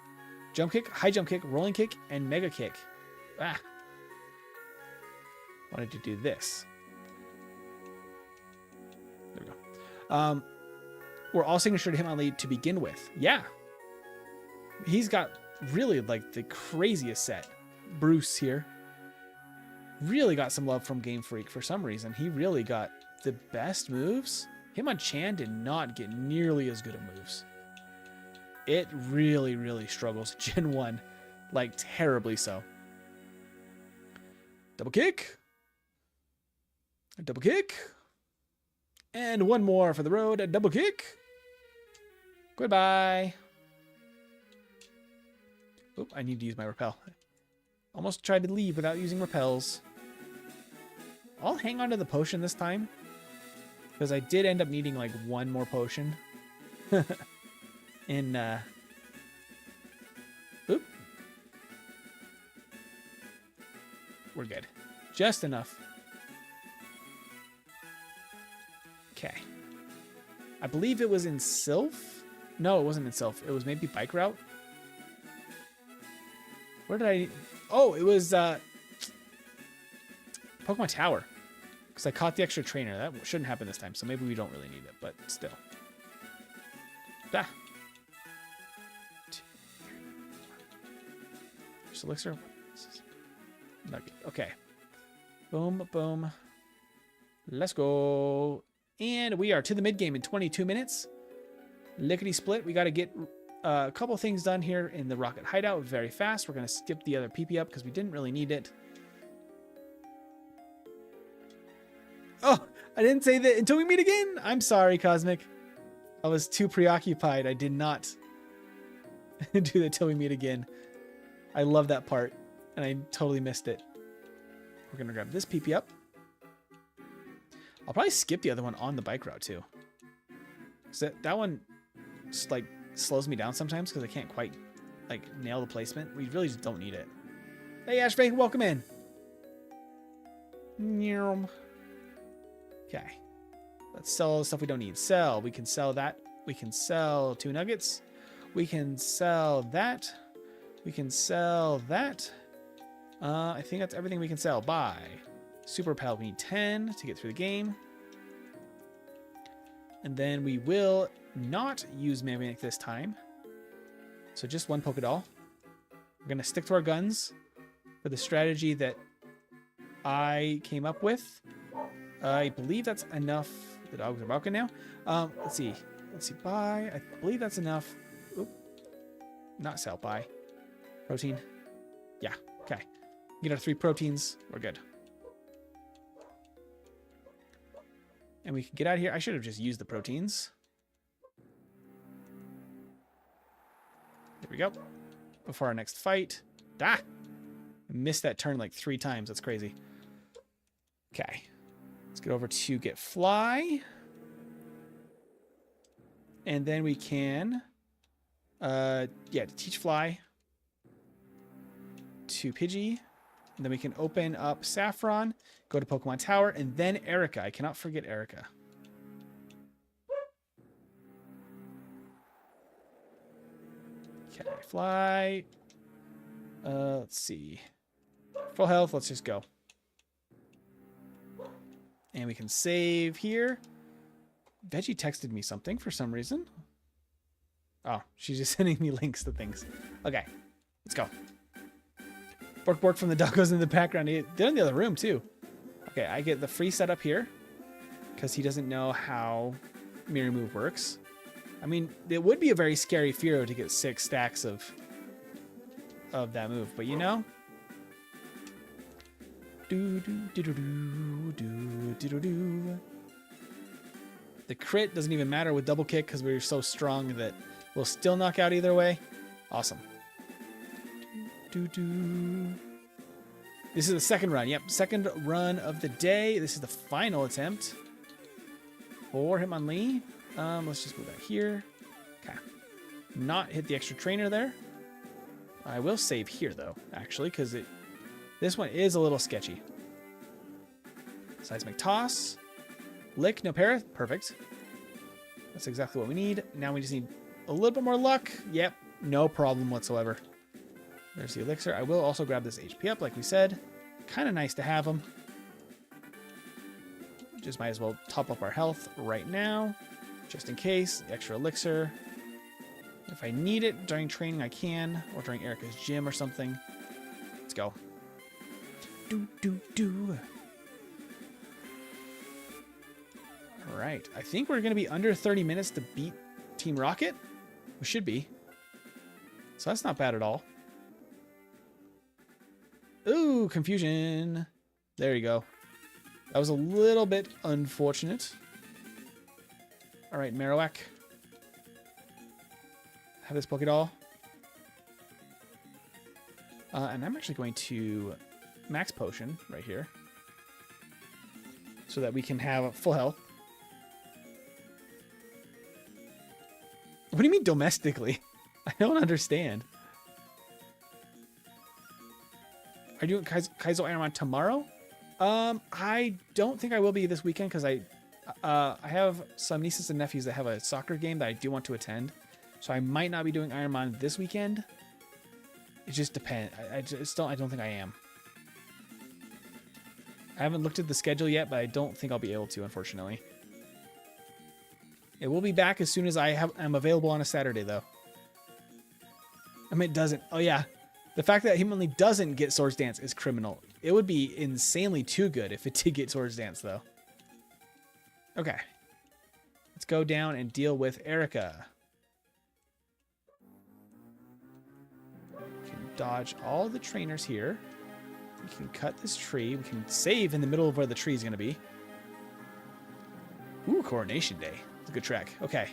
Jump Kick, High Jump Kick, Rolling Kick, and Mega Kick. Ah. Wanted to do this. There we go. We're all signature to Hitmonlee to begin with. Yeah. He's got really like the craziest set. Bruce here. Really got some love from Game Freak for some reason. He really got the best moves. Hitmonchan did not get nearly as good of moves. It really, really struggles Gen 1. Like, terribly so. Double kick. A double kick. And one more for the road. A double kick. Goodbye. Oop, I need to use my repel. Almost tried to leave without using repels. I'll hang on to the potion this time. Because I did end up needing like one more potion. In, oop. We're good. Just enough. Okay. I believe it was in Sylph. No, it wasn't in Sylph. It was maybe Bike Route. Where did I... Oh, it was Pokemon Tower. Because I caught the extra trainer. That shouldn't happen this time, so maybe we don't really need it, but still. Ah. Just elixir. Nugget. Okay. Boom, boom. Let's go. And we are to the mid game in 22 minutes. Lickety split. We got to get a couple things done here in the Rocket Hideout very fast. We're going to skip the other PP up because we didn't really need it. Oh, I didn't say that until we meet again. I'm sorry, Cosmic. I was too preoccupied. I did not do that till we meet again. I love that part, and I totally missed it. We're going to grab this PP up. I'll probably skip the other one on the bike route, too. So that one just, like, slows me down sometimes because I can't quite, like, nail the placement. We really just don't need it. Hey, Ashbay, welcome in. Okay. Let's sell all the stuff we don't need. Sell. We can sell that. We can sell 2 nuggets. We can sell that. We can sell that. I think that's everything we can sell. Buy. Super Pal. We need 10 to get through the game. And then we will not use Mammoth this time. So just 1 Pokédoll. We're going to stick to our guns for the strategy that I came up with. I believe that's enough. The dogs are barking now. Let's see. Let's see. Buy. I believe that's enough. Oop. Not sell. Buy. Protein. Yeah. Okay. Get our 3 proteins. We're good. And we can get out of here. I should have just used the proteins. There we go. Before our next fight. Ah! I missed that turn like 3 times. That's crazy. Okay. Let's get over to get Fly. And then we can... yeah, teach Fly. To Pidgey. And then we can open up Saffron, go to Pokemon Tower, and then Erica. I cannot forget Erica. Okay, Fly. Let's see. Full health, let's just go. And we can save here. Veggie texted me something for some reason. Oh, she's just sending me links to things. Okay, let's go. Bork Bork from the doggos in the background. They're in the other room too. Okay, I get the free setup here because he doesn't know how Mirror Move works. I mean, it would be a very scary Fearow to get 6 stacks of of that move, but you know. The crit doesn't even matter with double kick because we're so strong that we'll still knock out either way. Awesome. This is the second run. Yep, second run of the day. This is the final attempt for Hitmonlee. Let's just move that here. Okay. Not hit the extra trainer there. I will save here though, actually, because this one is a little sketchy. Seismic toss. Lick, no para. Perfect. That's exactly what we need. Now we just need a little bit more luck. Yep, no problem whatsoever. There's the elixir. I will also grab this HP up, like we said. Kind of nice to have them. Just might as well top up our health right now, just in case. The extra elixir. If I need it during training, I can, or during Erica's gym or something. Let's go. All right. I think we're going to be under 30 minutes to beat Team Rocket. We should be. So that's not bad at all. Ooh, confusion. There you go. That was a little bit unfortunate. All right, Marowak. Have this Pokédoll. And I'm actually going to max potion right here so that we can have full health. What do you mean domestically? I don't understand. Are you doing Kaizo Ironman tomorrow? I don't think I will be this weekend because I have some nieces and nephews that have a soccer game that I do want to attend. So I might not be doing Ironman this weekend. It just depends. I don't think I am. I haven't looked at the schedule yet, but I don't think I'll be able to, unfortunately. It will be back as soon as I'm available on a Saturday, though. I mean, it doesn't. Oh, yeah. The fact that Hitmonlee doesn't get Swords Dance is criminal. It would be insanely too good if it did get Swords Dance, though. Okay. Let's go down and deal with Erica. We can dodge all the trainers here. We can cut this tree. We can save in the middle of where the tree is going to be. Ooh, Coronation Day. It's a good track. Okay.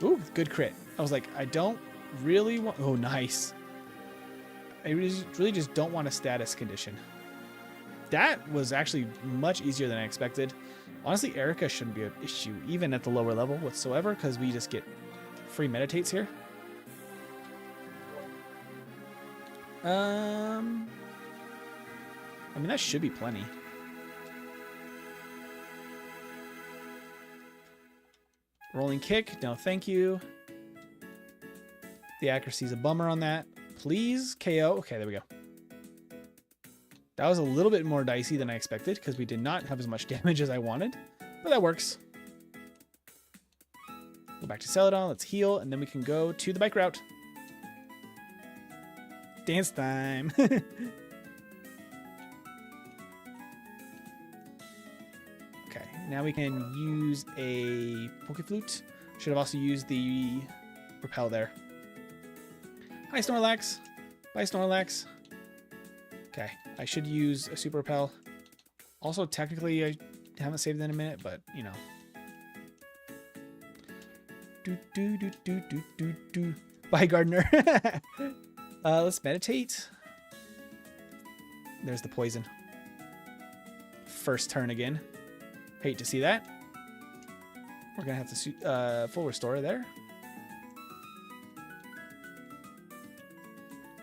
Ooh, good crit. I was like, I don't really want... Oh, nice. I really just don't want a status condition. That was actually much easier than I expected. Honestly, Erica shouldn't be an issue, even at the lower level whatsoever, because we just get free meditates here. I mean, that should be plenty. Rolling kick. No, thank you. The accuracy is a bummer on that. Please, KO. Okay, there we go. That was a little bit more dicey than I expected because we did not have as much damage as I wanted, but that works. Go back to Celadon. Let's heal, and then we can go to the bike route. Dance time. Okay, now we can use a Pokeflute. Should have also used the Repel there. Hi, Snorlax. Bye, Snorlax. Okay, I should use a Super Repel. Also, technically, I haven't saved in a minute, but, you know. Bye, Gardener. Let's meditate. There's the poison. First turn again. Hate to see that. We're going to have to full restore there.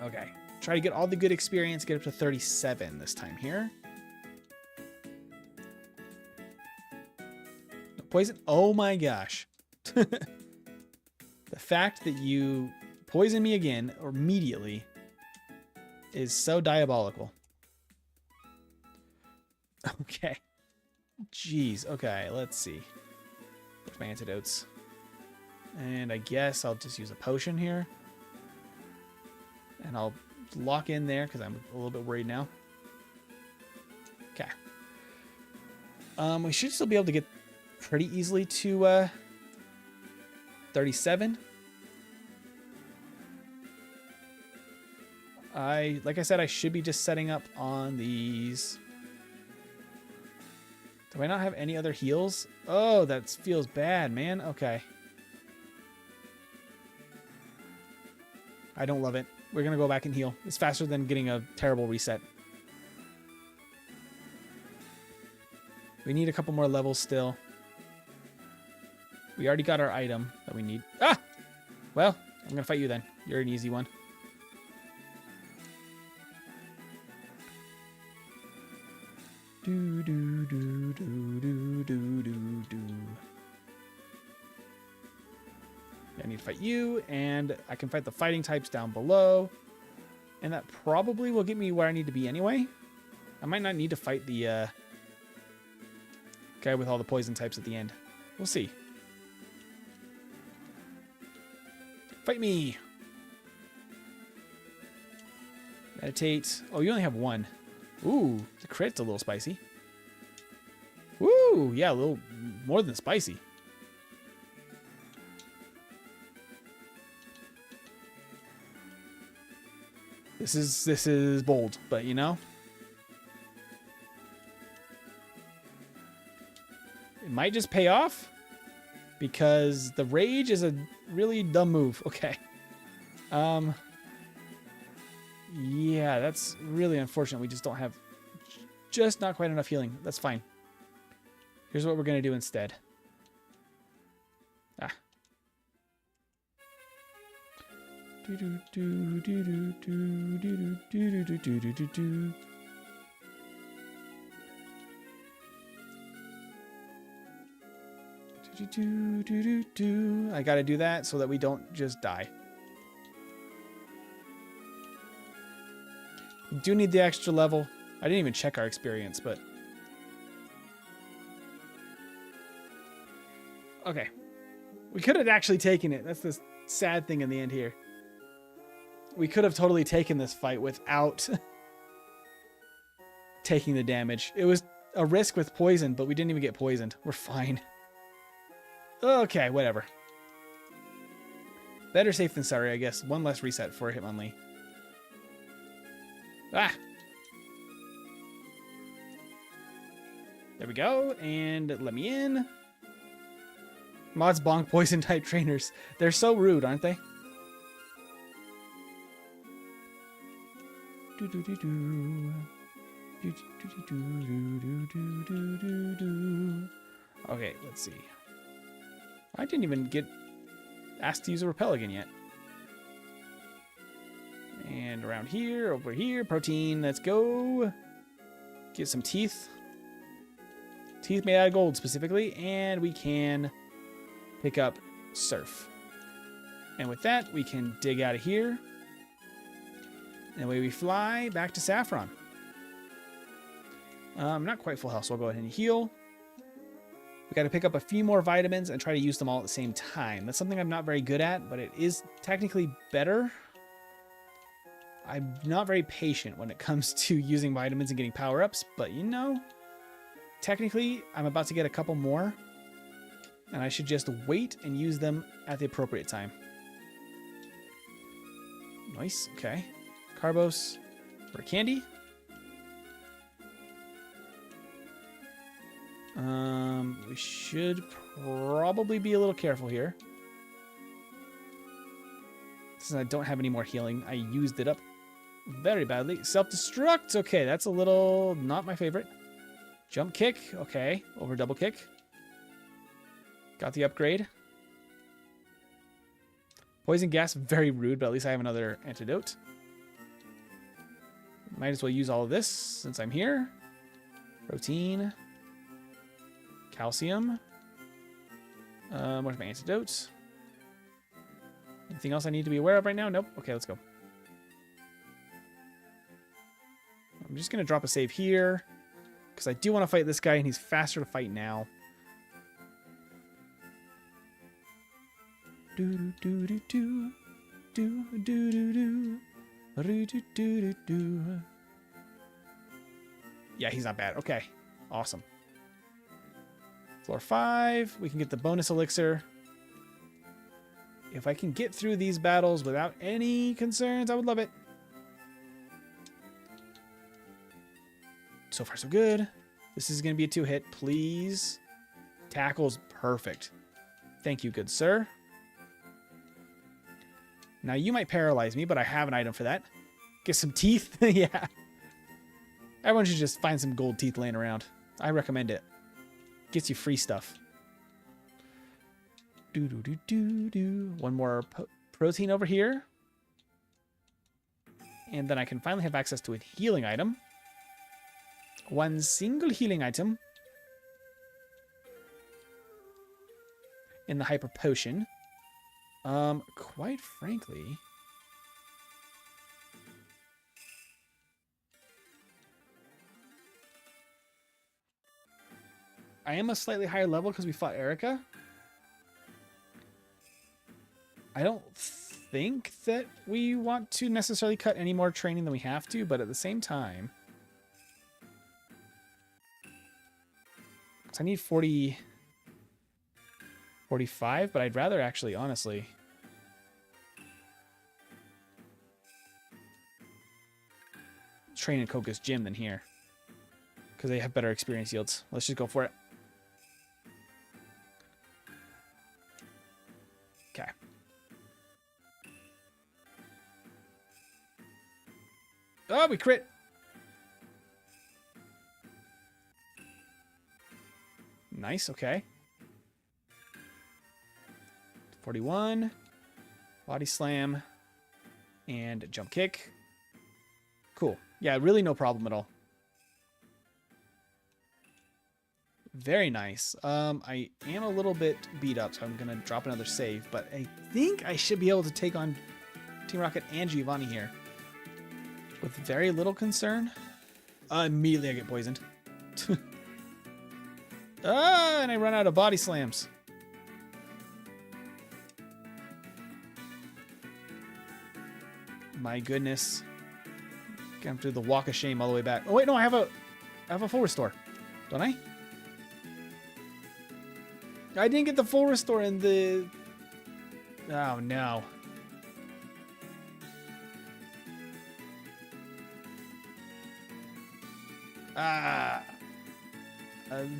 Okay. Try to get all the good experience. Get up to 37 this time here. No poison. Oh my gosh. The fact that you poison me again or immediately is so diabolical. Okay. Jeez. Okay, let's see. Where's my antidotes? And I guess I'll just use a potion here. And I'll lock in there because I'm a little bit worried now. Okay. We should still be able to get pretty easily to 37. Like I said, I should be just setting up on these. Do I not have any other heals? Oh, that feels bad, man. Okay. I don't love it. We're going to go back and heal. It's faster than getting a terrible reset. We need a couple more levels still. We already got our item that we need. Ah! Well, I'm going to fight you then. You're an easy one. Do, do, do, do, do, do, do, do. I need to fight you, and I can fight the fighting types down below. And that probably will get me where I need to be anyway. I might not need to fight the guy with all the poison types at the end. We'll see. Fight me! Meditate. Oh, you only have one. Ooh, the crit's a little spicy. Woo! Yeah, a little more than spicy. This is bold, but you know, it might just pay off because the rage is a really dumb move. Okay. Yeah, that's really unfortunate. We just don't have just not quite enough healing. That's fine. Here's what we're going to do instead. Ah. Do do do do do do do do do do do do do. Do do do do. I got to do that so that we don't just die. We do need the extra level. I didn't even check our experience, but okay. We could have actually taken it. That's the sad thing in the end here. We could have totally taken this fight without taking the damage. It was a risk with poison, but we didn't even get poisoned. We're fine. Okay, whatever. Better safe than sorry, I guess. One less reset for Hitmonlee. Ah! There we go, and let me in. Mods bonk poison type trainers. They're so rude, aren't they? Do do do do. Do do do do do do do do. Okay, let's see. I didn't even get asked to use a repel again yet. And around here, over here, protein. Let's go. Get some teeth. Teeth made out of gold specifically, and we can pick up surf. And with that, we can dig out of here. And away we fly back to Saffron. Not quite full health, so I'll go ahead and heal. We got to pick up a few more vitamins and try to use them all at the same time. That's something I'm not very good at, but it is technically better. I'm not very patient when it comes to using vitamins and getting power-ups, but you know, technically I'm about to get a couple more, and I should just wait and use them at the appropriate time. Nice, okay. Carbos for candy. We should probably be a little careful here. Since I don't have any more healing, I used it up very badly. Self-destruct. Okay, that's a little not my favorite. Jump kick. Okay, over double kick. Got the upgrade. Poison gas, very rude, but at least I have another antidote. Might as well use all of this since I'm here. Protein. Calcium. Where's my antidotes? Anything else I need to be aware of right now? Nope. Okay, let's go. I'm just going to drop a save here because I do want to fight this guy and he's faster to fight now. Do do do do do do do do do do do do. Yeah, he's not bad. Okay, awesome. Floor 5, we can get the bonus elixir. If I can get through these battles without any concerns, I would love it. So far, so good. This is going to be a 2-hit. Please. Tackle's perfect. Thank you, good sir. Now, you might paralyze me, but I have an item for that. Get some teeth. Yeah. Everyone should just find some gold teeth laying around. I recommend it. Gets you free stuff. One more protein over here. And then I can finally have access to a healing item. One single healing item. In the hyper potion. Quite frankly... I am a slightly higher level because we fought Erica. I don't think that we want to necessarily cut any more training than we have to, but at the same time... I need 45, but I'd rather actually, honestly... train in Koga's gym than here. Because they have better experience yields. Let's just go for it. Okay. Oh, we crit. Nice, okay. 41. Body slam. And jump kick. Cool. Yeah, really no problem at all. Very nice. I am a little bit beat up, so I'm going to drop another save, but I think I should be able to take on Team Rocket and Giovanni here. With very little concern. Immediately I get poisoned. And I run out of body slams. My goodness. Come through the walk of shame all the way back. Oh wait, no, I have a full restore. Don't I? I didn't get the full restore in the... Oh, no.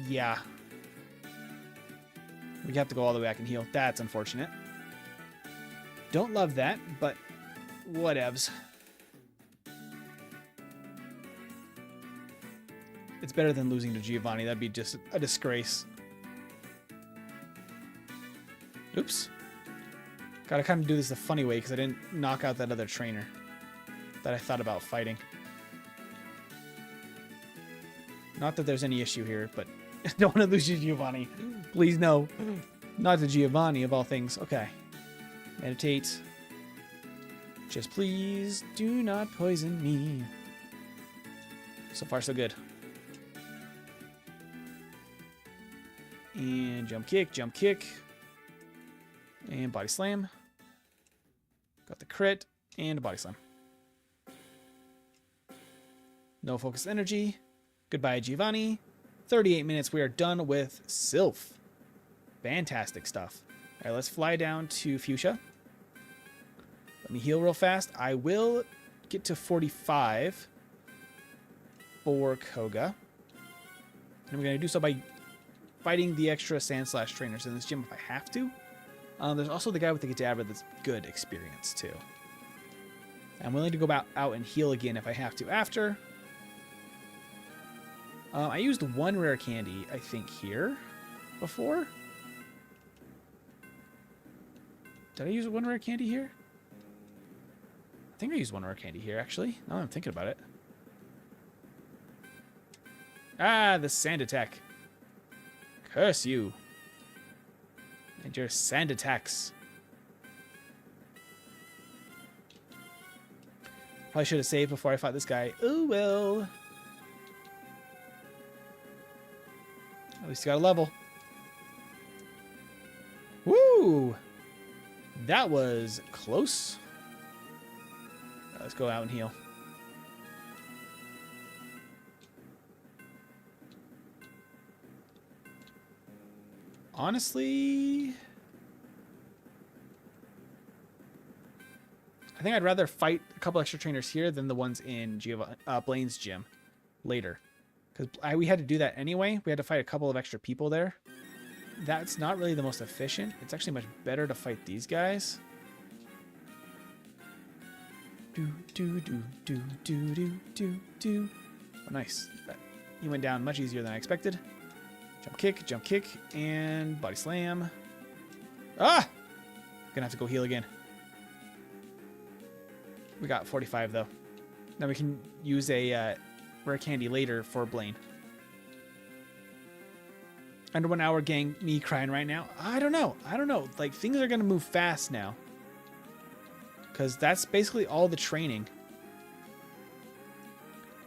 Yeah. We have to go all the way back and heal. That's unfortunate. Don't love that, but whatevs. It's better than losing to Giovanni. That'd be just a disgrace. Oops. Gotta kind of do this the funny way because I didn't knock out that other trainer that I thought about fighting. Not that there's any issue here, but I don't want to lose you, Giovanni. Please, no. Not to Giovanni, of all things. Okay. Meditate. Just please do not poison me. So far, so good. And jump kick, jump kick. And body slam. Got the crit and a body slam. No focus energy. Goodbye, Giovanni. 38 minutes. We are done with Sylph. Fantastic stuff. All right, let's fly down to Fuchsia. Let me heal real fast. I will get to 45 for Koga. And I'm going to do so by fighting the extra Sand Slash trainers in this gym if I have to. There's also the guy with the Kadabra that's good experience, too. I'm willing to go out and heal again if I have to after. I used one rare candy, I think, here before. Did I use one rare candy here? I think I used one rare candy here, actually. Now that I'm thinking about it. Ah, the sand attack. Curse you. And your sand attacks. Probably should have saved before I fought this guy. Oh, well. At least got a level. Woo! That was close. Let's go out and heal. Honestly, I think I'd rather fight a couple extra trainers here than the ones in Blaine's gym later. Because we had to do that anyway. We had to fight a couple of extra people there. That's not really the most efficient. It's actually much better to fight these guys. Do, do, do, do, do, do, do, do. Oh, nice. He went down much easier than I expected. Jump kick, and body slam. Ah! Gonna have to go heal again. We got 45 though. Now we can use a rare candy later for Blaine. Under 1 hour, gang. Me crying right now. I don't know. Like, things are gonna move fast now. Because that's basically all the training.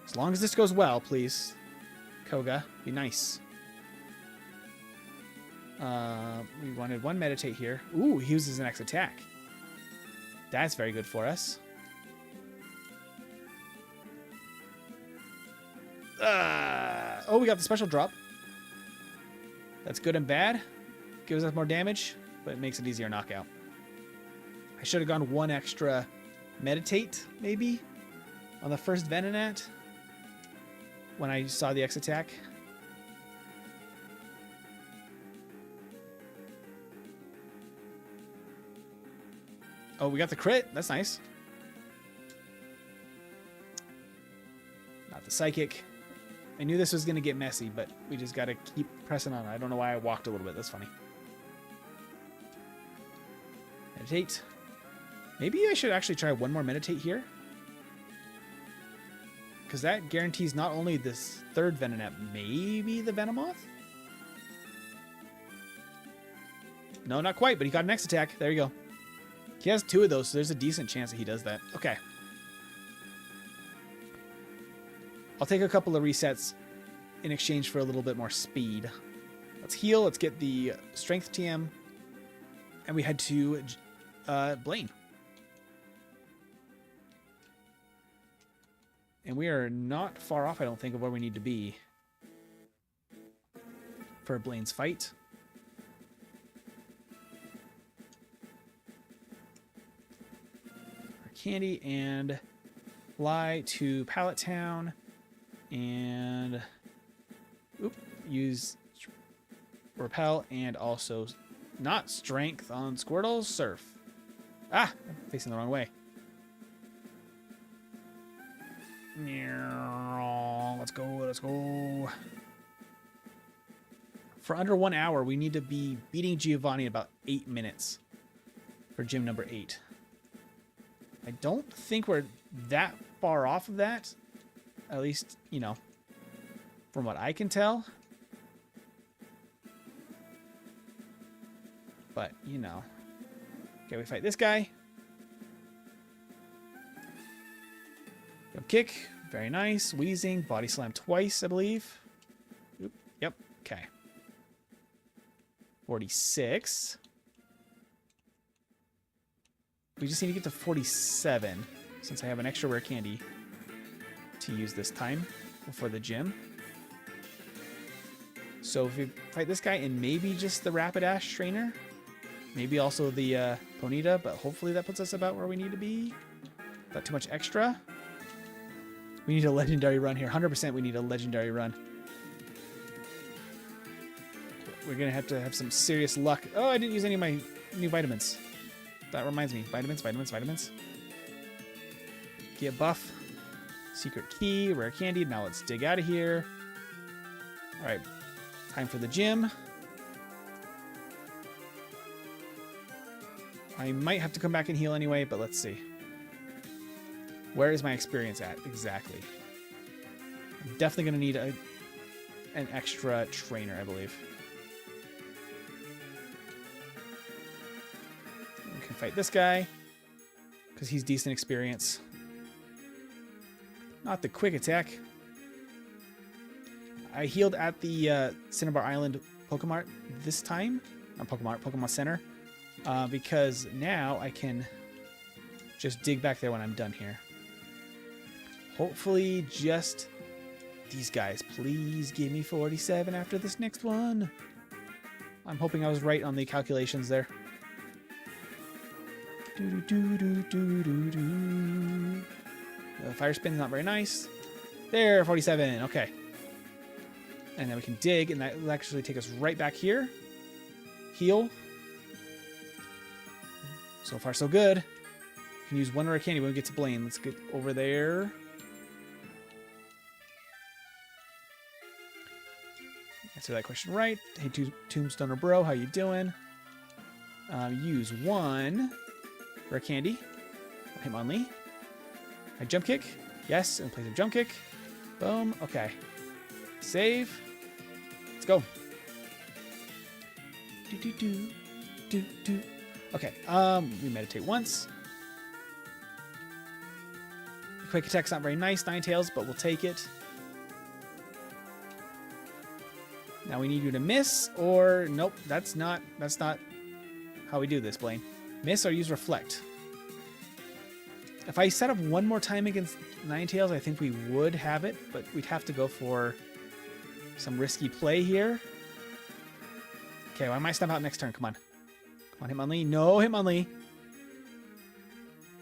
As long as this goes well, please. Koga, be nice. We wanted one meditate here. Ooh, he uses an X attack. That's very good for us. Oh, we got the special drop. That's good and bad. Gives us more damage, but it makes it easier knockout. I should have gone one extra meditate, maybe, on the first Venonat when I saw the X attack. Oh, we got the crit. That's nice. Not the psychic. I knew this was going to get messy, but we just got to keep pressing on. I don't know why I walked a little bit. That's funny. Meditate. Maybe I should actually try one more meditate here. Because that guarantees not only this third Venonat, maybe the Venomoth? No, not quite, but he got an X attack. There you go. He has 2 of those, so there's a decent chance that he does that. Okay. I'll take a couple of resets in exchange for a little bit more speed. Let's heal. Let's get the strength TM. And we head to Blaine. And we are not far off, I don't think, of where we need to be for Blaine's fight. Our candy and fly to Pallet Town and use repel and also not strength on Squirtle. Surf. Ah, I'm facing the wrong way. Let's go, let's go. For under 1 hour, we need to be beating Giovanni in about 8 minutes for gym number 8. I don't think we're that far off of that. At least, you know, from what I can tell. But, you know. Okay, we fight this guy. Jump kick. Very nice. Wheezing. Body slam twice, I believe. Oop. Yep. Okay. 46. We just need to get to 47 since I have an extra rare candy to use this time before the gym. So if we fight this guy and maybe just the Rapidash trainer, maybe also the Ponyta, but hopefully that puts us about where we need to be. Not too much extra. We need a legendary run here. 100% we need a legendary run. We're going to have some serious luck. Oh, I didn't use any of my new vitamins. That reminds me. Vitamins. Get buff. Secret key. Rare candy. Now let's dig out of here. All right. Time for the gym. I might have to come back and heal anyway, but let's see. Where is my experience at exactly? I'm definitely going to need an extra trainer, I believe. We can fight this guy because he's decent experience. Not the quick attack. I healed at the Cinnabar Island Pokemart this time. Not Pokemon Center. Because now I can just dig back there when I'm done here. Hopefully just these guys. Please give me 47 after this next one. I'm hoping I was right on the calculations there. Fire spin's not very nice. There, 47. Okay. And then we can dig, and that will actually take us right back here. Heal. So far, so good. We can use one rare candy when we get to Blaine. Let's get over there. Answer that question right. Hey, Tombstoner Bro, how you doing? Use one rare candy. Hitmonlee. I jump kick. Yes, in place of jump kick. Boom. Okay. Save. Let's go. Okay. We meditate once. Quick attack's not very nice, Ninetales, but we'll take it. Now we need you to miss, or nope, that's not how we do this, Blaine. Miss or use reflect. If I set up one more time against Ninetales, I think we would have it, but we'd have to go for some risky play here. Okay, well, I might step out next turn. Come on. Come on, Hitmonlee. No, Hitmonlee.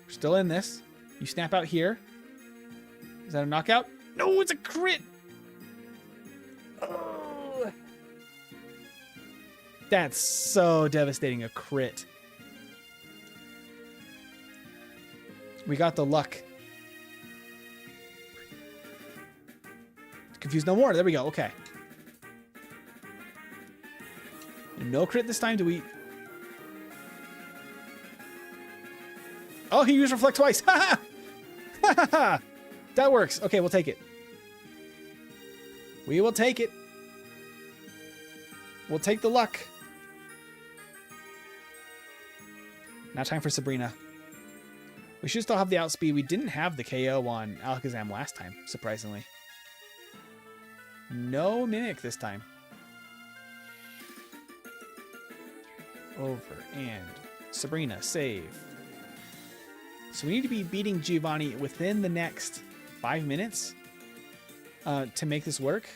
We're still in this. You snap out here. Is that a knockout? No, it's a crit. Oh. That's so devastating, a crit. We got the luck. Confused no more. There we go. Okay. No crit this time. Do we... Oh, he used reflect twice. Ha ha! That works. Okay, we'll take it. We will take it. We'll take the luck. Now time for Sabrina. We should still have the outspeed. We didn't have the KO on Alakazam last time, surprisingly. No Mimic this time. Over and Sabrina, save. So we need to be beating Giovanni within the next 5 minutes to make this work.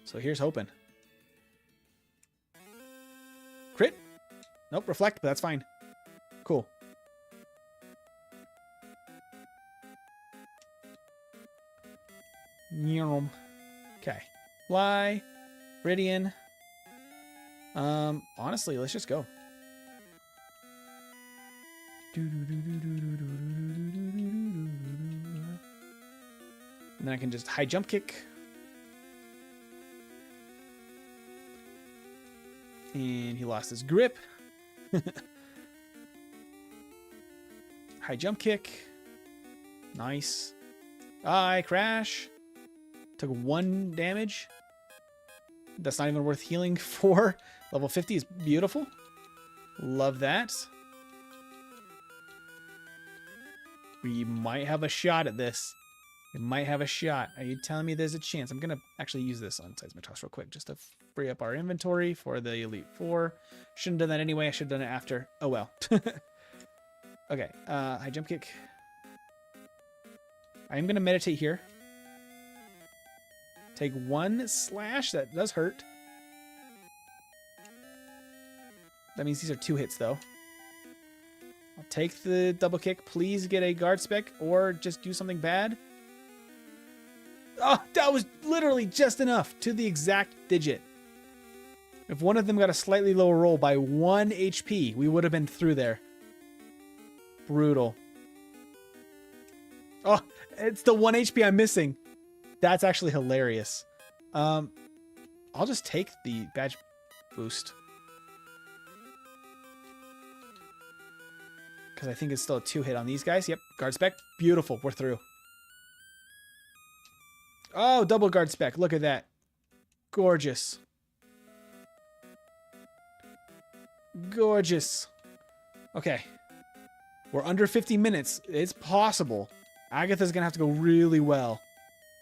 So here's hoping. Crit? Nope, reflect, but that's fine. Cool. Okay. Fly. Viridian. Honestly, let's just go. And then I can just high jump kick. And he lost his grip. High jump kick. Nice. I crash. Took 1 damage. That's not even worth healing for. Level 50 is beautiful. Love that. We might have a shot at this. We might have a shot. Are you telling me there's a chance? I'm going to actually use this on Seismitoss real quick just to free up our inventory for the Elite Four. Shouldn't have done that anyway. I should have done it after. Oh, well. Okay. High jump kick. I'm going to meditate here. Take 1 slash. That does hurt. That means these are 2 hits, though. I'll take the double kick. Please get a guard spec or just do something bad. Oh, that was literally just enough to the exact digit. If one of them got a slightly lower roll by 1 HP, we would have been through there. Brutal. Oh, it's the 1 HP I'm missing. That's actually hilarious. I'll just take the badge boost. Because I think it's still a 2-hit on these guys. Yep, guard spec. Beautiful. We're through. Oh, double guard spec. Look at that. Gorgeous. Gorgeous. Okay. We're under 50 minutes. It's possible. Agatha's going to have to go really well.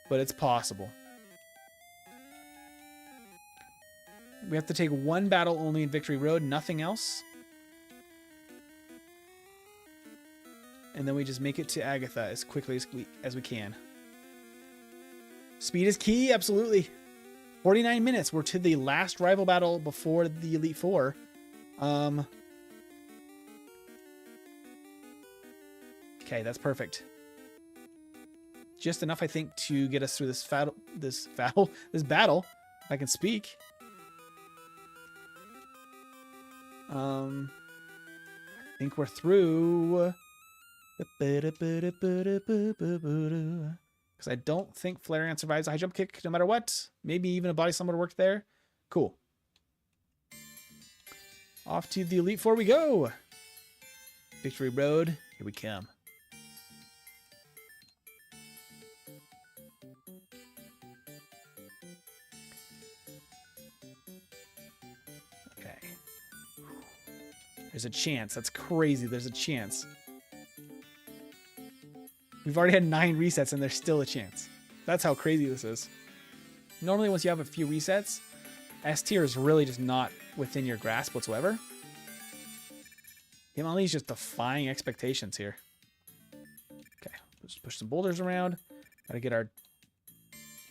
But it's possible. We have to take 1 battle only in Victory Road. Nothing else. And then we just make it to Agatha as quickly as we can. Speed is key, absolutely. 49 minutes. We're to the last rival battle before the Elite Four. Okay, that's perfect. Just enough, I think, to get us through this battle. If I can speak. I think we're through. Because I don't think Flareon survives a high jump kick no matter what. Maybe even a body slam would work there. Cool. Off to the Elite Four we go. Victory Road. Here we come. Okay. There's a chance. That's crazy. There's a chance. We've already had 9 resets and there's still a chance. That's how crazy this is. Normally, once you have a few resets, S tier is really just not within your grasp whatsoever. Hitmonlee is just defying expectations here. Okay, let's push some boulders around. Gotta get our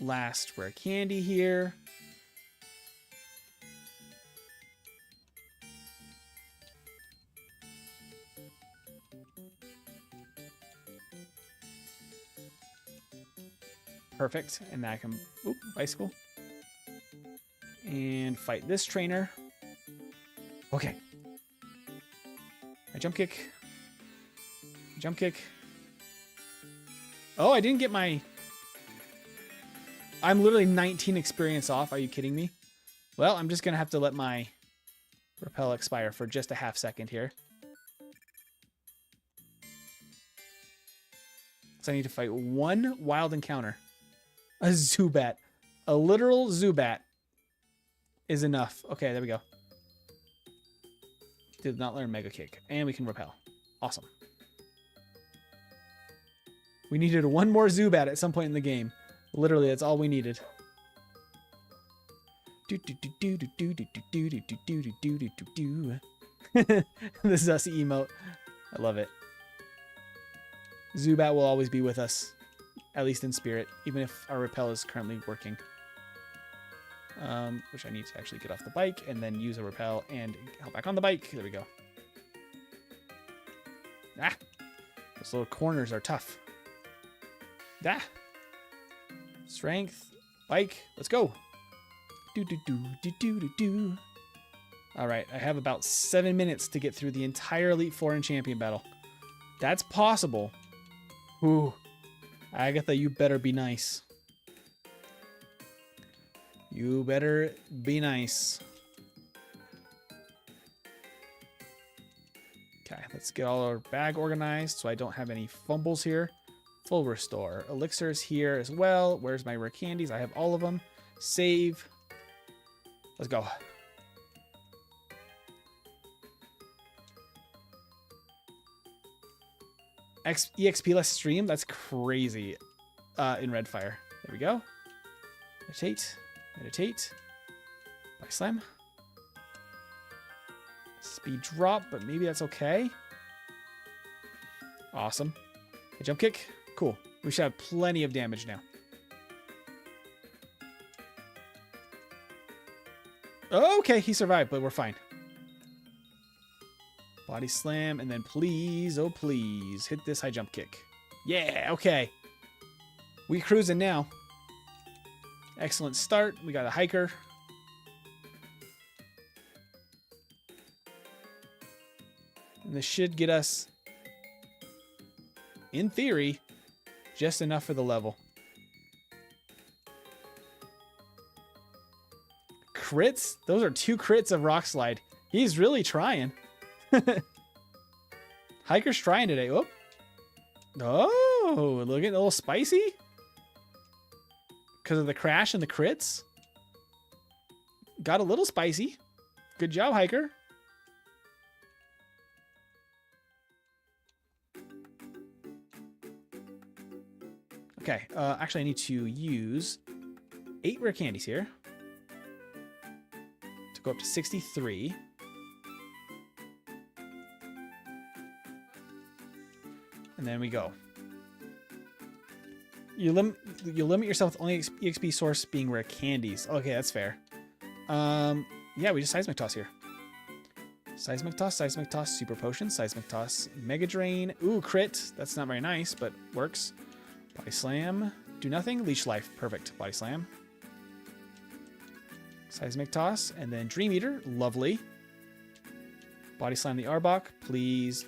last rare candy here. Perfect. And now I can, oop, bicycle. And fight this trainer. Okay. I jump kick. Jump kick. Oh, I didn't get my... I'm literally 19 experience off. Are you kidding me? Well, I'm just going to have to let my repel expire for just a half second here. So I need to fight one wild encounter. A Zubat. A literal Zubat is enough. Okay, there we go. Did not learn Mega Kick. And we can repel. Awesome. We needed one more Zubat at some point in the game. Literally, that's all we needed. This is us emote. I love it. Zubat will always be with us. At least in spirit, even if our repel is currently working. Which I need to actually get off the bike and then use a repel and hop back on the bike. There we go. Ah! Those little corners are tough. Ah! Strength. Bike. Let's go. Alright, I have about 7 minutes to get through the entire Elite Four and Champion battle. That's possible. Ooh. Agatha, you better be nice. You better be nice. Okay, let's get all our bag organized so I don't have any fumbles here. Full restore. Elixirs here as well. Where's my rare candies? I have all of them. Save. Let's go. EXP less stream? That's crazy. In Redfire. There we go. Meditate. Meditate. Bike slam. Speed drop, but maybe that's okay. Awesome. A jump kick. Cool. We should have plenty of damage now. Okay, he survived, but we're fine. Body slam, and then please, oh please, hit this high jump kick. Yeah, okay. We cruising now. Excellent start. We got a hiker. And this should get us, in theory, just enough for the level. Crits? Those are 2 crits of Rock Slide. He's really trying. Hiker's trying today. Oh, oh, look at a little spicy because of the crash and the crits. Got a little spicy. Good job, Hiker. Okay, actually I need to use 8 rare candies here to go up to 63. And then we go. You limit yourself with only EXP source being rare candies. Okay, that's fair. Yeah, we just Seismic Toss here. Seismic Toss, Super Potion, Seismic Toss, Mega Drain. Ooh, crit. That's not very nice, but works. Body slam. Do nothing. Leech life. Perfect. Body slam. Seismic toss. And then Dream Eater. Lovely. Body slam the Arbok. Please.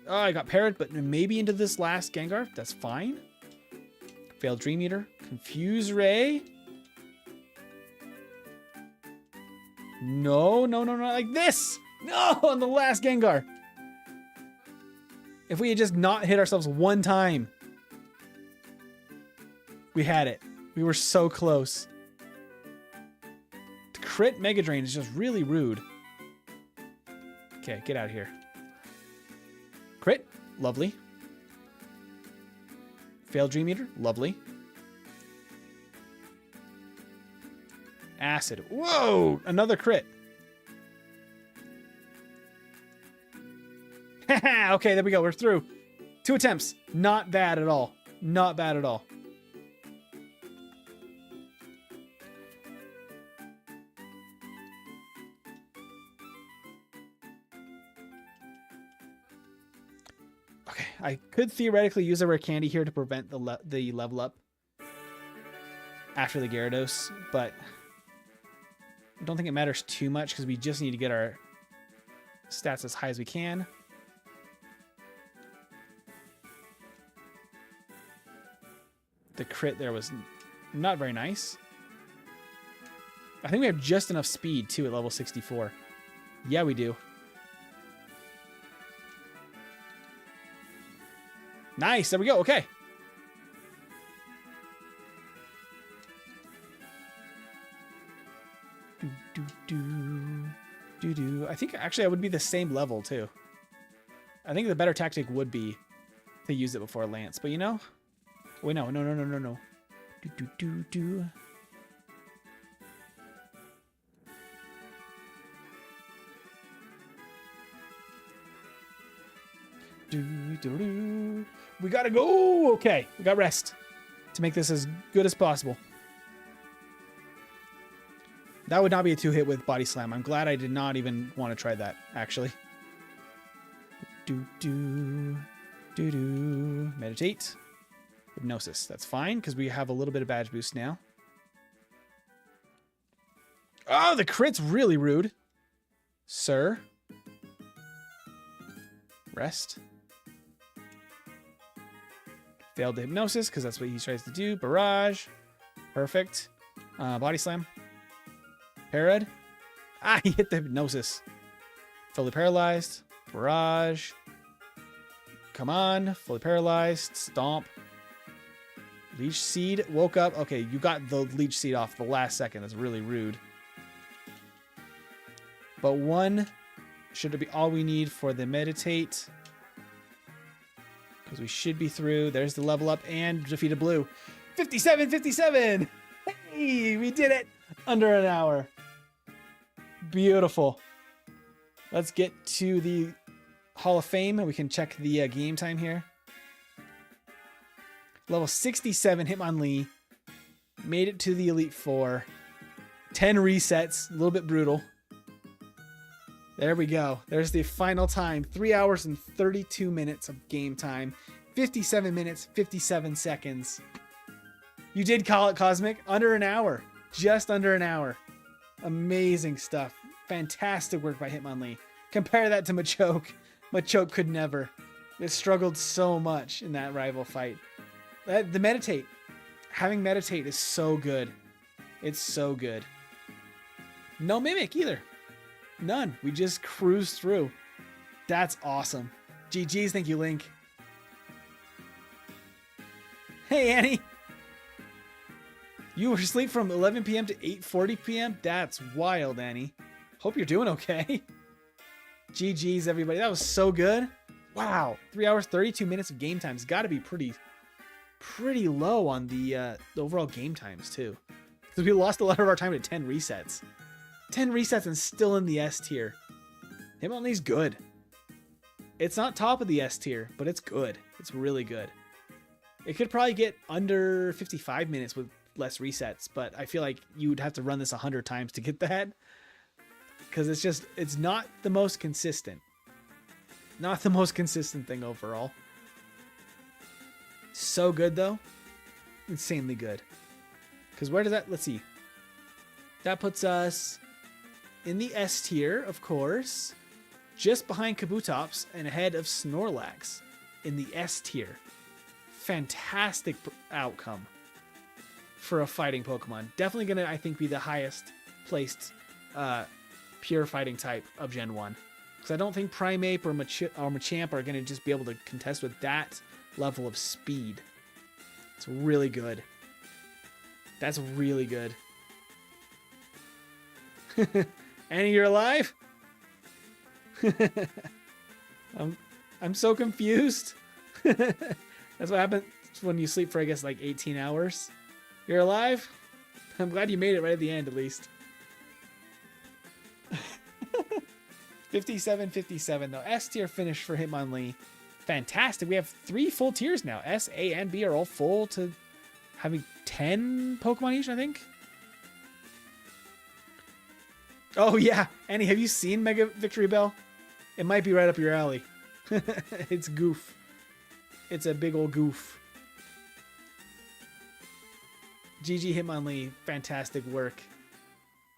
Oh, I got parried, but maybe into this last Gengar. That's fine. Failed Dream Eater. Confuse Ray. No, no, no, no. Like this. No, on the last Gengar. If we had just not hit ourselves one time. We had it. We were so close. The crit Mega Drain is just really rude. Okay, get out of here. Crit. Lovely. Failed Dream Eater. Lovely. Acid. Whoa! Another crit. Okay, there we go. We're through. 2 attempts. Not bad at all. Not bad at all. Okay, I could theoretically use a rare candy here to prevent the level up after the Gyarados, but I don't think it matters too much because we just need to get our stats as high as we can. The crit there was not very nice. I think we have just enough speed too at level 64. Yeah, we do. Nice, there we go, okay. I think actually I would be the same level too. I think the better tactic would be to use it before Lance, but you know? Wait, no. We gotta go. Okay, we got rest to make this as good as possible. That would not be a 2-hit with Body Slam. I'm glad I did not even want to try that, actually. Meditate. Hypnosis. That's fine, because we have a little bit of badge boost now. Oh, the crit's really rude. Sir. Rest. Failed the hypnosis, because that's what he tries to do. Barrage. Perfect. Body slam. Parried. Ah, he hit the hypnosis. Fully paralyzed. Barrage. Come on. Fully paralyzed. Stomp. Leech Seed. Woke up. Okay, you got the Leech Seed off the last second. That's really rude. But 1 should be all we need for the Meditate. Because we should be through. There's the level up and defeated Blue. 57. Hey, we did it. Under an hour. Beautiful. Let's get to the Hall of Fame. We can check the game time here. Level 67 Hitmonlee. Made it to the Elite Four. 10 resets. A little bit brutal. There we go. There's the final time. 3 hours and 32 minutes of game time. 57 minutes, 57 seconds. You did call it Cosmic. Under an hour. Just under an hour. Amazing stuff. Fantastic work by Hitmonlee. Compare that to Machoke. Machoke could never. It struggled so much in that rival fight. The Meditate. Having Meditate is so good. It's so good. No Mimic either. None. We just cruised through. That's awesome. GG's. Thank you, Link. Hey, Annie. You were asleep from 11 p.m. to 8:40 p.m.? That's wild, Annie. Hope you're doing okay. GG's, everybody. That was so good. Wow. 3 hours, 32 minutes of game time. It's got to be pretty low on the overall game times, too. Because we lost a lot of our time to 10 resets. 10 resets and still in the S tier. Hitmonlee's good. It's not top of the S tier, but it's good. It's really good. It could probably get under 55 minutes with less resets, but I feel like you would have to run this 100 times to get that. Because it's not the most consistent. Not the most consistent thing overall. So good, though. Insanely good. Because where does that... Let's see. That puts us in the S tier, of course. Just behind Kabutops and ahead of Snorlax in the S tier. Fantastic outcome for a fighting Pokemon. Definitely going to, I think, be the highest placed pure fighting type of Gen 1. Because I don't think Primeape or Machamp are going to just be able to contest with that level of speed. It's really good. That's really good. Annie, you're alive? I'm so confused. That's what happens when you sleep for, I guess, like 18 hours. You're alive? I'm glad you made it right at the end, at least. 57-57, though. S tier finish for Hitmonlee. Fantastic. We have 3 full tiers now. S, A, and B are all full to having 10 Pokemon each, I think. Oh, yeah. Annie, have you seen Mega Victory Bell? It might be right up your alley. It's goof. It's a big old goof. GG Hitmonlee. Fantastic work.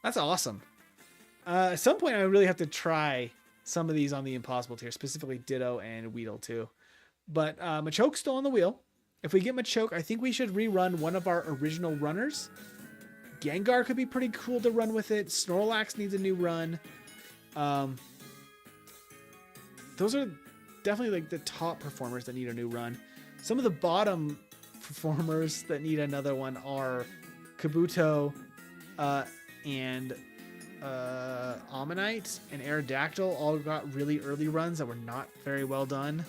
That's awesome. At some point, I really have to try some of these on the Impossible tier, specifically Ditto and Weedle too. But Machoke's still on the wheel. If we get Machoke, I think we should rerun one of our original runners. Gengar could be pretty cool to run with it. Snorlax needs a new run. Those are definitely like the top performers that need a new run. Some of the bottom performers that need another one are Kabuto and Ammonite and Aerodactyl. All got really early runs that were not very well done.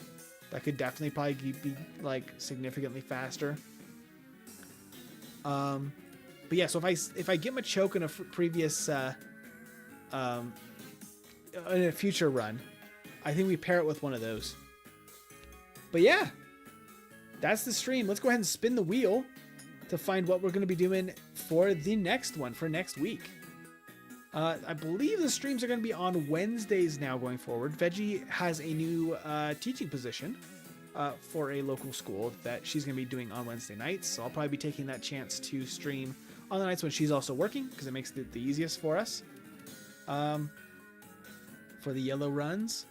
That could definitely probably be like significantly faster. But yeah, so if I get Machoke in a previous in a future run, I think we pair it with one of those. But yeah, that's the stream. Let's go ahead and spin the wheel to find what we're going to be doing for the next one, for next week. I believe the streams are going to be on Wednesdays now going forward. Veggie has a new teaching position for a local school that she's going to be doing on Wednesday nights. So I'll probably be taking that chance to stream on the nights when she's also working, because it makes it the easiest for us for the yellow runs.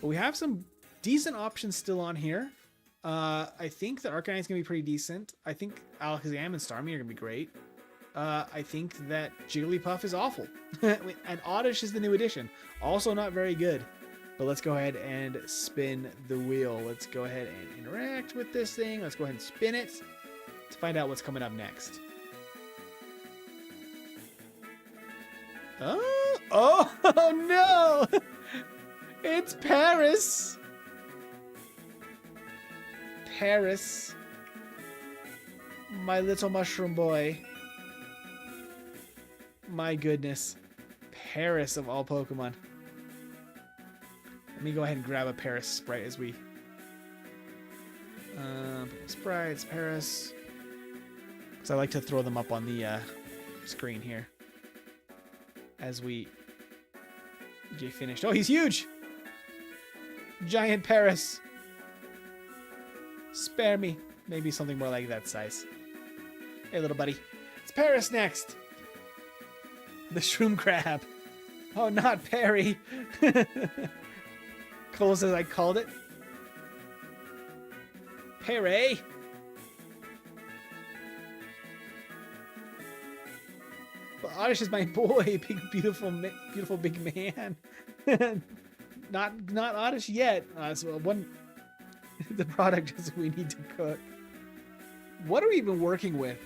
But we have some decent options still on here. I think the Arcanine's going to be pretty decent. I think Alakazam and Starmie are going to be great. I think that Jigglypuff is awful. And Oddish is the new addition. Also not very good. But let's go ahead and spin the wheel. Let's go ahead and interact with this thing. Let's go ahead and spin it to find out what's coming up next. Oh no! It's Paris! Paris. My little mushroom boy. My goodness. Paris of all Pokemon. Let me go ahead and grab a Paris sprite as we... sprites, Paris. Because I like to throw them up on the screen here. As we get finished. Oh, he's huge! Giant Paris. Spare me. Maybe something more like that size. Hey, little buddy. It's Paris next. The Shroom Crab. Oh, not Perry. Cole says I called it. Perry. But Oddish is my boy. Big, beautiful big man. not Oddish yet. So one... the product is we need to cook. What are we even working with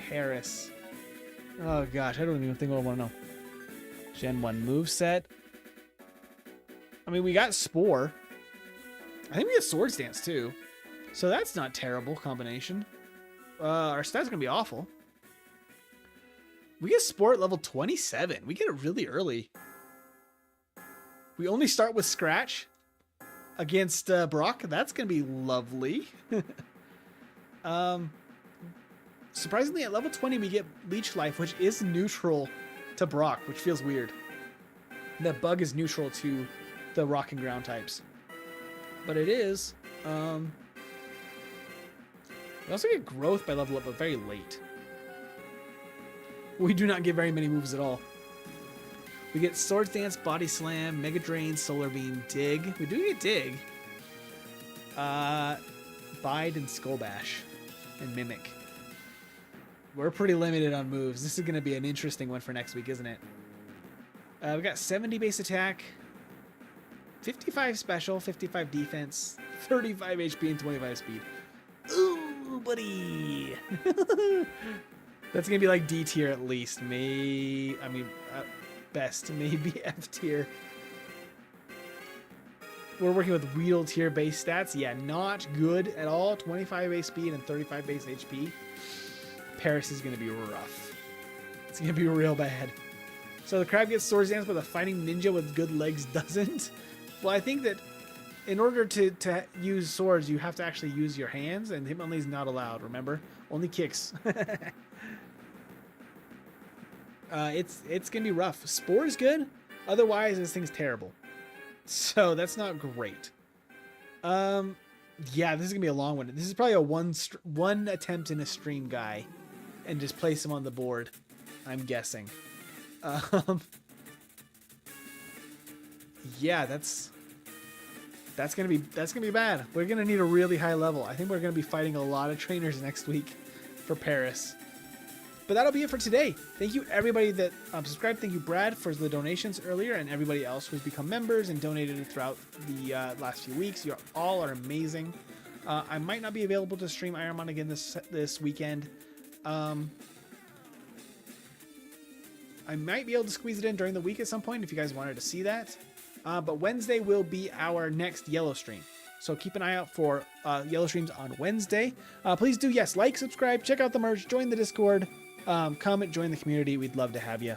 Paris? Oh gosh, I don't even think I want to know. Gen 1 moveset. I mean, we got Spore. I think we have Swords Dance too. So that's not terrible combination. Our stats are gonna be awful. We get Spore at level 27. We get it really early. We only start with Scratch against Brock. That's gonna be lovely. Surprisingly, at level 20 we get Leech Life, which is neutral to Brock, which feels weird. That bug is neutral to the rock and ground types, but it is. We also get growth by level up, but very late. We do not get very many moves at all. We get Swords Dance, Body Slam, Mega Drain, Solar Beam, Dig. We do get Dig. Bide and Skull Bash. And Mimic. We're pretty limited on moves. This is going to be an interesting one for next week, isn't it? We got 70 base attack, 55 special, 55 defense, 35 HP, and 25 speed. Ooh, buddy! That's going to be like D tier at least. Best, maybe F tier. We're working with Weedle tier base stats. Yeah, not good at all. 25 base speed and 35 base HP. Paris is going to be rough. It's going to be real bad. So the crab gets Swords Dance, but the fighting ninja with good legs doesn't. Well, I think that in order to use swords, you have to actually use your hands, and Hitmonlee is not allowed, remember? Only kicks. It's going to be rough. Spore's good. Otherwise, this thing's terrible. So that's not great. Yeah, this is going to be a long one. This is probably a one attempt in a stream guy. And just place him on the board, I'm guessing. Yeah, that's gonna be bad. We're gonna need a really high level. I think we're gonna be fighting a lot of trainers next week for Paris. But that'll be it for today. Thank you everybody that subscribed. Thank you Brad for the donations earlier, and everybody else who's become members and donated throughout the last few weeks. You all are amazing. I might not be available to stream Ironmon again this weekend. I might be able to squeeze it in during the week at some point if you guys wanted to see that. But Wednesday will be our next yellow stream. So keep an eye out for yellow streams on Wednesday. Please do, yes, like, subscribe, check out the merch, join the Discord, comment, join the community. We'd love to have you.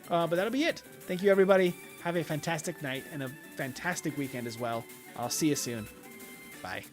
But that'll be it. Thank you, everybody. Have a fantastic night and a fantastic weekend as well. I'll see you soon. Bye.